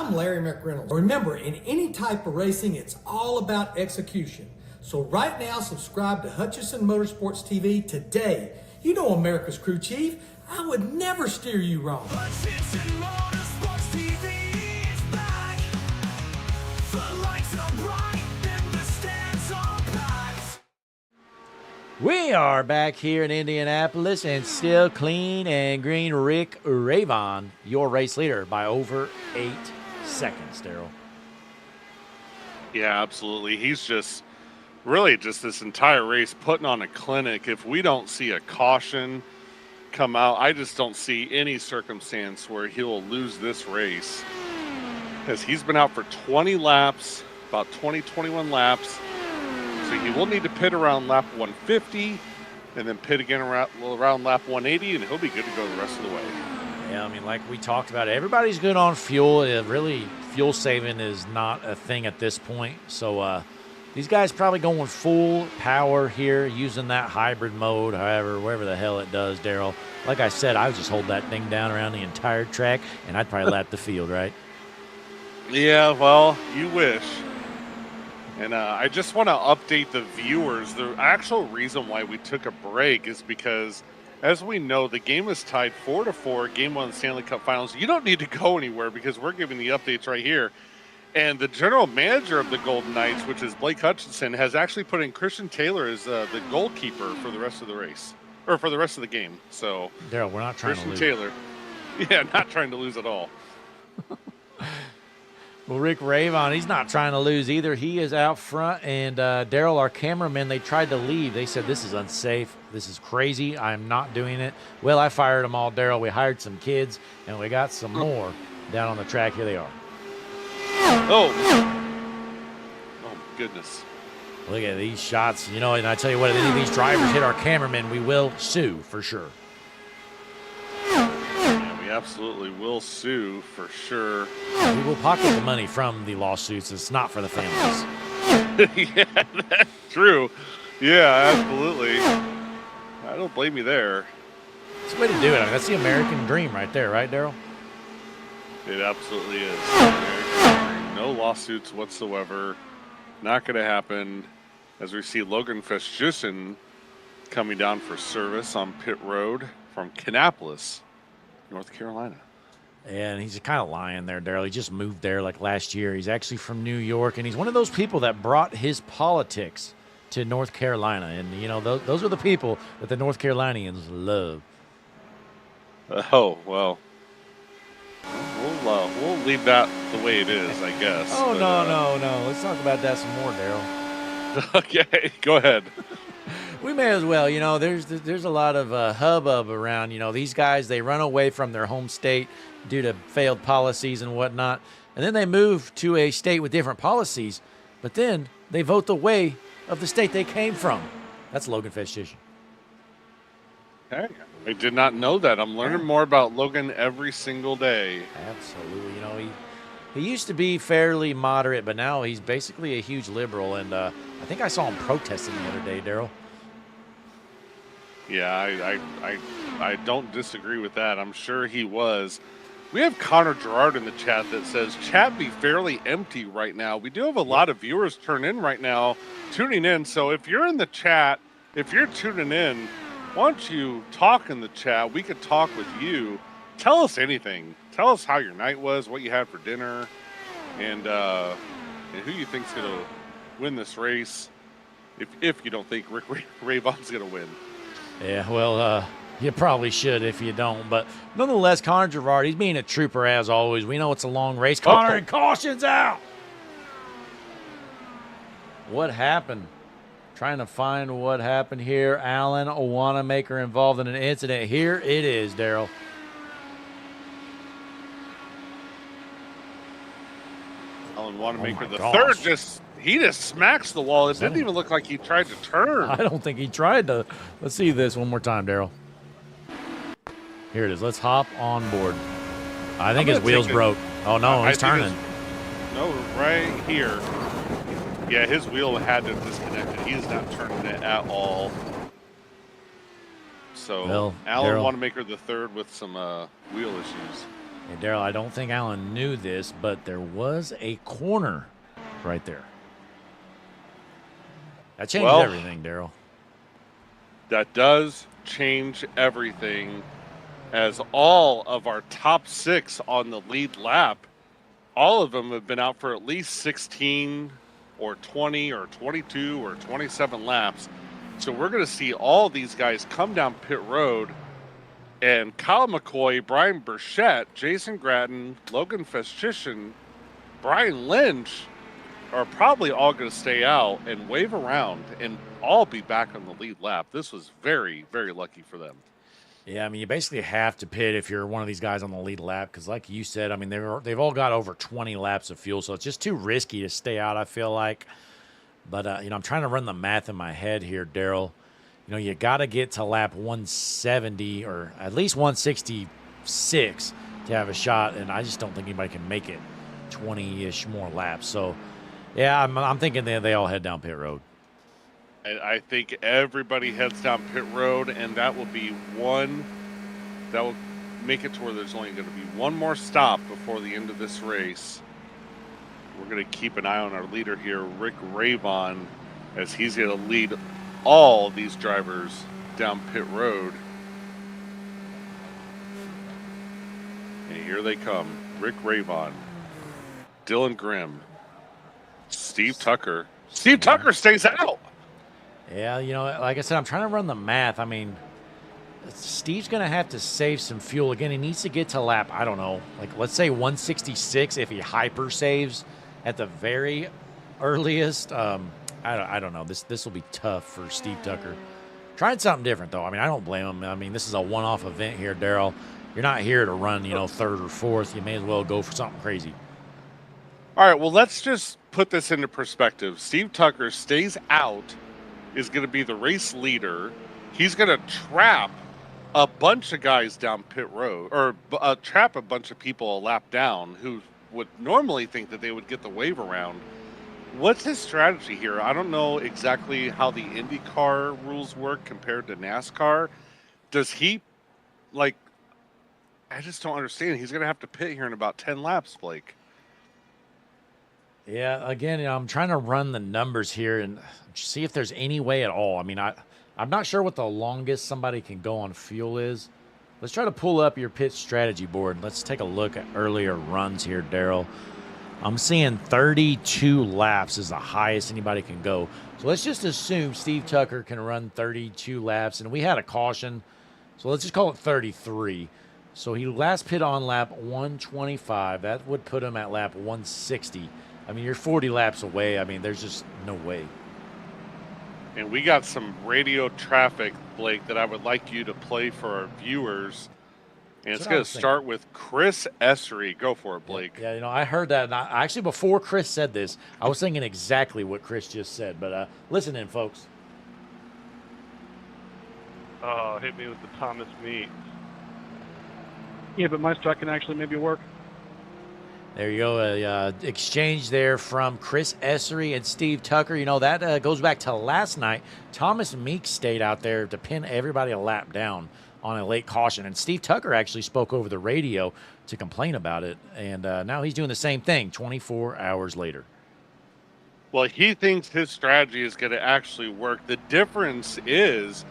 I'm Larry McReynolds. Remember, in any type of racing, it's all about execution. So right now, subscribe to Hutchison Motorsports TV today. You know America's crew chief. I would never steer you wrong. Hutchison Motorsports TV is back. The lights are bright and the stands are packed. We are back here in Indianapolis, and still clean and green. Rick Ravon, your race leader by over 8 seconds, Daryl. Yeah, absolutely. He's just really just this entire race putting on a clinic. If we don't see a caution come out, I just don't see any circumstance where he'll lose this race, because he's been out for 20 laps, about 21 laps. So he will need to pit around lap 150 and then pit again around lap 180, and he'll be good to go the rest of the way. Yeah, I mean, like we talked about, everybody's good on fuel. Really, fuel saving is not a thing at this point. So these guys probably going full power here, using that hybrid mode, however, whatever the hell it does, Daryl. Like I said, I would just hold that thing down around the entire track, and I'd probably lap the field, right? Yeah, well, you wish. And I just want to update the viewers. The actual reason why we took a break is because, as we know, the game is tied 4-4, Game 1 Stanley Cup Finals. You don't need to go anywhere because we're giving the updates right here. And the general manager of the Golden Knights, which is Blake Hutchinson, has actually put in Christian Taylor as the goalkeeper for the rest of the race, or for the rest of the game. So, Daryl, we're not trying Christian to lose. Taylor, yeah, not trying to lose at all. Well, Rick Ravon, he's not trying to lose either. He is out front, and Daryl, our cameraman, they tried to leave. They said, this is unsafe. This is crazy. I'm not doing it. Well, I fired them all, Daryl. We hired some kids, and we got some more down on the track. Here they are. Oh, goodness. Look at these shots. You know, and I tell you what, if any of these drivers hit our cameraman, we will sue for sure. Yeah, we absolutely will sue for sure. We will pocket the money from the lawsuits. It's not for the families. Yeah, that's true. Yeah, absolutely. I don't blame you there. It's the way to do it. I mean, that's the American dream right there, right, Daryl? It absolutely is. American dream. No lawsuits whatsoever. Not going to happen. As we see Logan Festjusen coming down for service on pit road from Kannapolis, North Carolina. And he's kind of lying there, Daryl. He just moved there like last year. He's actually from New York, and he's one of those people that brought his politics to North Carolina. And, you know, those are the people that the North Carolinians love. Oh, well. We'll leave that the way it is, I guess. Oh, but, no. Let's talk about that some more, Daryl. Okay, go ahead. We may as well. You know, there's a lot of hubbub around. You know, these guys, they run away from their home state due to failed policies and whatnot. And then they move to a state with different policies. But then they vote the way of the state they came from. That's Logan Festjusen. Hey, I did not know that. I'm learning more about Logan every single day. Absolutely. You know, he used to be fairly moderate, but now he's basically a huge liberal. And I think I saw him protesting the other day, Daryl. Yeah, I don't disagree with that. I'm sure he was. We have Connor Gerard in the chat that says, chat be fairly empty right now. We do have a lot of viewers tuning in. So if you're in the chat, if you're tuning in, why don't you talk in the chat? We could talk with you. Tell us anything. Tell us how your night was, what you had for dinner, and who you think's going to win this race, if you don't think Rick Ravon's going to win. Yeah, well, you probably should if you don't. But nonetheless, Connor Gerard, he's being a trooper as always. We know it's a long race. Connor, and caution's out. What happened? Trying to find what happened here. Alan Wanamaker involved in an incident. Here it is, Daryl. Alan Wanamaker, the third, he just smacks the wall. It didn't even look like he tried to turn. I don't think he tried to. Let's see this one more time, Daryl. Here it is. Let's hop on board. I think his wheels broke. Oh, no, he's turning. No, right here. Yeah, his wheel had to disconnect it. He's not turning it at all. So, well, Alan Daryl, Wanamaker the third with some wheel issues. And Daryl, I don't think Alan knew this, but there was a corner right there. That changes everything, Daryl. That does change everything, as all of our top 6 on the lead lap, all of them have been out for at least 16 or 20 or 22 or 27 laps. So we're going to see all these guys come down pit road, and Kyle McCoy, Brian Burchett, Jason Gratton, Logan Festitian, Brian Lynch are probably all going to stay out and wave around and all be back on the lead lap. This was very, very lucky for them. Yeah, I mean, you basically have to pit if you're one of these guys on the lead lap because, like you said, I mean, they've all got over 20 laps of fuel, so it's just too risky to stay out, I feel like. But, you know, I'm trying to run the math in my head here, Daryl. You know, you got to get to lap 170 or at least 166 to have a shot, and I just don't think anybody can make it 20-ish more laps. So, yeah, I'm thinking they all head down pit road. I think everybody heads down pit road, and that will be one that will make it to where there's only going to be one more stop before the end of this race. We're going to keep an eye on our leader here, Rick Ravon, as he's going to lead all these drivers down pit road. And here they come. Rick Ravon, Dylan Grimm, Steve Tucker. Steve Tucker stays out. Yeah, you know, like I said, I'm trying to run the math. I mean, Steve's going to have to save some fuel. Again, he needs to get to lap, I don't know, like let's say 166 if he hyper saves at the very earliest. I don't know. This will be tough for Steve Tucker. Trying something different, though. I mean, I don't blame him. I mean, this is a one-off event here, Daryl. You're not here to run, you know, third or fourth. You may as well go for something crazy. All right, well, let's just put this into perspective. Steve Tucker stays out, is going to be the race leader. He's going to trap a bunch of guys down pit road, or trap a bunch of people a lap down who would normally think that they would get the wave around. What's his strategy here? I don't know exactly how the Indy Car rules work compared to NASCAR. Does he, like, I just don't understand. He's going to have to pit here in about 10 laps, Blake. Yeah, again, you know, I'm trying to run the numbers here and see if there's any way at all. I mean, I'm not sure what the longest somebody can go on fuel is. Let's try to pull up your pit strategy board. Let's take a look at earlier runs here, Daryl. I'm seeing 32 laps is the highest anybody can go. So let's just assume Steve Tucker can run 32 laps, and we had a caution, so let's just call it 33. So he last pit on lap 125. That would put him at lap 160. I mean, you're 40 laps away. I mean, there's just no way. And we got some radio traffic, Blake, that I would like you to play for our viewers. And it's going to start with Chris Essery. Go for it, Blake. Yeah, you know, I heard that. And actually, before Chris said this, I was thinking exactly what Chris just said. But listen in, folks. Oh, hit me with the Thomas Meeks. Yeah, but my strike can actually maybe work. There you go. Exchange there from Chris Essery and Steve Tucker. You know, that goes back to last night. Thomas Meeks stayed out there to pin everybody a lap down on a late caution. And Steve Tucker actually spoke over the radio to complain about it. And now he's doing the same thing 24 hours later. Well, he thinks his strategy is going to actually work. The difference is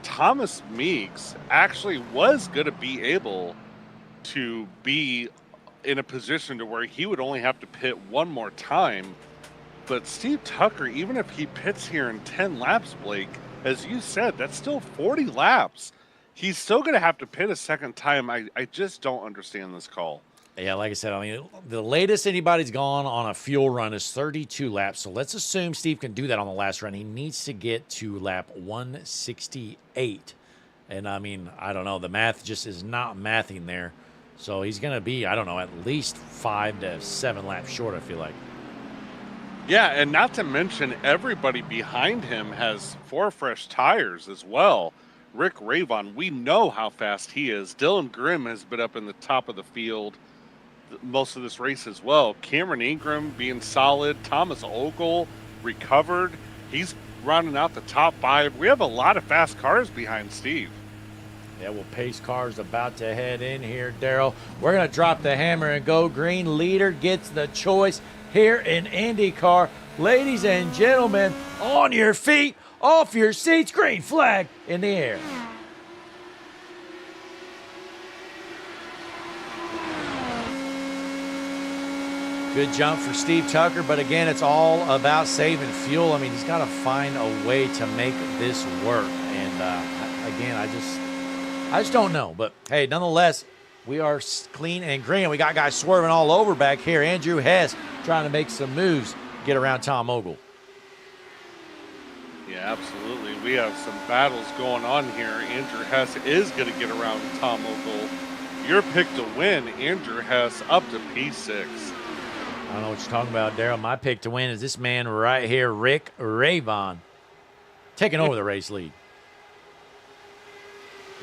Thomas Meeks actually was going to be able to be in a position to where he would only have to pit one more time. But Steve Tucker, even if he pits here in 10 laps, Blake, as you said, that's still 40 laps. He's still going to have to pit a second time. I just don't understand this call. Yeah, like I said, I mean, the latest anybody's gone on a fuel run is 32 laps. So let's assume Steve can do that on the last run. He needs to get to lap 168. And, I mean, I don't know. The math just is not mathing there. So he's going to be, I don't know, at least 5 to 7 laps short, I feel like. Yeah, and not to mention everybody behind him has 4 fresh tires as well. Rick Ravon, we know how fast he is. Dylan Grimm has been up in the top of the field most of this race as well. Cameron Ingram being solid. Thomas Ogle recovered. He's rounding out the top 5. We have a lot of fast cars behind Steve. Yeah, well, pace car's about to head in here, Daryl. We're going to drop the hammer and go green. Leader gets the choice here in IndyCar. Ladies and gentlemen, on your feet, off your seats, green flag in the air. Good jump for Steve Tucker, but again, it's all about saving fuel. I mean, he's got to find a way to make this work. And again, I just don't know. But hey, nonetheless, we are clean and green. We got guys swerving all over back here. Andrew Hess trying to make some moves, get around Tom Ogle. Yeah, absolutely. We have some battles going on here. Andrew Hess is going to get around Tom Ogle. Your pick to win, Andrew Hess up to P6. I don't know what you're talking about, Daryl. My pick to win is this man right here, Rick Ravon, taking over the race lead.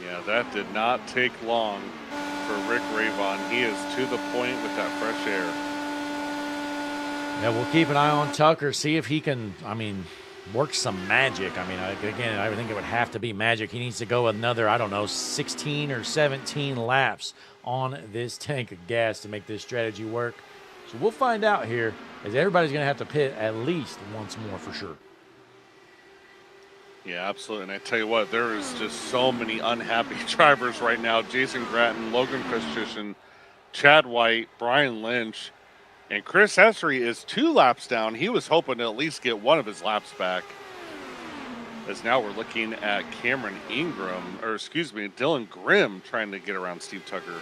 Yeah, that did not take long for Rick Ravon. He is to the point with that fresh air. Yeah, we'll keep an eye on Tucker, see if he can, work some magic. Again, I think it would have to be magic. He needs to go another, 16 or 17 laps on this tank of gas to make this strategy work. So we'll find out here, as everybody's going to have to pit at least once more for sure. Yeah, absolutely. And I tell you what, there is just so many unhappy drivers right now. Jason Gratton, Logan Christensen, Chad White, Brian Lynch, and Chris Essery is 2 laps down. He was hoping to at least get one of his laps back. As now we're looking at Dylan Grimm trying to get around Steve Tucker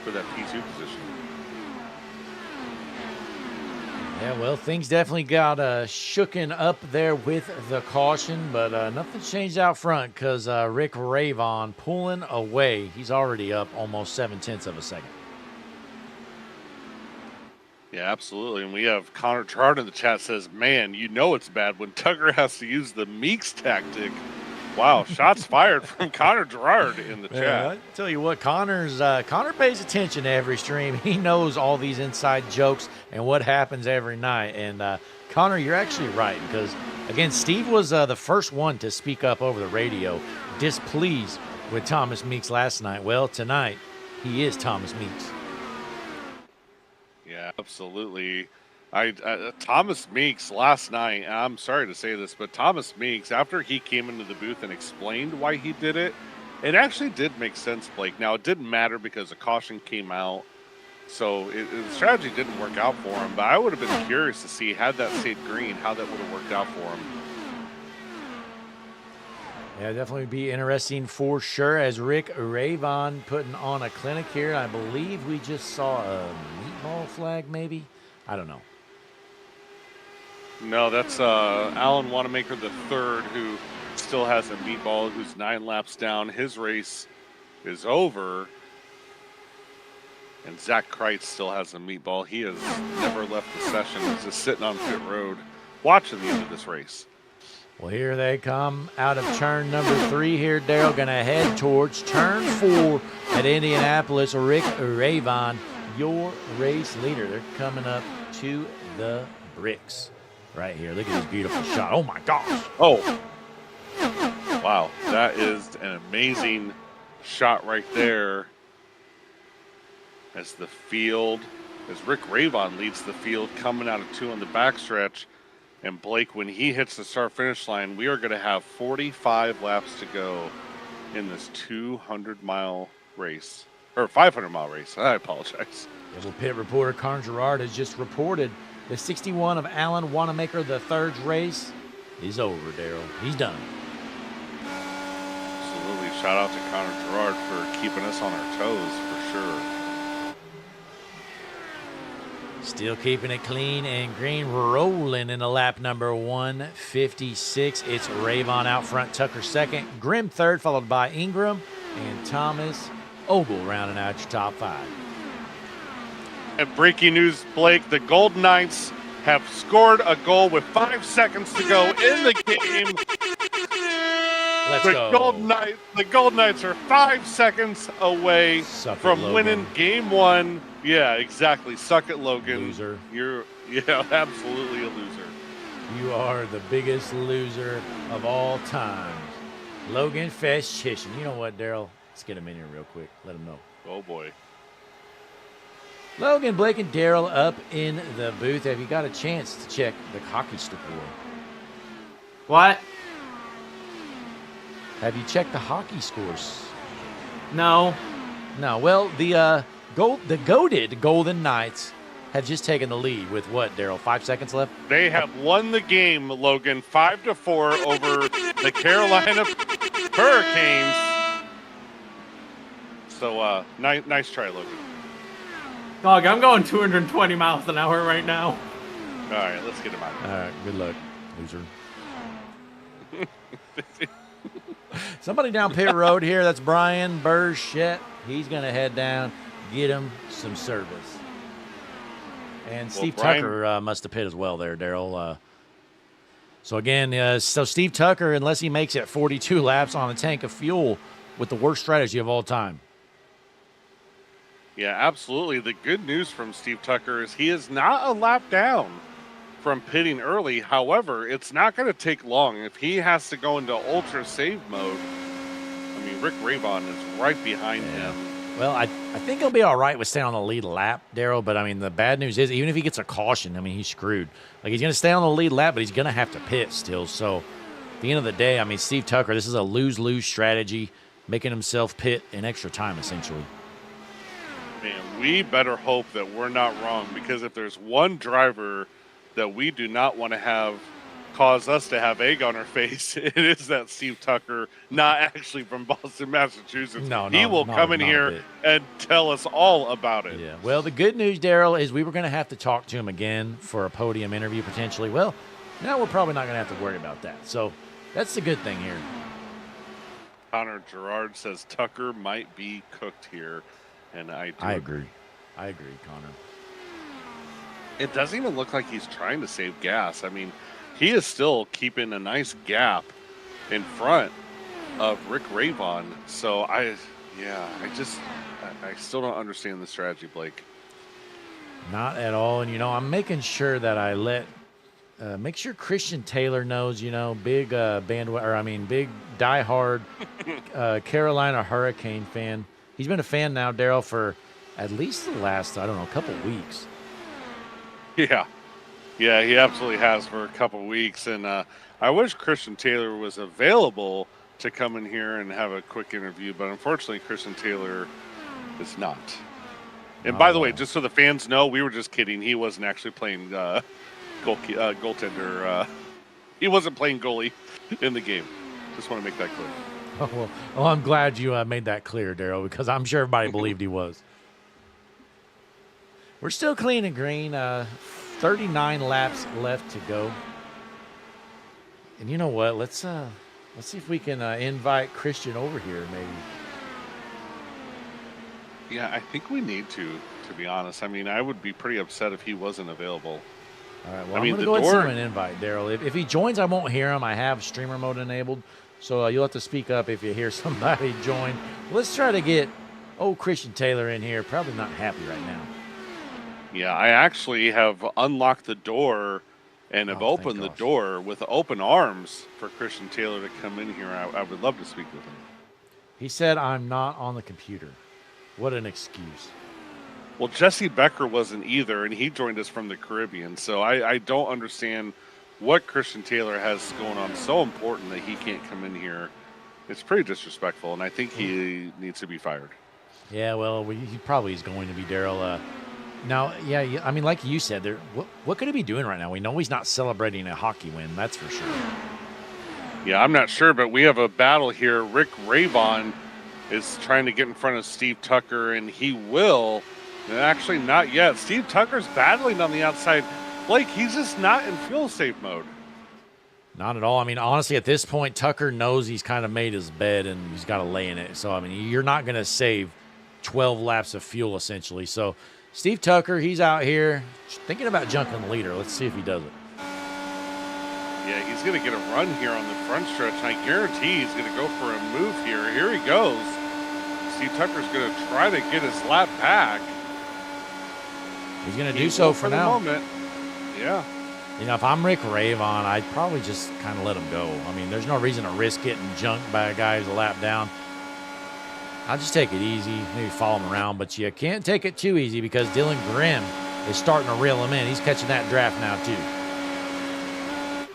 for that P2 position. Yeah, well, things definitely got shooken up there with the caution, but nothing changed out front because Rick Ravon pulling away. He's already up almost 0.7 of a second. Yeah, absolutely. And we have Connor Gerard in the chat says, man, you know it's bad when Tucker has to use the Meeks tactic. Wow, shots fired from Connor Gerard in the chat. I tell you what, Connor pays attention to every stream. He knows all these inside jokes and what happens every night. And Connor, you're actually right because, again, Steve was the first one to speak up over the radio, displeased with Thomas Meeks last night. Well, tonight, he is Thomas Meeks. Yeah, absolutely. Thomas Meeks last night, I'm sorry to say this, but Thomas Meeks, after he came into the booth and explained why he did it, it actually did make sense, Blake. Now, it didn't matter because a caution came out, so the strategy didn't work out for him, but I would have been curious to see, had that stayed green, how that would have worked out for him. Yeah, definitely be interesting for sure as Rick Ravon putting on a clinic here. I believe we just saw a meatball flag, maybe? I don't know. No, that's Alan Wanamaker the third, who still has a meatball, who's 9 laps down. His race is over. And Zach Kreitz still has a meatball. He has never left the session. He's just sitting on pit road watching the end of this race. Well, here they come out of turn number 3 here. Daryl going to head towards turn 4 at Indianapolis. Rick Ravon, your race leader. They're coming up to the bricks right here. Look at this beautiful shot. Oh, my gosh. Oh. Wow. That is an amazing shot right there. As the field, as Rick Ravon leads the field coming out of 2 on the backstretch. And Blake, when he hits the start-finish line, we are going to have 45 laps to go in this 200-mile race. Or 500-mile race. I apologize. Well, pit reporter Connor Gerard has just reported the 61 of Alan Wanamaker III's race is over, Daryl. He's done. Absolutely. Shout out to Connor Gerard for keeping us on our toes, for sure. Still keeping it clean and green, rolling in the lap number 156. It's Ravon out front, Tucker second, Grimm third, followed by Ingram and Thomas Ogle rounding out your top 5. And breaking news, Blake, the Golden Knights have scored a goal with 5 seconds to go in the game. Let's go. The Golden Knights are 5 seconds away from winning game 1. Yeah, exactly. Suck it, Logan. Loser. You're absolutely a loser. You are the biggest loser of all time. Logan Festischen. You know what, Daryl? Let's get him in here real quick. Let him know. Oh, boy. Logan, Blake, and Daryl up in the booth. Have you got a chance to check the hockey score? What? Have you checked the hockey scores? No. No. Well, the goated Golden Knights have just taken the lead with what, Daryl? 5 seconds left? They have won the game, Logan, 5-4 over the Carolina Hurricanes. So, nice try, Logan. Dog, I'm going 220 miles an hour right now. All right, let's get him out. All right, good luck, loser. Somebody down pit road here. That's Brian Burchett. He's going to head down, get him some service. And Steve Tucker must have pit as well there, Daryl. So, again, Steve Tucker, unless he makes it 42 laps on a tank of fuel with the worst strategy of all time. Yeah, absolutely. The good news from Steve Tucker is he is not a lap down from pitting early. However, it's not going to take long. If he has to go into ultra save mode, I mean, Rick Ravon is right behind him. Well, I think he'll be all right with staying on the lead lap, Daryl. But, I mean, the bad news is even if he gets a caution, I mean, he's screwed. Like, he's going to stay on the lead lap, but he's going to have to pit still. So, at the end of the day, I mean, Steve Tucker, this is a lose-lose strategy, making himself pit in extra time, essentially. Man, we better hope that we're not wrong, because if there's one driver that we do not want to have cause us to have egg on our face, it is that Steve Tucker, not actually from Boston, Massachusetts. He will come in here and tell us all about it. Yeah. Well, the good news, Daryl, is we were going to have to talk to him again for a podium interview potentially. Well, now we're probably not going to have to worry about that. So that's the good thing here. Connor Gerard says Tucker might be cooked here. And I agree. I agree, Connor. It doesn't even look like he's trying to save gas. I mean, he is still keeping a nice gap in front of Rick Ravon. So I still don't understand the strategy, Blake. Not at all. And, I'm making sure that I make sure Christian Taylor knows, big big diehard Carolina Hurricane fan. He's been a fan now, Daryl, for at least the last, couple weeks. Yeah. Yeah, he absolutely has for a couple weeks. And I wish Christian Taylor was available to come in here and have a quick interview. But unfortunately, Christian Taylor is not. And by the way, just so the fans know, we were just kidding. He wasn't actually playing goaltender. He wasn't playing goalie in the game. Just want to make that clear. Oh, well, I'm glad you made that clear, Daryl, because I'm sure everybody believed he was. We're still clean and green. 39 laps left to go. And you know what? Let's see if we can invite Christian over here, maybe. Yeah, I think we need to be honest. I mean, I would be pretty upset if he wasn't available. All right, well, I'm going to go ahead and send him an invite, Daryl. If he joins, I won't hear him. I have streamer mode enabled. So you'll have to speak up if you hear somebody join. Let's try to get Christian Taylor in here. Probably not happy right now. Yeah, I actually have unlocked the door and have opened the door with open arms for Christian Taylor to come in here. I would love to speak with him. He said, I'm not on the computer. What an excuse. Well, Jesse Becker wasn't either, and he joined us from the Caribbean. So I don't understand what Christian Taylor has going on so important that he can't come in here. It's pretty disrespectful, and I think he needs to be fired. Yeah, well, he probably is going to be, Daryl. Now, yeah, I mean, like you said, what could he be doing right now? We know he's not celebrating a hockey win, that's for sure. Yeah, I'm not sure, but we have a battle here. Rick Ravon is trying to get in front of Steve Tucker, and he will. And actually, not yet. Steve Tucker's battling on the outside. Blake, he's just not in fuel save mode. Not at all. I mean, honestly, at this point, Tucker knows he's kind of made his bed and he's got to lay in it. So, I mean, you're not going to save 12 laps of fuel, essentially. So, Steve Tucker, he's out here thinking about junking the leader. Let's see if he does it. Yeah, he's going to get a run here on the front stretch, and I guarantee he's going to go for a move here. Here he goes. Steve Tucker's going to try to get his lap back. He's going to do so for now. The moment. Yeah. If I'm Rick Ravon, I'd probably just kind of let him go. I mean, there's no reason to risk getting junked by a guy who's a lap down. I'll just take it easy, maybe follow him around, but you can't take it too easy because Dylan Grimm is starting to reel him in. He's catching that draft now, too.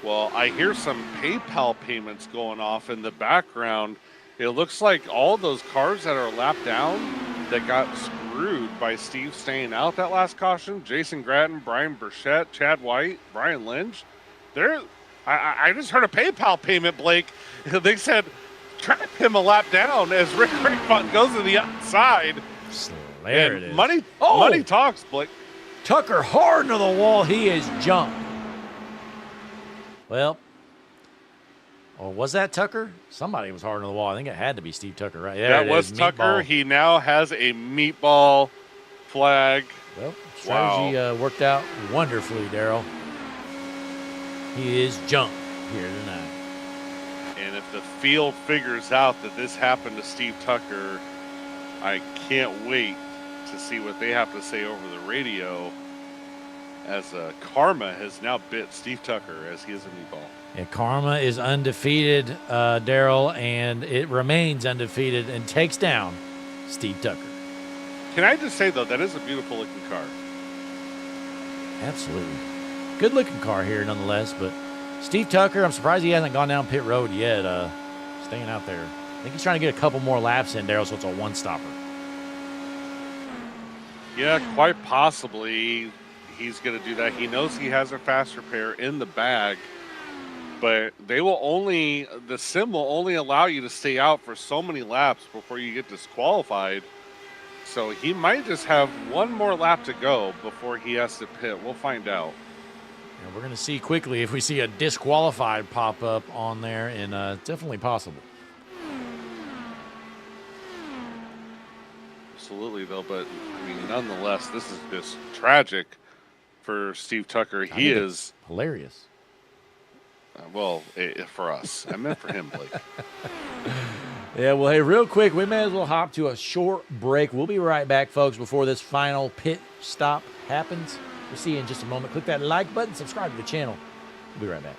Well, I hear some PayPal payments going off in the background. It looks like all those cars that are lapped down that got screwed by Steve staying out that last caution, Jason Gratton, Brian Burchett, Chad White, Brian Lynch, I just heard a PayPal payment, Blake. They said, trap him a lap down as Rick Craigfont goes to the outside. There it is. Money talks, Blake. Tucker hard into the wall. He is jumped. Well, or was that Tucker? Somebody was hard into the wall. I think it had to be Steve Tucker, right? That was Tucker. He now has a meatball flag. Well, strategy worked out wonderfully, Daryl. He is jumped here tonight. And if the field figures out that this happened to Steve Tucker, I can't wait to see what they have to say over the radio, as karma has now bit Steve Tucker as he is a meatball. Yeah, karma is undefeated, Daryl, and it remains undefeated and takes down Steve Tucker. Can I just say, though, that is a beautiful looking car. Absolutely. Good looking car here nonetheless, but Steve Tucker, I'm surprised he hasn't gone down pit road yet, staying out there. I think he's trying to get a couple more laps in, Daryl, so it's a one-stopper. Yeah, quite possibly he's going to do that. He knows he has a fast repair in the bag, but the sim will only allow you to stay out for so many laps before you get disqualified. So he might just have one more lap to go before he has to pit. We'll find out. And we're going to see quickly if we see a disqualified pop up on there, and definitely possible. Absolutely, though, but I mean, nonetheless, this is just tragic for Steve Tucker. He is hilarious. For us, I meant for him, Blake. Yeah, well, hey, real quick, we may as well hop to a short break. We'll be right back, folks, before this final pit stop happens. We'll see you in just a moment. Click that like button, subscribe to the channel. We'll be right back.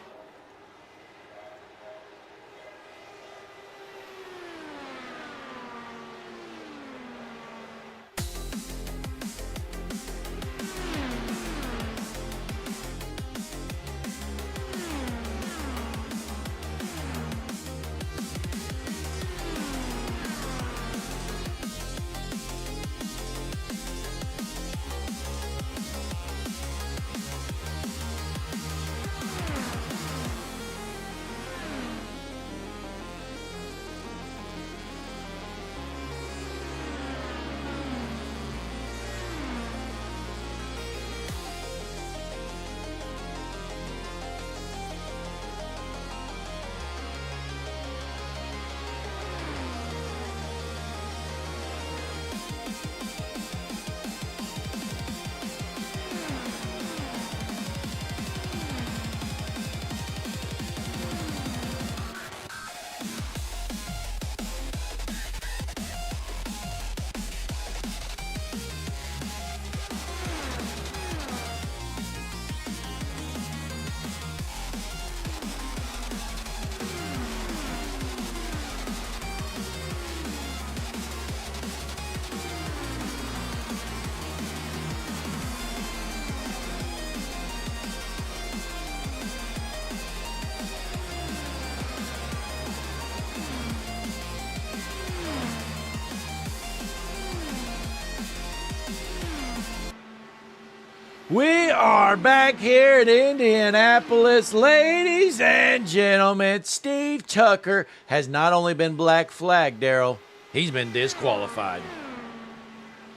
We are back here at Indianapolis. Ladies and gentlemen, Steve Tucker has not only been black flagged, Daryl, he's been disqualified.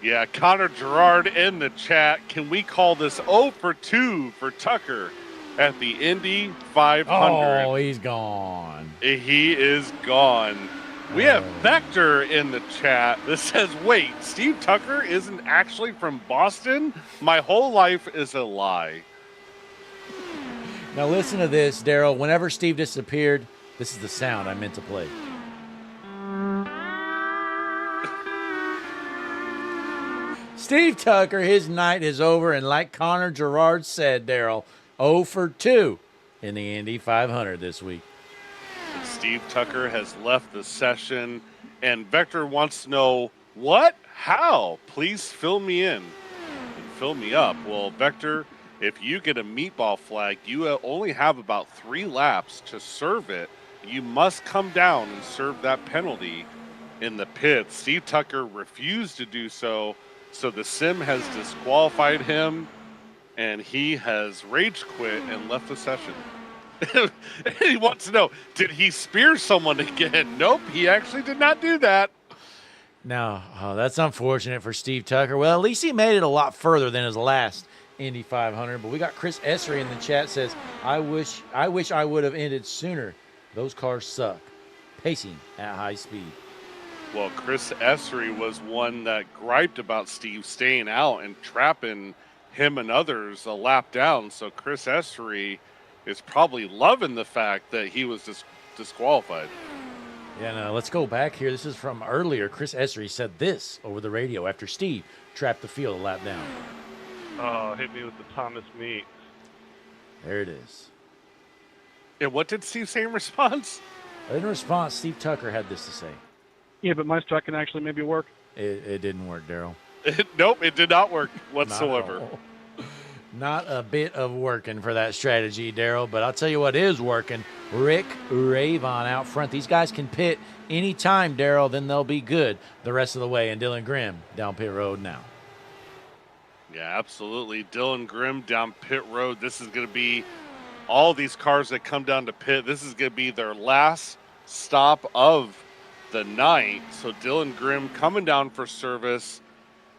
Yeah, Connor Gerard in the chat. Can we call this 0 for 2 for Tucker at the Indy 500? Oh, he's gone. He is gone. We have Vector in the chat that says, wait, Steve Tucker isn't actually from Boston? My whole life is a lie. Now listen to this, Daryl. Whenever Steve disappeared, this is the sound I meant to play. Steve Tucker, his night is over, and like Connor Gerard said, Daryl, 0 for 2 in the Indy 500 this week. Steve Tucker has left the session, and Vector wants to know, what? How? Please fill me in and fill me up. Well, Vector, if you get a meatball flag, you only have about 3 laps to serve it. You must come down and serve that penalty in the pits. Steve Tucker refused to do so, so the sim has disqualified him, and he has rage quit and left the session. He wants to know, did he spear someone again? Nope, he actually did not do that. No, that's unfortunate for Steve Tucker. Well, at least he made it a lot further than his last Indy 500. But we got Chris Essery in the chat says, I wish I would have ended sooner. Those cars suck. Pacing at high speed. Well, Chris Essery was one that griped about Steve staying out and trapping him and others a lap down. So Chris Essery is probably loving the fact that he was disqualified. Yeah, no, let's go back here. This is from earlier. Chris Essery said this over the radio after Steve trapped the field a lap down. Oh, hit me with the Thomas meat. There it is. And what did Steve say in response? In response, Steve Tucker had this to say. Yeah, but my strike can actually maybe work. It didn't work, Daryl. Nope, it did not work whatsoever. Not a bit of working for that strategy, Daryl. But I'll tell you what is working. Rick Ravon out front. These guys can pit anytime, Daryl, then they'll be good the rest of the way. And Dylan Grimm down pit road now. Yeah, absolutely. Dylan Grimm down pit road. This is going to be all these cars that come down to pit. This is going to be their last stop of the night. So Dylan Grimm coming down for service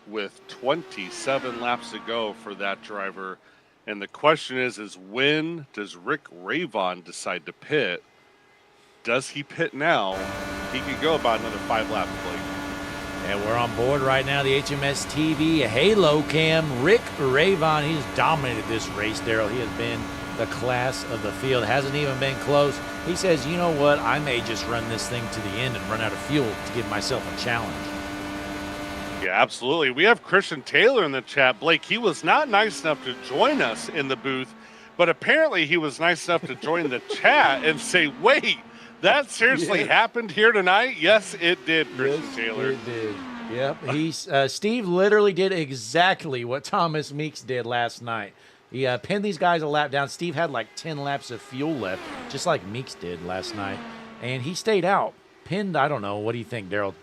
with 27 laps to go for that driver. And the question is when does Rick Ravon decide to pit? Does he pit now? He could go about another 5 laps, Blake. And we're on board right now, the HMS TV Halo Cam. Rick Ravon, he's dominated this race, Daryl. He has been the class of the field. Hasn't even been close. He says, you know what? I may just run this thing to the end and run out of fuel to give myself a challenge. Yeah, absolutely. We have Christian Taylor in the chat. Blake, he was not nice enough to join us in the booth, but apparently he was nice enough to join the chat and say, wait, that seriously happened here tonight? Yes, it did, Christian Taylor. It did. Yep. Steve literally did exactly what Thomas Meeks did last night. He pinned these guys a lap down. Steve had like 10 laps of fuel left, just like Meeks did last night. And he stayed out. Pinned, I don't know, what do you think, Daryl?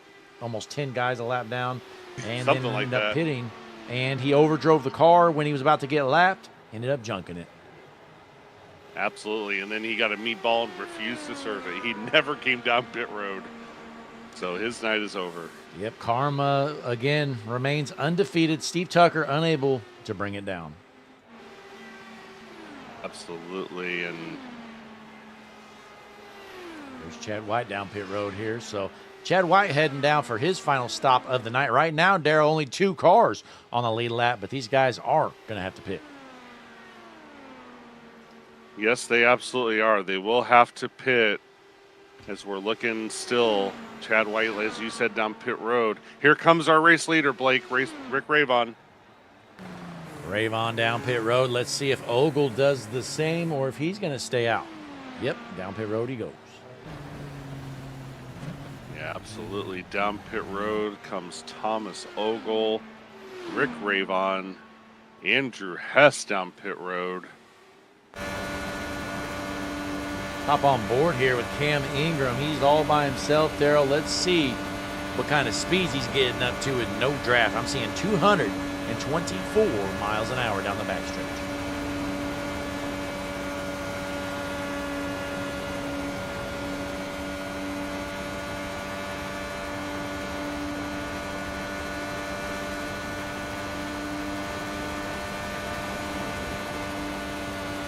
Almost 10 guys a lap down. And Something then like ended up that. pitting. And he overdrove the car when he was about to get lapped. Ended up junking it. Absolutely. And then he got a meatball and refused to serve it. He never came down pit road. So his night is over. Yep, Karma, again, remains undefeated. Steve Tucker unable to bring it down. Absolutely. And there's Chad White down pit road here. So Chad White heading down for his final stop of the night. Right now, Daryl, only 2 cars on the lead lap, but these guys are going to have to pit. yes, they absolutely are. They will have to pit as we're looking still. Chad White, as you said, down pit road. Here comes our race leader, Blake, Rick Ravon. Ravon down pit road. Let's see if Ogle does the same or if he's going to stay out. Yep, down pit road he goes. Yeah, absolutely. Down pit road comes Thomas Ogle, Rick Ravon, Andrew Hess down pit road. Hop on board here with Cam Ingram. He's all by himself, Daryl. Let's see what kind of speeds he's getting up to with no draft. I'm seeing 224 miles an hour down the backstretch.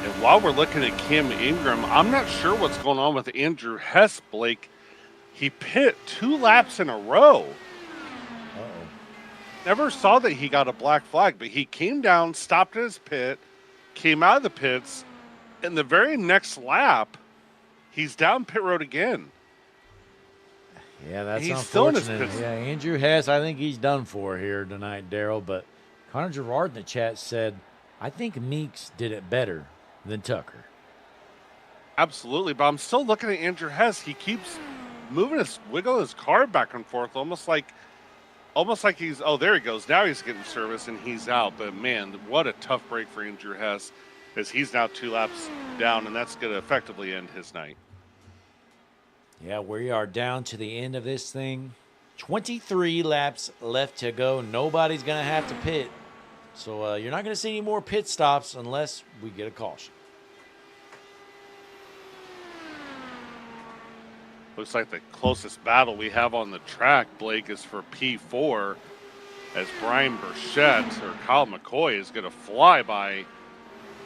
And while we're looking at Cam Ingram, I'm not sure what's going on with Andrew Hess, Blake. He pit 2 laps in a row. Uh-oh. Never saw that he got a black flag, but he came down, stopped at his pit, came out of the pits, and the very next lap, he's down pit road again. Yeah, that's He's still in his unfortunate. pits. Yeah, Andrew Hess, I think he's done for here tonight, Daryl. But Connor Gerard in the chat said, I think Meeks did it better than Tucker. Absolutely, but I'm still looking at Andrew Hess. He keeps wiggling his car back and forth, almost like he's, oh, there he goes. Now he's getting service and he's out. But man, what a tough break for Andrew Hess, as he's now 2 laps down, and that's going to effectively end his night. Yeah, we are down to the end of this thing. 23 laps left to go. Nobody's going to have to pit. So you're not going to see any more pit stops unless we get a caution. Looks like the closest battle we have on the track, Blake, is for P4, as Brian Burchett or Kyle McCoy is going to fly by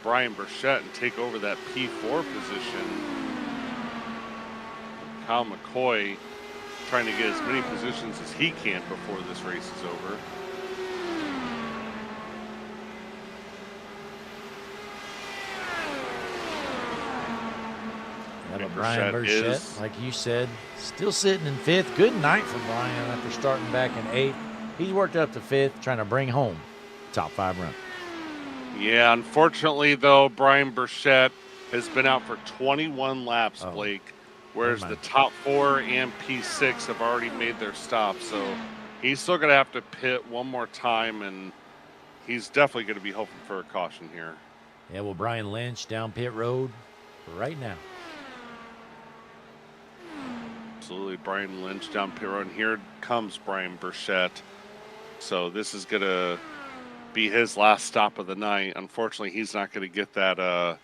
Brian Burchett and take over that P4 position. Kyle McCoy trying to get as many positions as he can before this race is over. Yeah, but Brian Burchett, like you said, still sitting in 5th. Good night for Brian after starting back in 8th. He's worked up to 5th, trying to bring home top 5 run. Yeah, unfortunately, though, Brian Burchett has been out for 21 laps, Blake, whereas the top 4 and P6 have already made their stop. So he's still going to have to pit one more time, and he's definitely going to be hoping for a caution here. Yeah, well, Brian Lynch down pit road right now. Absolutely, Brian Lynch down pit road, and here comes Brian Burchett. So this is going to be his last stop of the night. Unfortunately, he's not going to get that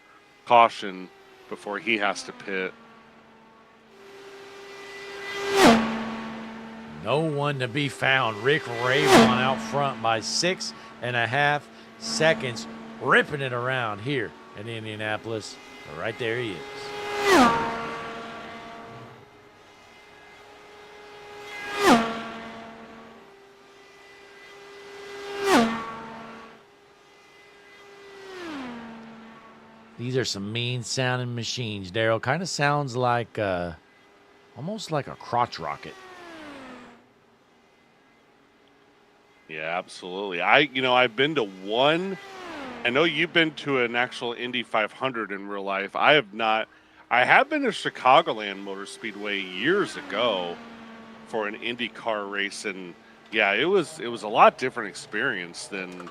caution before he has to pit. No one to be found. Rick Ravon out front by 6.5 seconds, ripping it around here in Indianapolis. Right there he is. These are some mean-sounding machines, Daryl. Kind of sounds like, almost like a crotch rocket. Yeah, absolutely. I've been to one. I know you've been to an actual Indy 500 in real life. I have not. I have been to Chicagoland Motor Speedway years ago for an Indy car race, and yeah, it was a lot different experience than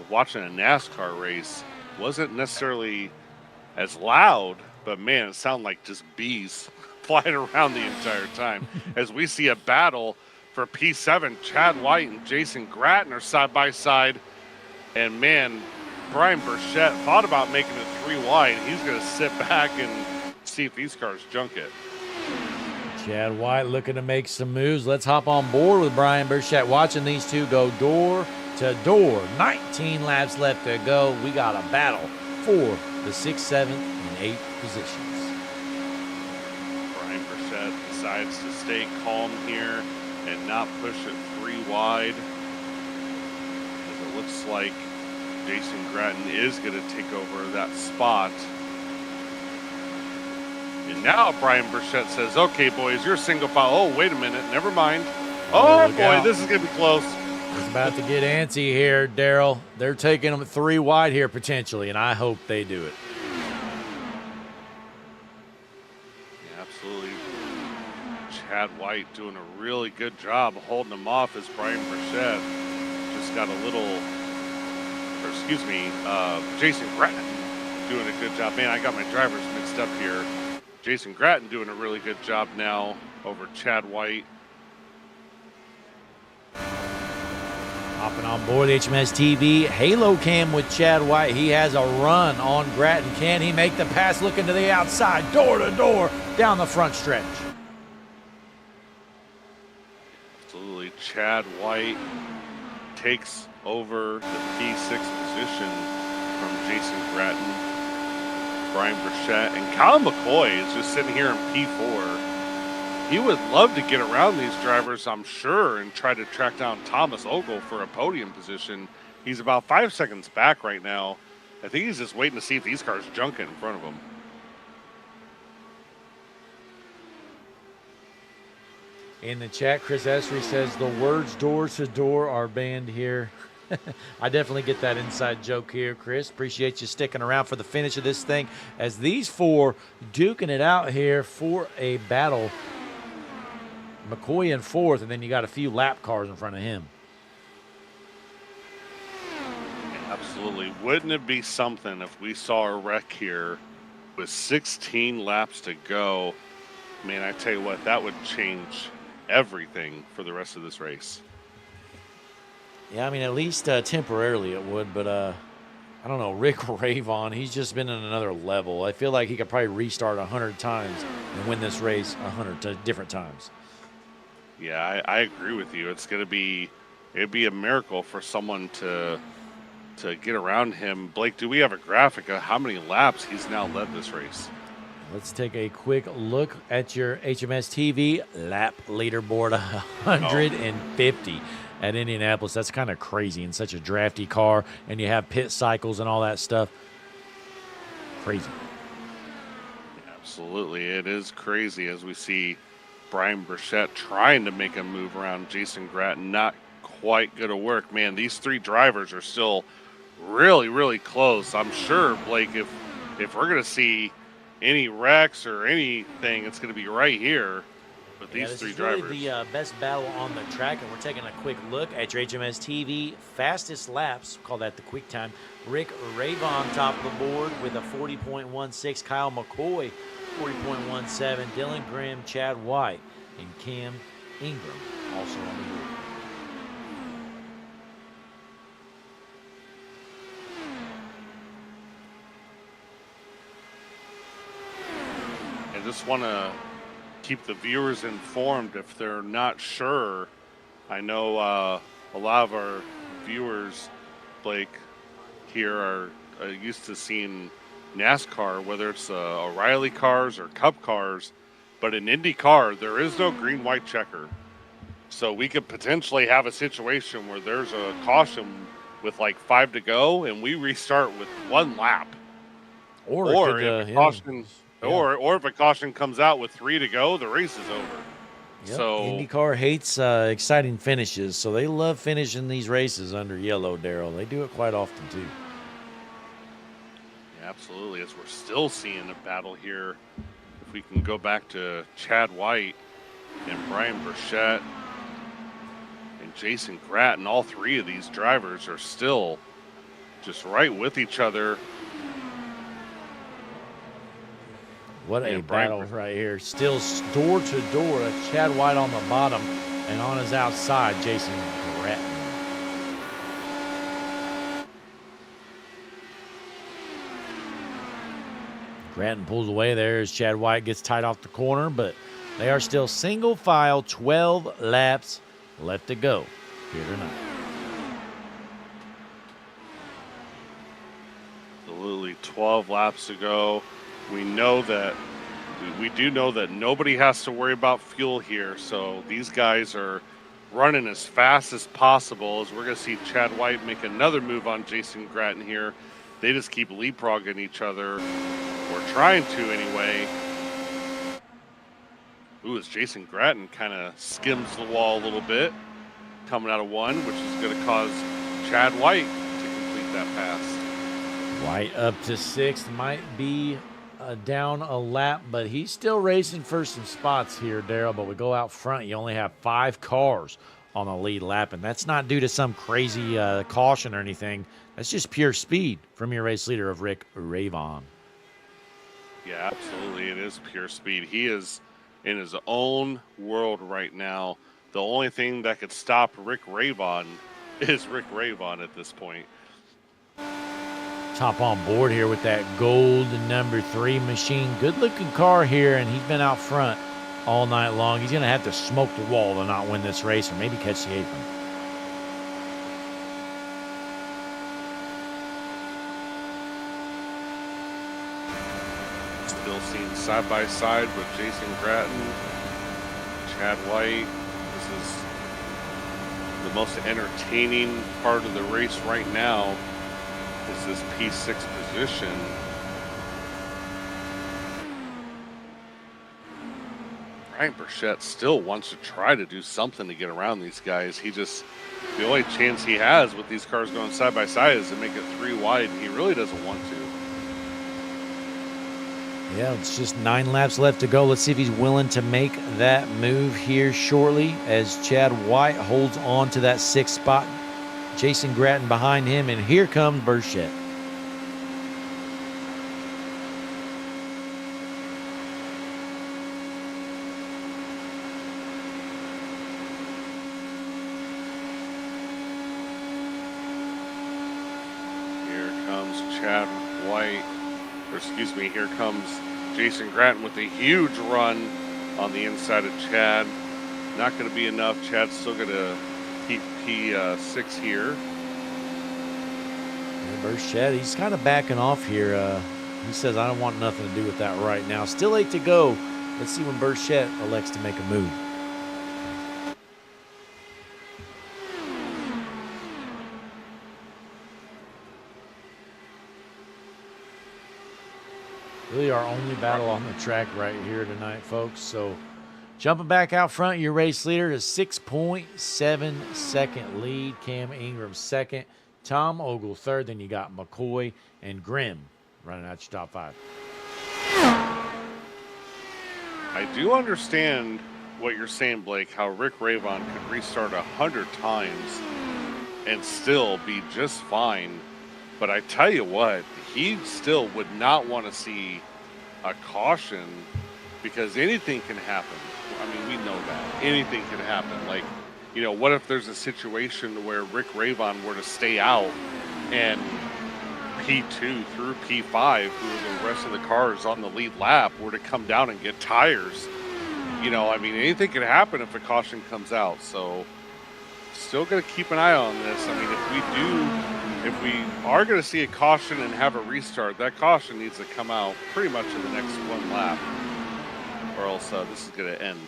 watching a NASCAR race. Wasn't necessarily as loud, but man, it sounded like just bees flying around the entire time. As we see a battle for P7, Chad White and Jason Gratton are side by side, and man, Brian Burchett thought about making it 3 wide. He's going to sit back and see if these cars junk it. Chad White looking to make some moves. Let's hop on board with Brian Burchett, watching these two go door to door. 19 laps left to go. We got a battle for the 6th, 7th, and 8th positions. Brian Burchett decides to stay calm here and not push it 3 wide. As it looks like Jason Gratton is going to take over that spot. And now Brian Burchett says, okay, boys, you're single file. Oh, wait a minute. Never mind. Oh, boy, out. This is going to be close. It's about to get antsy here, Daryl. They're taking them 3 wide here potentially, and I hope they do it. Yeah, absolutely. Chad White doing a really good job holding them off as Brian Burchett just got a little, Jason Gratton doing a good job. Man, I got my drivers mixed up here. Jason Gratton doing a really good job now over Chad White. Hopping on board HMS TV, Halo Cam with Chad White. He has a run on Gratton. Can he make the pass looking to the outside, door to door, down the front stretch? Absolutely. Chad White takes over the P6 position from Jason Gratton. Brian Burchett and Kyle McCoy is just sitting here in P4. He would love to get around these drivers, I'm sure, and try to track down Thomas Ogle for a podium position. He's about 5 seconds back right now. I think he's just waiting to see if these cars junk it in front of him. In the chat, Chris Esri says the words door to door are banned here. I definitely get that inside joke here, Chris. Appreciate you sticking around for the finish of this thing as these four duking it out here for a battle. McCoy in fourth, and then you got a few lap cars in front of him. Absolutely. Wouldn't it be something if we saw a wreck here with 16 laps to go? Man, I tell you what, that would change everything for the rest of this race. Yeah, I mean, at least temporarily it would, but I don't know. Rick Ravon, he's just been in another level. I feel like he could probably restart 100 times and win this race 100 different times. Yeah, I agree with you. It'd be a miracle for someone to get around him. Blake, do we have a graphic of how many laps he's now led this race? Let's take a quick look at your HMS TV lap leaderboard. 150 at Indianapolis. That's kind of crazy in such a drafty car, and you have pit cycles and all that stuff. Crazy. Absolutely. It is crazy as we see Brian Burchett trying to make a move around Jason Gratton. Not quite going to work. Man, these three drivers are still really, really close. I'm sure, Blake, if we're going to see any wrecks or anything, it's going to be right here with these three drivers. This is really the best battle on the track, and we're taking a quick look at your HMS TV fastest laps. Call that the quick time. Rick Ravon top of the board with a 40.16. Kyle McCoy 40.17. Dylan Grimm, Chad White, and Cam Ingram also on the board. I just want to keep the viewers informed if they're not sure. I know a lot of our viewers, Blake, here are used to seeing NASCAR, whether it's O'Reilly cars or Cup cars, but in Indy car, there is no green-white checker. So we could potentially have a situation where there's a caution with like 5 to go, and we restart with 1 lap. Or if a caution comes out with 3 to go, the race is over. Yep. So IndyCar hates exciting finishes, so they love finishing these races under yellow, Daryl. They do it quite often too. yeah, absolutely, as we're still seeing a battle here. If we can go back to Chad White and Brian Burchett and Jason Gratton, all three of these drivers are still just right with each other. What a battle right here. Still door to door. Chad White on the bottom, and on his outside, Jason Gratton. Gratton pulls away there as Chad White gets tight off the corner, but they are still single file, 12 laps left to go here tonight. Absolutely, 12 laps to go. We do know that nobody has to worry about fuel here, so these guys are running as fast as possible. As we're going to see Chad White make another move on Jason Gratton here. They just keep leapfrogging each other, or trying to anyway. Ooh, as Jason Gratton kind of skims the wall a little bit, coming out of 1, which is going to cause Chad White to complete that pass. White up to 6th, might be down a lap, but he's still racing for some spots here, Daryl. But we go out front, you only have 5 cars on the lead lap, and that's not due to some crazy caution or anything. That's just pure speed from your race leader of Rick Ravon. Yeah, absolutely. It is pure speed. He is in his own world right now. The only thing that could stop Rick Ravon is Rick Ravon at this point. Top on board here with that gold number 3 machine. Good looking car here, and he's been out front all night long. He's going to have to smoke the wall to not win this race, or maybe catch the apron. Still seen side by side with Jason Gratton, Chad White. This is the most entertaining part of the race right now. Is this P6 position. Brian Burchett still wants to try to do something to get around these guys. He just The only chance he has with these cars going side by side is to make it 3 wide, and he really doesn't want to. Yeah, it's just 9 laps left to go. Let's see if he's willing to make that move here shortly as Chad White holds on to that 6th spot. Jason Gratton behind him, and here comes Burchett. Chad White, or excuse me, here comes Jason Gratton with a huge run on the inside of Chad. Not going to be enough. Chad's still going to keep P6 here. Burchett, he's kind of backing off here. He says, I don't want nothing to do with that right now. Still 8 to go. Let's see when Burchett elects to make a move. Really our only battle on the track right here tonight, folks. So jumping back out front, your race leader is 6.7 second lead. Cam Ingram second, Tom Ogle third. Then you got McCoy and Grimm running out your top 5. I do understand what you're saying, Blake, how Rick Ravon could restart 100 times and still be just fine. But I tell you what, he still would not want to see a caution because anything can happen. I mean, we know that. Anything can happen. Like, you know, what if there's a situation where Rick Ravon were to stay out and P2 through P5, who are the rest of the cars on the lead lap, were to come down and get tires? You know, I mean, anything can happen if a caution comes out. So still going to keep an eye on this. I mean, if we are going to see a caution and have a restart, that caution needs to come out pretty much in the next 1 lap, or else this is going to end.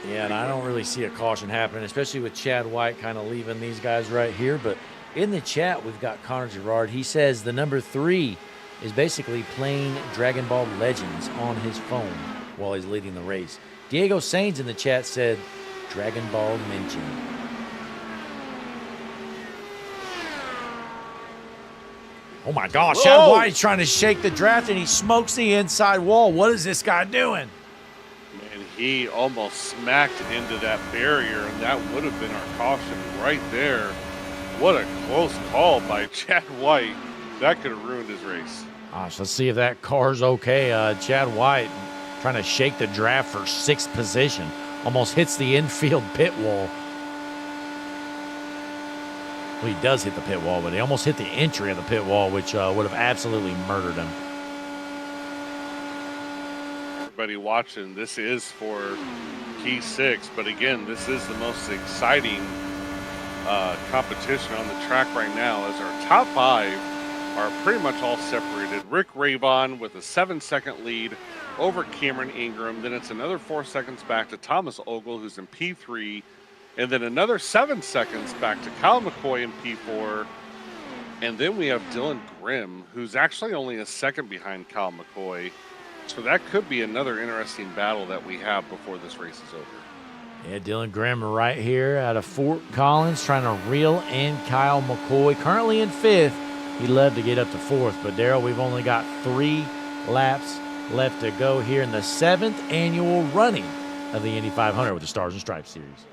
Yeah, and I don't really see a caution happening, especially with Chad White kind of leaving these guys right here. But in the chat, we've got Connor Gerard. He says the number 3 is basically playing Dragon Ball Legends on his phone while he's leading the race. Diego Sainz in the chat said Dragon Ball mention. Oh my gosh, Whoa! Chad White's trying to shake the draft and he smokes the inside wall. What is this guy doing? And he almost smacked into that barrier, and that would have been our caution right there. What a close call by Chad White. That could have ruined his race. Gosh, let's see if that car's okay. Chad White trying to shake the draft for 6th position. Almost hits the infield pit wall. Well, he does hit the pit wall, but he almost hit the entry of the pit wall, which would have absolutely murdered him. Everybody watching, this is for P6, but again, this is the most exciting competition on the track right now, as our top 5 are pretty much all separated. Rick Ravon with a 7-second lead over Cameron Ingram. Then it's another 4 seconds back to Thomas Ogle, who's in P3. And then another 7 seconds back to Kyle McCoy in P4. And then we have Dylan Grimm, who's actually only a second behind Kyle McCoy. So that could be another interesting battle that we have before this race is over. Yeah, Dylan Grimm right here out of Fort Collins trying to reel in Kyle McCoy. Currently in 5th. He'd love to get up to 4th. But, Darrell, we've only got 3 laps left to go here in the 7th annual running of the Indy 500 with the Stars and Stripes Series.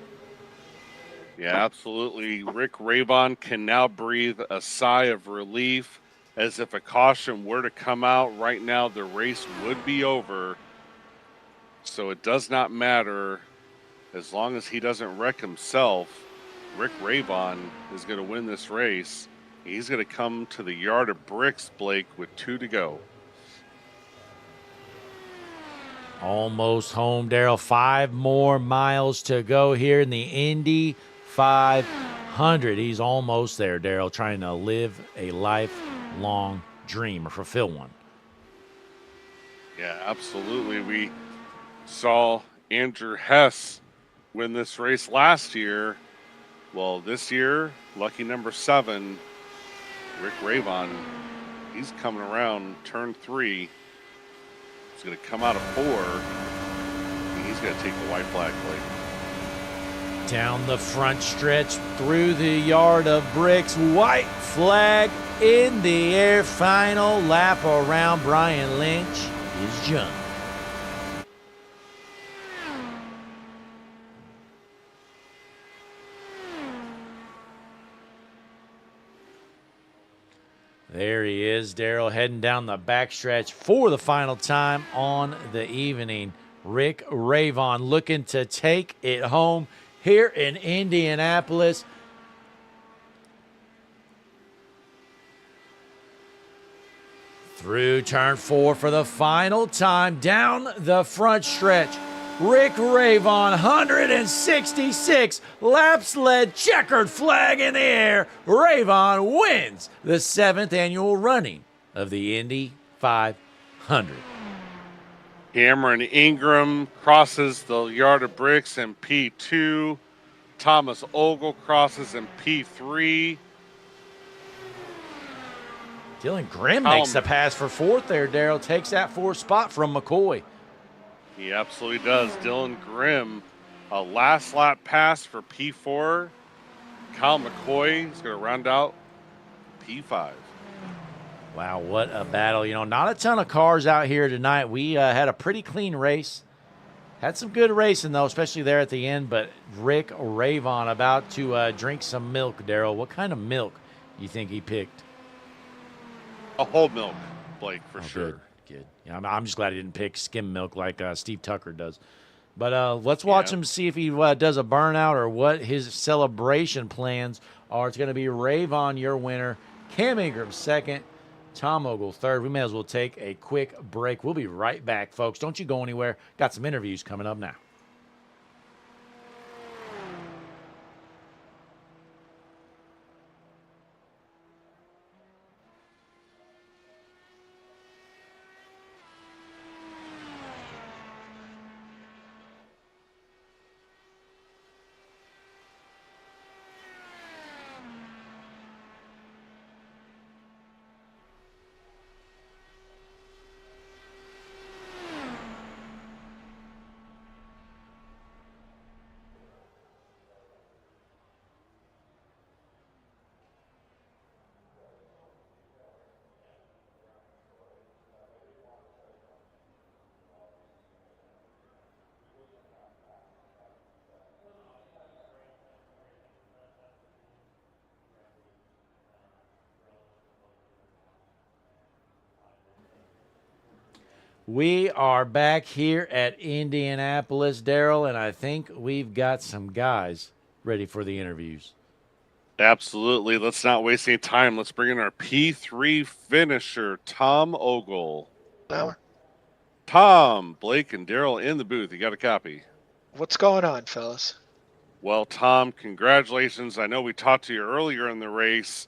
Yeah, absolutely. Rick Ravon can now breathe a sigh of relief, as if a caution were to come out right now, the race would be over. So it does not matter. As long as he doesn't wreck himself, Rick Ravon is going to win this race. He's going to come to the yard of bricks, Blake, with 2 to go. Almost home, Darrell. 5 more miles to go here in the Indy 500. He's almost there, Darrell, trying to live a lifelong dream or fulfill one. Yeah, absolutely. We saw Andrew Hess win this race last year. Well, this year, lucky number 7, Rick Ravon, he's coming around turn 3. He's going to come out of 4, and he's going to take the white flag, Blake. Down the front stretch through the yard of bricks. White flag in the air. Final lap around. Brian Lynch is jumped. There he is, Daryl, heading down the backstretch for the final time on the evening. Rick Ravon looking to take it home here in Indianapolis. Through turn 4 for the final time, down the front stretch. Rick Ravon, 166 laps led, checkered flag in the air. Ravon wins the 7th annual running of the Indy 500. Cameron Ingram crosses the yard of bricks in P2. Thomas Ogle crosses in P3. Dylan Grimm makes the pass for 4th there, Daryl. Takes that 4th spot from McCoy. He absolutely does. Dylan Grimm, a last lap pass for P4. Kyle McCoy is going to round out P5. Wow, what a battle. You know, not a ton of cars out here tonight. We had a pretty clean race. Had some good racing, though, especially there at the end. But Rick Ravon about to drink some milk, Daryl. What kind of milk you think he picked? A whole milk, Blake, for sure. Good. Yeah, I'm just glad he didn't pick skim milk like Steve Tucker does. But let's watch him see if he does a burnout or what his celebration plans are. It's going to be Ravon, your winner. Cam Ingram, 2nd. Tom Ogle, 3rd. We may as well take a quick break. We'll be right back, folks. Don't you go anywhere. Got some interviews coming up now. We are back here at Indianapolis, Daryl, and I think we've got some guys ready for the interviews. Absolutely. Let's not waste any time. Let's bring in our P3 finisher, Tom Ogle. Tom, Blake, and Daryl in the booth. You got a copy? What's going on, fellas? Well, Tom, congratulations. I know we talked to you earlier in the race,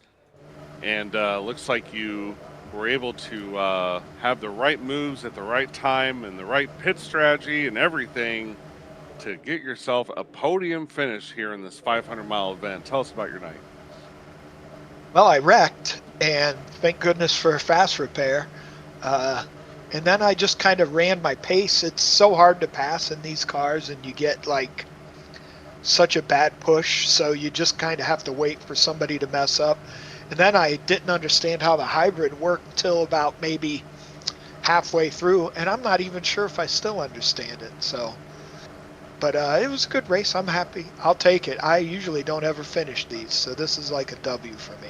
and looks like you were able to have the right moves at the right time and the right pit strategy and everything to get yourself a podium finish here in this 500-mile event. Tell us about your night. Well, I wrecked, and thank goodness for a fast repair. And then I just kind of ran my pace. It's so hard to pass in these cars, and you get like such a bad push, so you just kind of have to wait for somebody to mess up. And then I didn't understand how the hybrid worked until about maybe halfway through, and I'm not even sure if I still understand it. So, but it was a good race. I'm happy. I'll take it. I usually don't ever finish these, so this is like a W for me.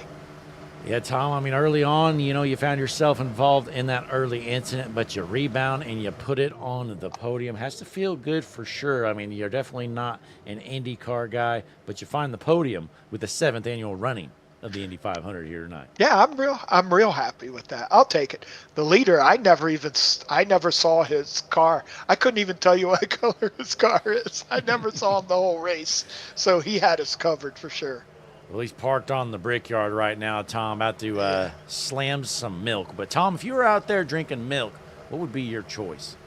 Yeah, Tom, I mean, early on, you know, you found yourself involved in that early incident, but you rebound and you put it on the podium. Has to feel good for sure. I mean, you're definitely not an Indy car guy, but you find the podium with the 7th annual running of the Indy 500 here tonight. Yeah, I'm real happy with that. I'll take it. The leader, I never saw his car. I couldn't even tell you what color his car is. I never saw him the whole race. So he had us covered for sure. Well, he's parked on the brickyard right now, Tom, about to slam some milk. But Tom, if you were out there drinking milk, what would be your choice?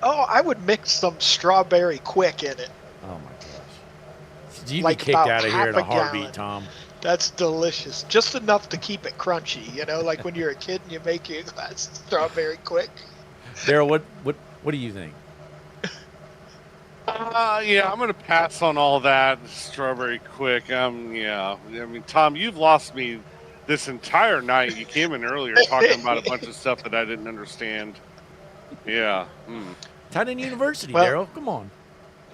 Oh, I would mix some strawberry quick in it. Oh my gosh. You'd like be kicked out of here in a heartbeat, gallon. Tom. That's delicious. Just enough to keep it crunchy, you know, like when you're a kid and you make your glass of strawberry quick. Daryl, what do you think? Yeah, I'm gonna pass on all that strawberry quick. Yeah. I mean, Tom, you've lost me this entire night. You came in earlier talking about a bunch of stuff that I didn't understand. Yeah. Titan University, Well- Daryl. Come on.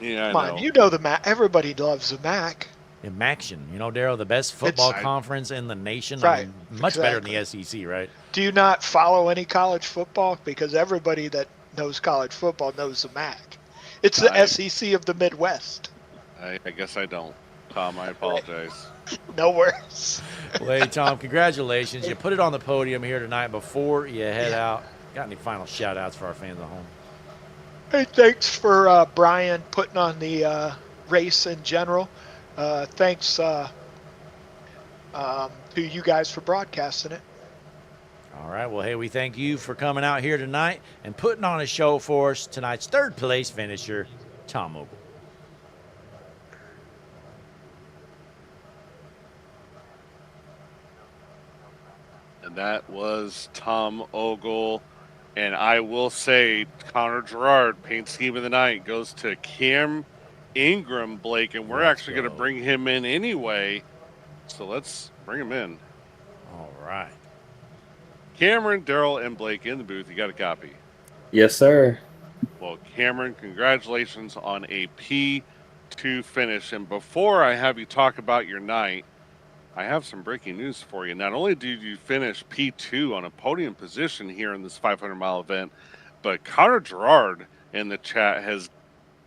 Yeah, I Come know. on, you know the MAC. Everybody loves the MAC. In Maction, you know, Daryl, the best football It's- conference in the nation. Right, Much better than exactly. the SEC, right? Do you not follow any college football? Because everybody that knows college football knows the MAC. It's the SEC of the Midwest. I guess I don't. Tom, I apologize. No worries. Well, hey, Tom, congratulations. You put it on the podium here tonight before you head out. Got any final shout-outs for our fans at home? Hey, thanks for Brian putting on the race in general. Thanks to you guys for broadcasting it. All right. Well, hey, we thank you for coming out here tonight and putting on a show for us. Tonight's third-place finisher, Tom Ogle. And that was Tom Ogle. And I will say, Connor Gerard, paint scheme of the night, goes to Cam Ingram, Blake, and we're actually going to bring him in anyway. So let's bring him in. All right. Cameron, Daryl, and Blake in the booth. You got a copy? Yes, sir. Well, Cameron, congratulations on a P2 finish. And before I have you talk about your night, I have some breaking news for you. Not only did you finish P2 on a podium position here in this 500-mile event, but Connor Gerard in the chat has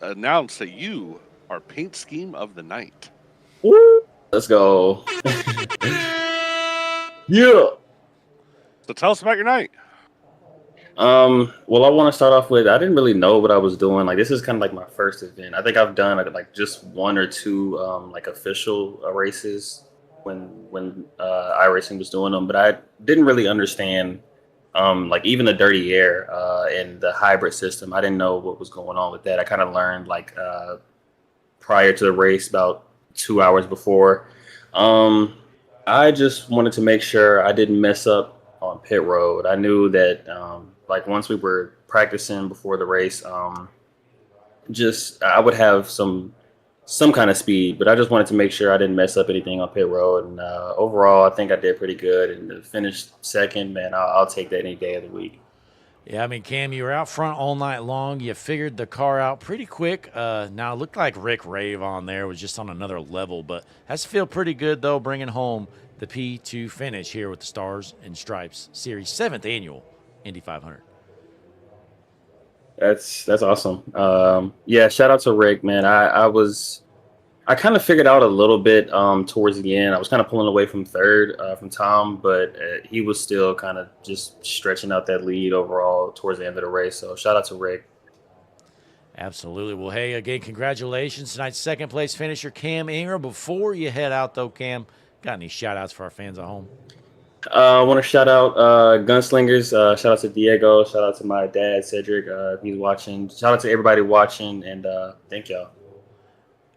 announced that you are paint scheme of the night. Woo! Let's go. Yeah. So tell us about your night. Well, I want to start off with, I didn't really know what I was doing. Like, this is kind of like my first event. I think I've done like just one or two like official races when iRacing was doing them, but I didn't really understand like even the dirty air and the hybrid system. I didn't know what was going on with that. I kind of learned like prior to the race, about 2 hours before. I just wanted to make sure I didn't mess up on pit road. I knew that like once we were practicing before the race, just I would have some kind of speed, but I just wanted to make sure I didn't mess up anything on pit road. And overall, I think I did pretty good. And to finish second, man, I'll take that any day of the week. Yeah, I mean, Cam, you were out front all night long. You figured the car out pretty quick. Now, it looked like Rick Rave on there was just on another level, but has to feel pretty good, though, bringing home the P2 finish here with the Stars and Stripes Series 7th Annual Indy 500. That's awesome. Yeah, shout out to Rick, man. I kind of figured out a little bit towards the end. I was kind of pulling away from third from Tom, but he was still kind of just stretching out that lead overall towards the end of the race. So shout out to Rick. Absolutely. Well, hey, again, congratulations. Tonight's second place finisher, Cam Ingram. Before you head out, though, Cam, got any shout-outs for our fans at home? I want to shout out Gunslingers. Shout out to Diego. Shout out to my dad, Cedric. He's watching. Shout out to everybody watching, and thank y'all.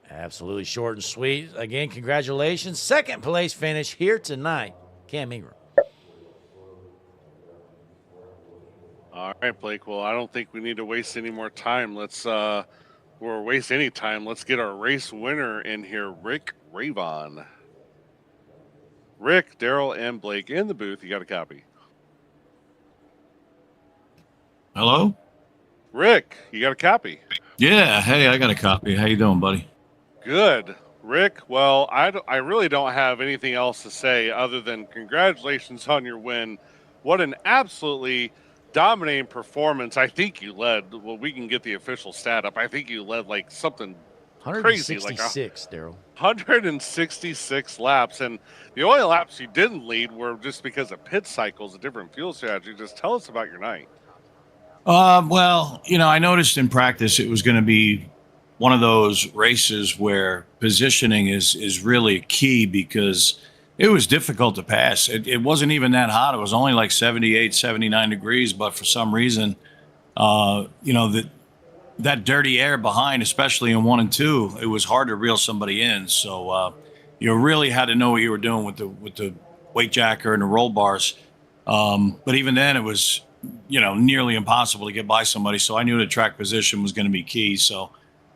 Absolutely short and sweet. Again, congratulations. Second place finish here tonight, Cam Ingram. All right, Blake. Well, I don't think we need to waste any more time. Let's waste any time. Let's get our race winner in here, Rick Ravon. Rick, Daryl, and Blake in the booth. You got a copy. Hello? Rick, you got a copy. Yeah, hey, I got a copy. How you doing, buddy? Good. Rick, well, I really don't have anything else to say other than congratulations on your win. What an absolutely dominating performance. I think you led. Well, we can get the official stat up. I think you led like something crazy. 166, Daryl. 166 laps. And the only laps you didn't lead were just because of pit cycles, a different fuel strategy. Just tell us about your night. Well, I noticed in practice it was going to be one of those races where positioning is really key because it was difficult to pass. It wasn't even that hot. It was only like 78, 79 degrees. But for some reason, that dirty air behind, especially in 1 and 2, it was hard to reel somebody in. So you really had to know what you were doing with the weight jacker and the roll bars. But even then, it was nearly impossible to get by somebody. So I knew the track position was going to be key. So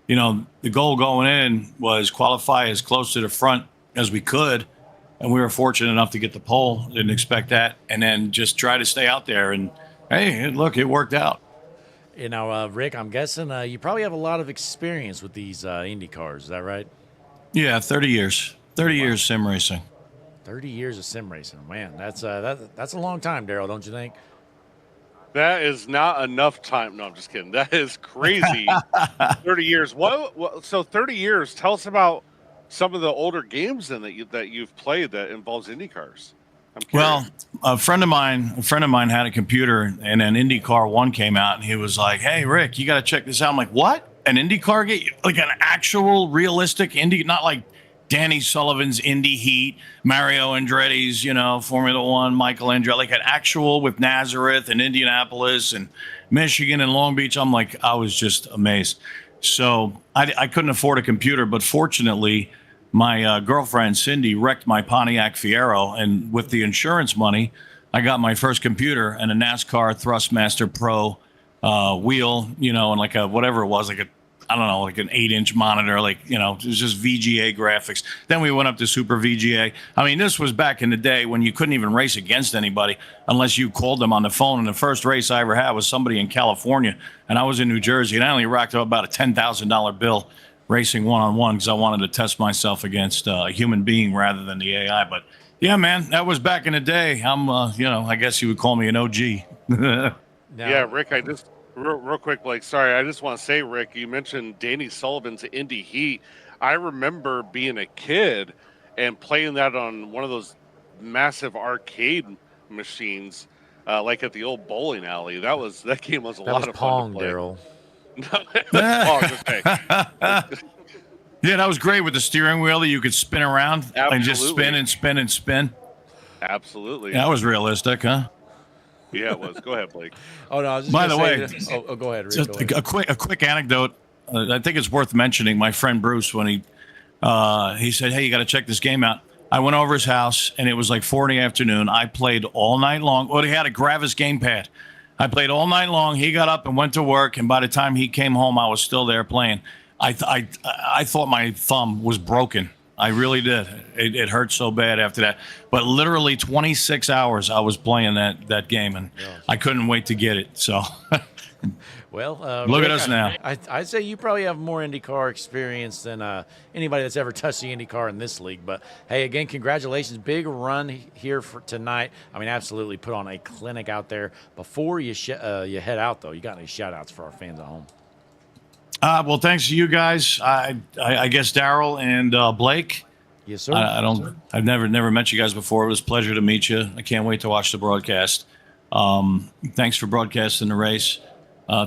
the goal going in was qualify as close to the front as we could. And we were fortunate enough to get the pole. Didn't expect that. And then just try to stay out there. And, hey, look, it worked out. Rick, I'm guessing you probably have a lot of experience with these Indy cars. Is that right? Yeah, 30 years. 30 years sim racing. 30 years of sim racing. Man, that's a long time, Daryl, don't you think? That is not enough time. No, I'm just kidding. That is crazy. 30 years. What? So 30 years. Tell us about some of the older games then that you've played that involves Indy cars. I'm curious. Well, a friend of mine had a computer, and an Indy Car 1 came out, and he was like, "Hey, Rick, you got to check this out." I'm like, "What? An Indy Car game? Like an actual, realistic Indy, not like Danny Sullivan's Indy Heat, Mario Andretti's, Formula One, Michael Andretti, like an actual with Nazareth and Indianapolis and Michigan and Long Beach." I'm like, I was just amazed. So I couldn't afford a computer, but fortunately, my girlfriend Cindy wrecked my Pontiac Fiero, and with the insurance money, I got my first computer and a NASCAR Thrustmaster Pro wheel, and like a whatever it was, like like an 8-inch monitor, it was just VGA graphics. Then we went up to Super VGA. I mean, this was back in the day when you couldn't even race against anybody unless you called them on the phone. And the first race I ever had was somebody in California, and I was in New Jersey, and I only racked up about a $10,000 bill racing one-on-one because I wanted to test myself against a human being rather than the AI. But yeah, man, that was back in the day. I'm, I guess you would call me an OG. Yeah, Rick, real quick, Blake, sorry, I just want to say, Rick, you mentioned Danny Sullivan's Indy Heat. I remember being a kid and playing that on one of those massive arcade machines, like at the old bowling alley. That game was a lot of fun to play. Daryl. Okay. Yeah, that was great with the steering wheel that you could spin around and just spin and spin and spin. Absolutely. Yeah, that was realistic, huh? Yeah, it was. Go ahead, Blake. Oh, no, I was just By the way, go ahead, Rick. Just a quick anecdote. I think it's worth mentioning. My friend Bruce, when he said, "Hey, you got to check this game out." I went over his house, and it was like 4 in the afternoon. I played all night long. Well, he had a Gravis gamepad. I played all night long. He got up and went to work, and by the time he came home, I was still there playing. I thought my thumb was broken. I really did. It hurt so bad after that. But literally 26 hours I was playing that game, and I couldn't wait to get it. So, well, look Rick, at us now. I'd say you probably have more IndyCar experience than anybody that's ever touched the IndyCar in this league. But, hey, again, congratulations. Big run here for tonight. I mean, absolutely put on a clinic out there. Before you head out, though, you got any shout-outs for our fans at home? Well, thanks to you guys. I guess Daryl and Blake. Yes, sir. I've never met you guys before. It was a pleasure to meet you. I can't wait to watch the broadcast. Thanks for broadcasting the race.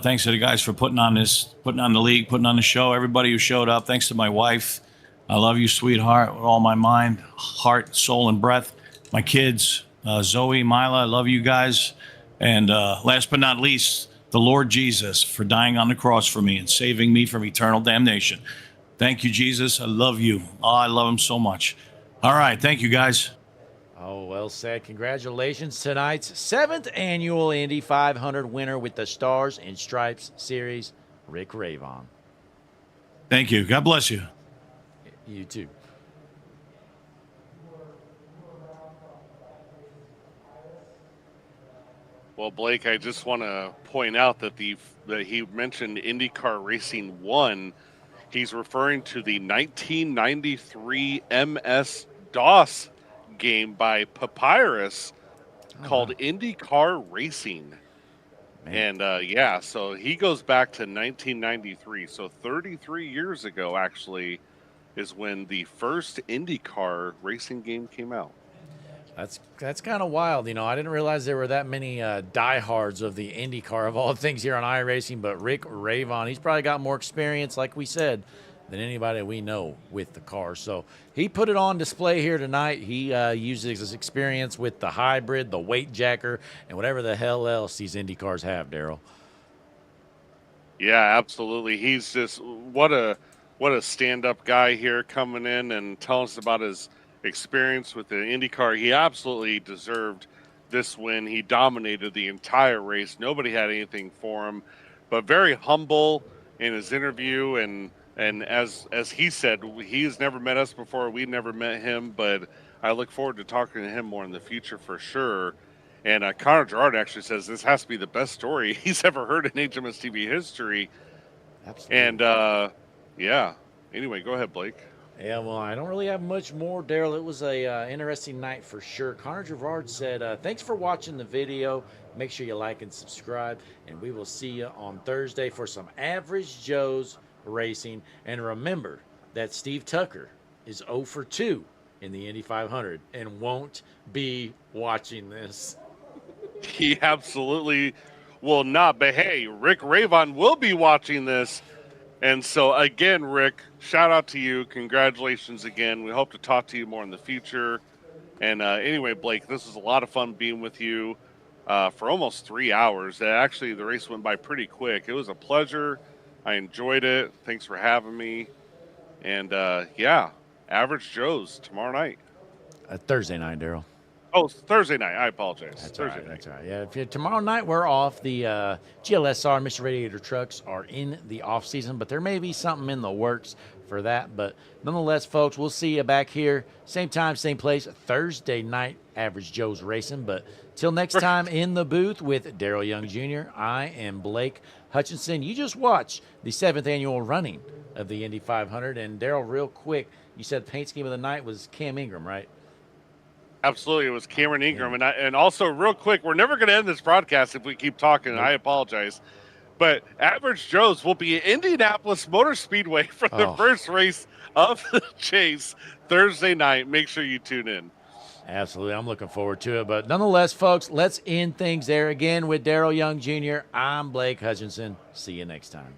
Thanks to the guys for putting on the league, putting on the show. Everybody who showed up. Thanks to my wife. I love you, sweetheart, with all my mind, heart, soul, and breath. My kids, Zoe, Mila, I love you guys. And last but not least, the Lord Jesus for dying on the cross for me and saving me from eternal damnation. Thank you, Jesus. I love you. Oh, I love him so much. All right. Thank you, guys. Oh, well said. Congratulations. Tonight's 7th annual Indy 500 winner with the Stars and Stripes Series, Rick Ravon. Thank you. God bless you. You too. Well, Blake, I just want to point out that he mentioned IndyCar Racing 1. He's referring to the 1993 MS-DOS game by Papyrus called IndyCar Racing. Man. And, so he goes back to 1993. So 33 years ago, actually, is when the first IndyCar racing game came out. That's kind of wild. I didn't realize there were that many diehards of the IndyCar of all things here on iRacing, but Rick Ravon, he's probably got more experience, like we said, than anybody we know with the car. So he put it on display here tonight. He uses his experience with the hybrid, the weight jacker, and whatever the hell else these IndyCars have, Daryl. Yeah, absolutely. He's just what a stand-up guy here coming in and telling us about his experience with the IndyCar. He absolutely deserved this win. He dominated the entire race. Nobody had anything for him, but very humble in his interview and And as he said, he's never met us before. We'd never met him, but I look forward to talking to him more in the future for sure. And Connor Gerard actually says this has to be the best story he's ever heard in HMS TV history. Absolutely. And yeah. Anyway, go ahead, Blake. Yeah, well, I don't really have much more, Daryl. It was a interesting night for sure. Connor Gerard said, thanks for watching the video. Make sure you like and subscribe, and we will see you on Thursday for some Average Joe's Racing. And remember that Steve Tucker is 0 for 2 in the Indy 500 and won't be watching this. He absolutely will not. But hey, Rick Ravon will be watching this. And so, again, Rick, shout out to you. Congratulations again. We hope to talk to you more in the future. And anyway, Blake, this was a lot of fun being with you for almost 3 hours. Actually, the race went by pretty quick. It was a pleasure. I enjoyed it. Thanks for having me. And, yeah, Average Joe's tomorrow night. Thursday night, Daryl. Oh, Thursday night. I apologize. That's Thursday all right. night. That's all right. Yeah, tomorrow night we're off. The GLSR Mr. Radiator trucks are in the off season, but there may be something in the works for that. But nonetheless, folks, we'll see you back here, same time, same place, Thursday night. Average Joe's Racing. But till next time, in the booth with Daryl Young Jr., I am Blake Hutchinson. You just watched the 7th annual running of the Indy 500. And Daryl, real quick, you said paint scheme of the night was Cam Ingram, right? Absolutely, it was Cameron Ingram, and also real quick, we're never going to end this broadcast if we keep talking. I apologize, but Average Joe's will be at Indianapolis Motor Speedway for the first race of the chase Thursday night. Make sure you tune in. Absolutely, I'm looking forward to it. But nonetheless, folks, let's end things there again with Daryl Young Jr. I'm Blake Hutchinson. See you next time.